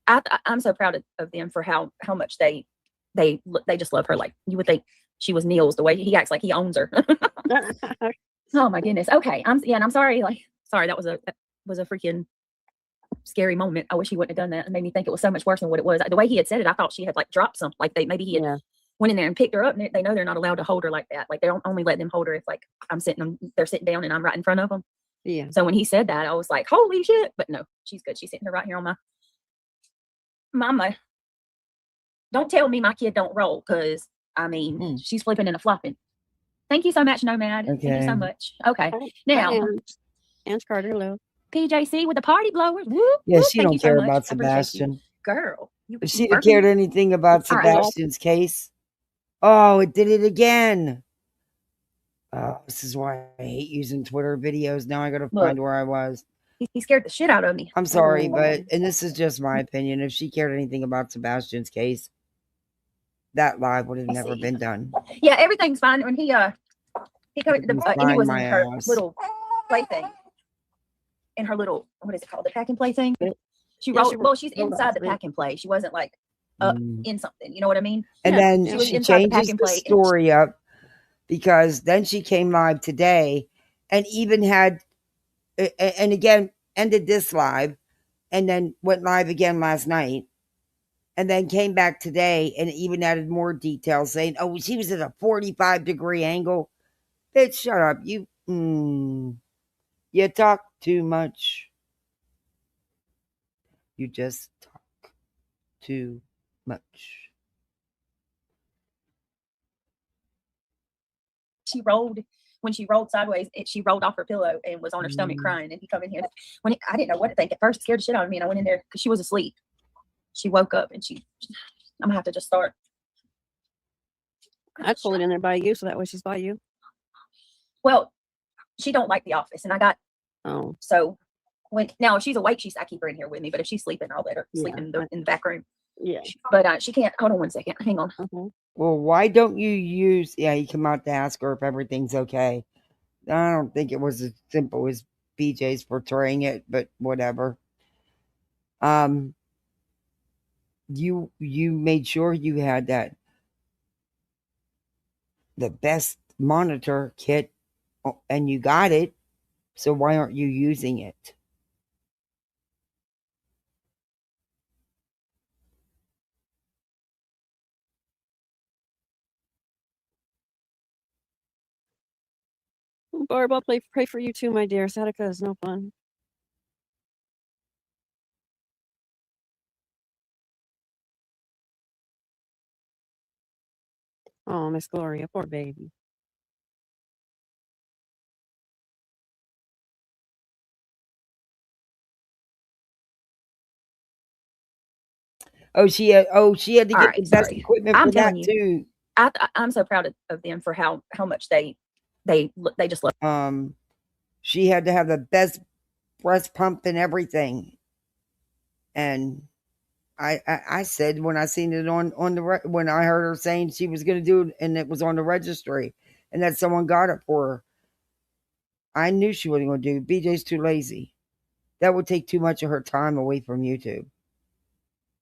I'm so proud of them for how much they just love her. Like you would think she was Neil's, the way he acts like he owns her. Oh my goodness. Okay, I'm sorry. Sorry, that was a freaking scary moment. I wish he wouldn't have done that. It made me think it was so much worse than what it was. The way he had said it, I thought she had like dropped something. Like maybe he had went in there and picked her up, and they know they're not allowed to hold her like that. Like they don't only let them hold her if like they're sitting down and I'm right in front of them. Yeah. So when he said that, I was like, holy shit. But no, she's good. She's sitting right here on my mama. Don't tell me my kid don't roll, because I mean she's flipping and a flopping. Thank you so much, Nomad. Okay. Thank you so much. Okay. Now Aunt Carter, hello. PJC with the party blowers. Woo, Yeah, woo, she thank don't you so care much. about I appreciate you. Sebastian. Girl. If she'd have cared anything about Sebastian's case. Oh, it did it again. This is why I hate using Twitter videos. Now I gotta find where I was. He scared the shit out of me. I'm sorry, and this is just my opinion. If she cared anything about Sebastian's case, that live would have never been done. Yeah, everything's fine. When he Emmy was in her little plaything. In her little, what is it called? The pack and play thing. She rolled. Well, she's inside the pack and play. She wasn't like in something. You know what I mean? And then she changes the story up, because then she came live today and even had, and again, ended this live and then went live again last night and then came back today and even added more details saying, oh, she was at a 45-degree angle. Bitch, shut up. You talk too much. You just talk too much. She rolled. When she rolled sideways, she rolled off her pillow and was on her stomach crying. And he come in here. I didn't know what to think. At first, it scared the shit out of me. And I went in there because she was asleep. She woke up and I'm gonna have to just start. I'd pull it in there by you, so that way she's by you. Well, she don't like the office, and I got so now if she's awake, I keep her in here with me. But if she's sleeping, I'll let her sleep in the back room. Yeah. But she can't. Hold on one second. Hang on. Okay. Well, why don't you use? Yeah, you come out to ask her if everything's okay. I don't think it was as simple as BJ's portraying it, but whatever. You made sure you had the best monitor kit, and you got it. So why aren't you using it? Barb, I'll pray for you too, my dear. Sciatica is no fun. Oh, Miss Gloria, poor baby. She had to get Alright, the best sorry. equipment I'm for that telling you. too. I'm so proud of them for how much they just love. She had to have the best breast pump and everything. And I said when I seen it on when I heard her saying she was going to do it and it was on the registry and that someone got it for her, I knew she wasn't going to do it. BJ's too lazy. That would take too much of her time away from YouTube.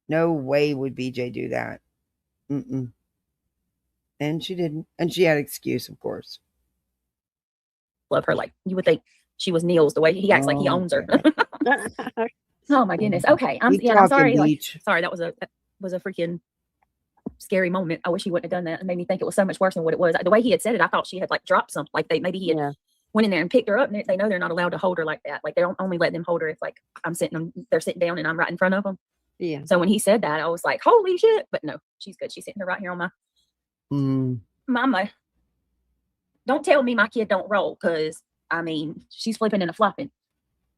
No way would BJ do that. And she didn't. And she had an excuse, of course. Love her like you would think she was Neil's. The way he acts like he owns her. Oh my goodness. Okay, I'm sorry. Sorry, that was a freaking scary moment. I wish he wouldn't have done that. It made me think it was so much worse than what it was. The way he had said it, I thought she had like dropped something. Like maybe he had went in there and picked her up. And they know they're not allowed to hold her like that. Like they don't only let them hold her if like they're sitting down and I'm right in front of them. Yeah. So when he said that, I was like, holy shit! But no, she's good. She's sitting there right here on my mama. Don't tell me my kid don't roll, because I mean she's flipping and a flopping.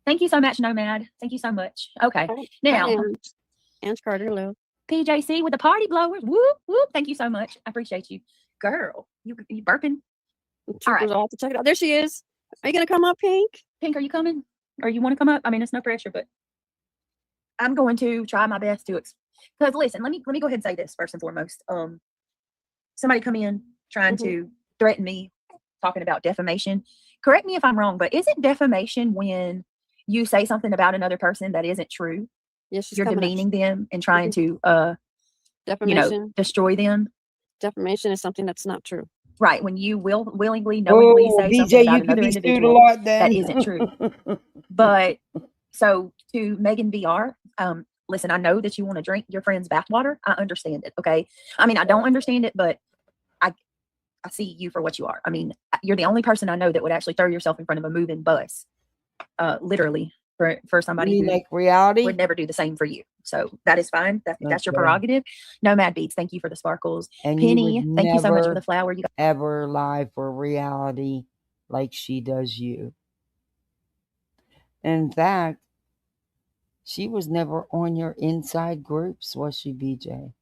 Thank you so much, Nomad. Thank you so much. Okay. Now, Ange Carter, hello. PJC with the party blowers. Whoop, whoop. Thank you so much. I appreciate you. Girl, you burping? All right. I'll have to check it out. There she is. Are you going to come up, Pink? Pink, are you coming? Or you want to come up? I mean, it's no pressure, but I'm going to try my best to because listen, let me go ahead and say this first and foremost. Somebody come in trying to threaten me, talking about defamation. Correct me if I'm wrong, but isn't defamation when you say something about another person that isn't true? Yes, you're demeaning them and trying to destroy them. Defamation is something that's not true. Right. When you willingly, knowingly say BJ, something about another individual that isn't true. But so to Megan VR, listen, I know that you want to drink your friend's bathwater. I understand it. Okay. I mean, I don't understand it, but I see you for what you are. I mean, you're the only person I know that would actually throw yourself in front of a moving bus. Literally for somebody who like reality would never do the same for you. So that is fine. That's your prerogative. Nomad Beats, thank you for the sparkles. And Penny, thank you so much for the flower. You ever lie for reality like she does you. In fact, she was never on your inside groups, was she, BJ?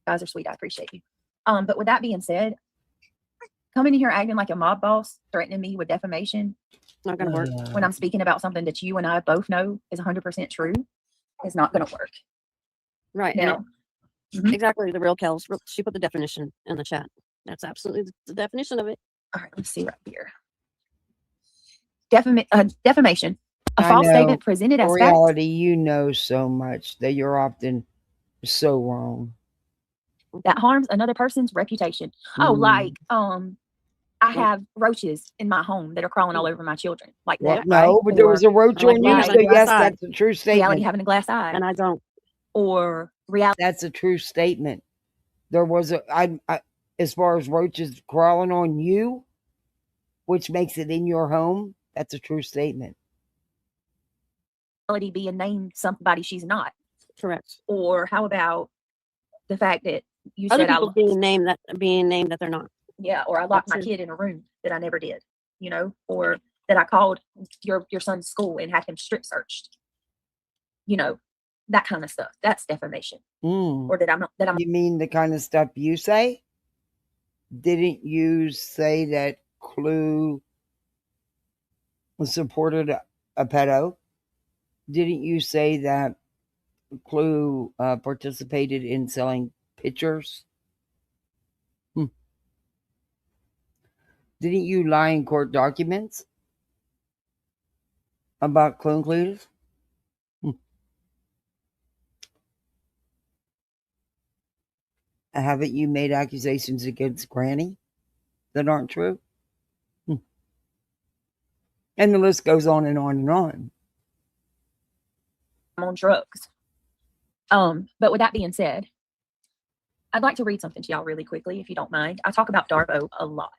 Guys are sweet. I appreciate you. But with that being said, coming in here acting like a mob boss, threatening me with defamation, not gonna work. When I'm speaking about something that you and I both know is 100% true, is not gonna work. Right now, exactly. The real Kels. She put the definition in the chat. That's absolutely the definition of it. All right, let's see right here. Defamation, a false statement presented as reality. You know so much that you're often so wrong. That harms another person's reputation. Oh, like I have roaches in my home that are crawling all over my children, like that. No, right? but there was a roach on you, so yes, that's a true statement. Reality having a glass eye, and I don't. Or reality. That's a true statement. There was as far as roaches crawling on you, which makes it in your home. That's a true statement. Reality being named somebody she's not. Correct. Or how about the fact that you other said people being named that they're not. Yeah, or I locked my kid in a room that I never did, or that I called your son's school and had him strip searched. That kind of stuff. That's defamation. Or that I'm. You mean the kind of stuff you say? Didn't you say that Clue supported a pedo? Didn't you say that Clue participated in selling pictures? Didn't you lie in court documents about Clue and Cletus? Haven't you made accusations against Granny that aren't true? And the list goes on and on and on. I'm on drugs. But with that being said, I'd like to read something to y'all really quickly, if you don't mind. I talk about Darvo a lot.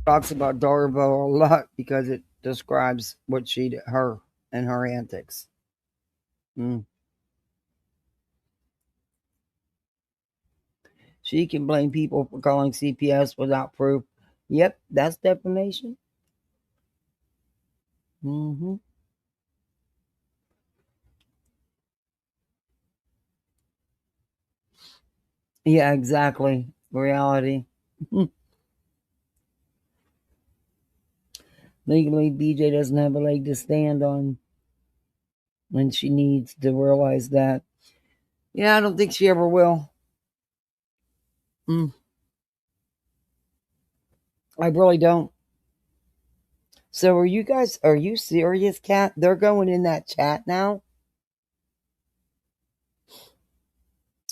Talks about Darvo a lot because it describes what her and her antics. She can blame people for calling CPS without proof. Yep, that's defamation. Yeah, exactly. Reality. Legally, BJ doesn't have a leg to stand on. And she needs to realize that. Yeah, I don't think she ever will. I really don't. So are you serious, Kat? They're going in that chat now?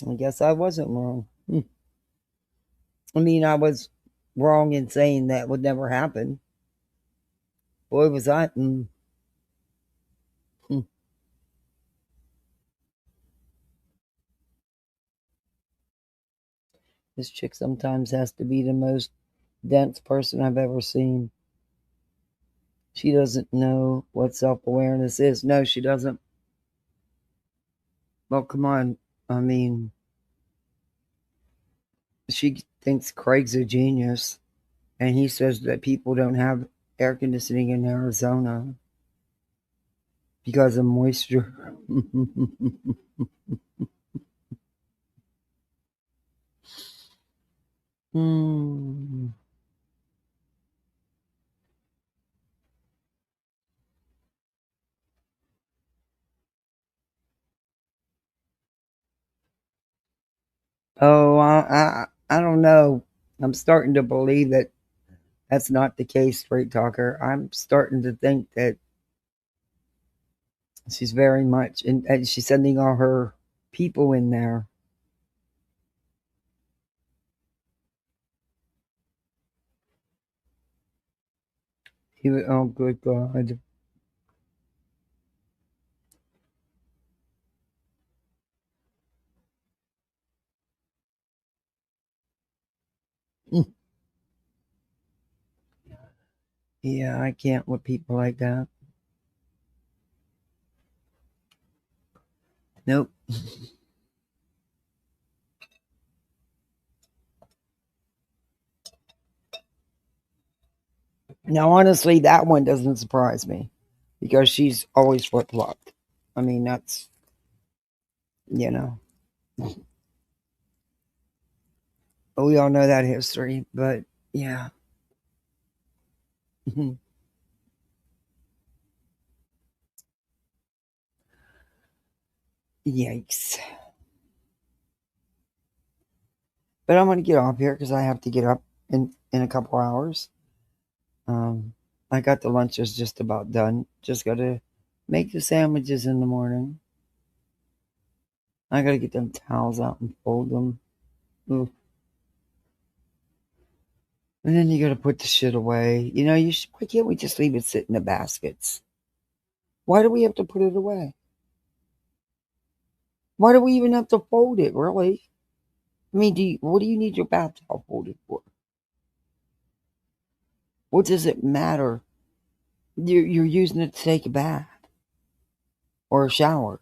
I guess I wasn't wrong. I mean, I was wrong in saying that would never happen. Boy, was I. This chick sometimes has to be the most dense person I've ever seen. She doesn't know what self-awareness is. No, she doesn't. Well, come on. I mean, she thinks Craig's a genius, and he says that people don't have air conditioning in Arizona because of moisture. Oh, I don't know. I'm starting to believe that that's not the case, Straight Talker. I'm starting to think that she's very much, and she's sending all her people in there. Oh, good God. Yeah, I can't with people like that. Nope. Now, honestly, that one doesn't surprise me because she's always flip-flopped. I mean, that's, we all know that history, but yeah. Yikes. But I'm going to get off here because I have to get up in a couple hours. I got the lunches just about done. Just got to make the sandwiches in the morning. I got to get them towels out and fold them. Ooh. And then you got to put the shit away. Why can't we just leave it sit in the baskets? Why do we have to put it away? Why do we even have to fold it, really? I mean, what do you need your bath towel folded for? What does it matter? You're using it to take a bath or a shower,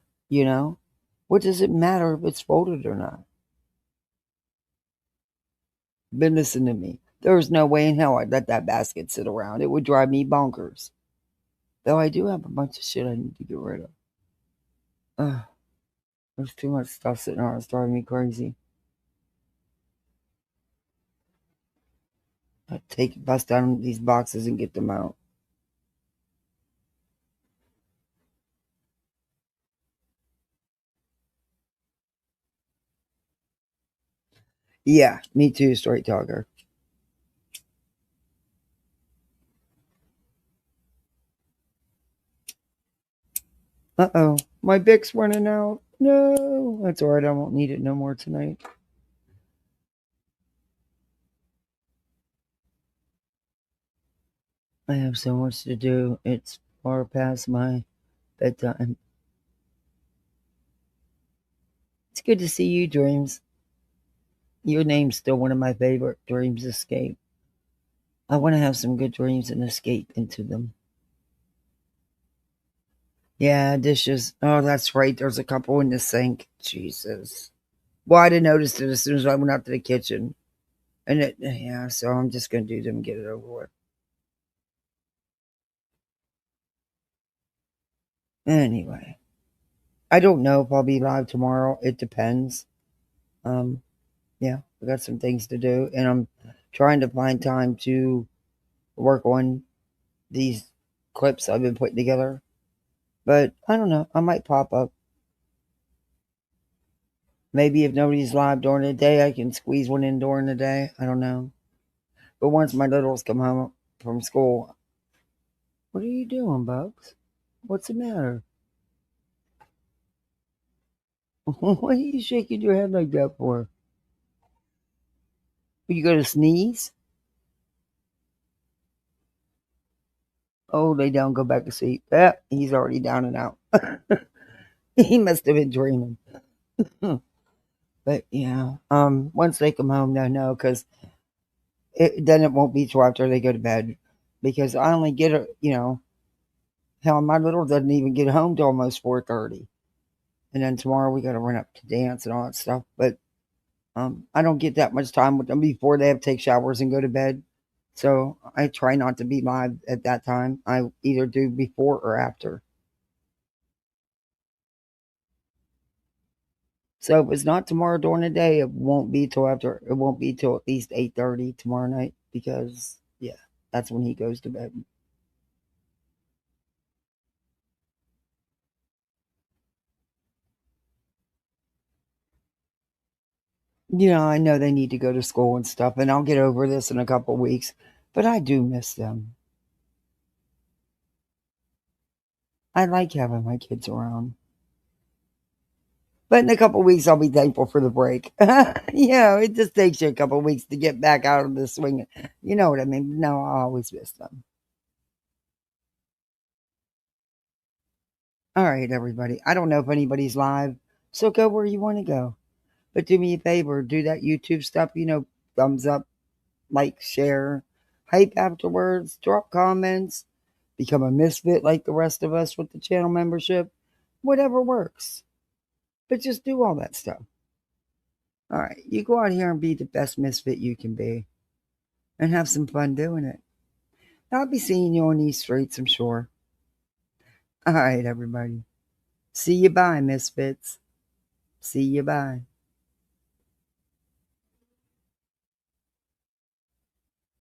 What does it matter if it's folded or not? But listen to me. There's no way in hell I'd let that basket sit around. It would drive me bonkers. Though I do have a bunch of shit I need to get rid of. Ugh. There's too much stuff sitting around. It's driving me crazy. bust down these boxes and get them out. Yeah, me too, straight talker. Uh-oh, my Bic's running out. No, that's all right. I won't need it no more tonight. I have so much to do. It's far past my bedtime. It's good to see you, Dreams. Your name's still one of my favorite, Dreams Escape. I want to have some good dreams and escape into them. Yeah, dishes. Oh, that's right. There's a couple in the sink. Jesus. Well, I didn't notice it as soon as I went out to the kitchen. And yeah, so I'm just going to do them and get it over with. Anyway, I don't know if I'll be live tomorrow. It depends. Yeah, I got some things to do, and I'm trying to find time to work on these clips I've been putting together. But I don't know. I might pop up. Maybe if nobody's live during the day, I can squeeze one in during the day. I don't know. But once my littles come home from school, what are you doing, Bugs? What's the matter? What are you shaking your head like that for? You going to sneeze? Oh, lay down, go back to sleep. Yeah, he's already down and out. He must have been dreaming. But yeah, once they come home, they'll know, because then it won't be till after they go to bed. Because I only get hell, my little doesn't even get home till almost 4:30. And then tomorrow we got to run up to dance and all that stuff. But I don't get that much time with them before they have to take showers and go to bed. So I try not to be live at that time. I either do before or after. So if it's not tomorrow during the day, it won't be till after. It won't be till at least 8:30 tomorrow night, because yeah, that's when he goes to bed. I know they need to go to school and stuff, and I'll get over this in a couple weeks. But I do miss them. I like having my kids around. But in a couple weeks, I'll be thankful for the break. It just takes you a couple weeks to get back out of the swing. You know what I mean? No, I always miss them. All right, everybody. I don't know if anybody's live, so go where you want to go. But do me a favor, do that YouTube stuff, thumbs up, like, share, hype afterwards, drop comments, become a misfit like the rest of us with the channel membership, whatever works. But just do all that stuff. All right, you go out here and be the best misfit you can be and have some fun doing it. I'll be seeing you on these streets, I'm sure. All right, everybody. See you bye, misfits. See you bye.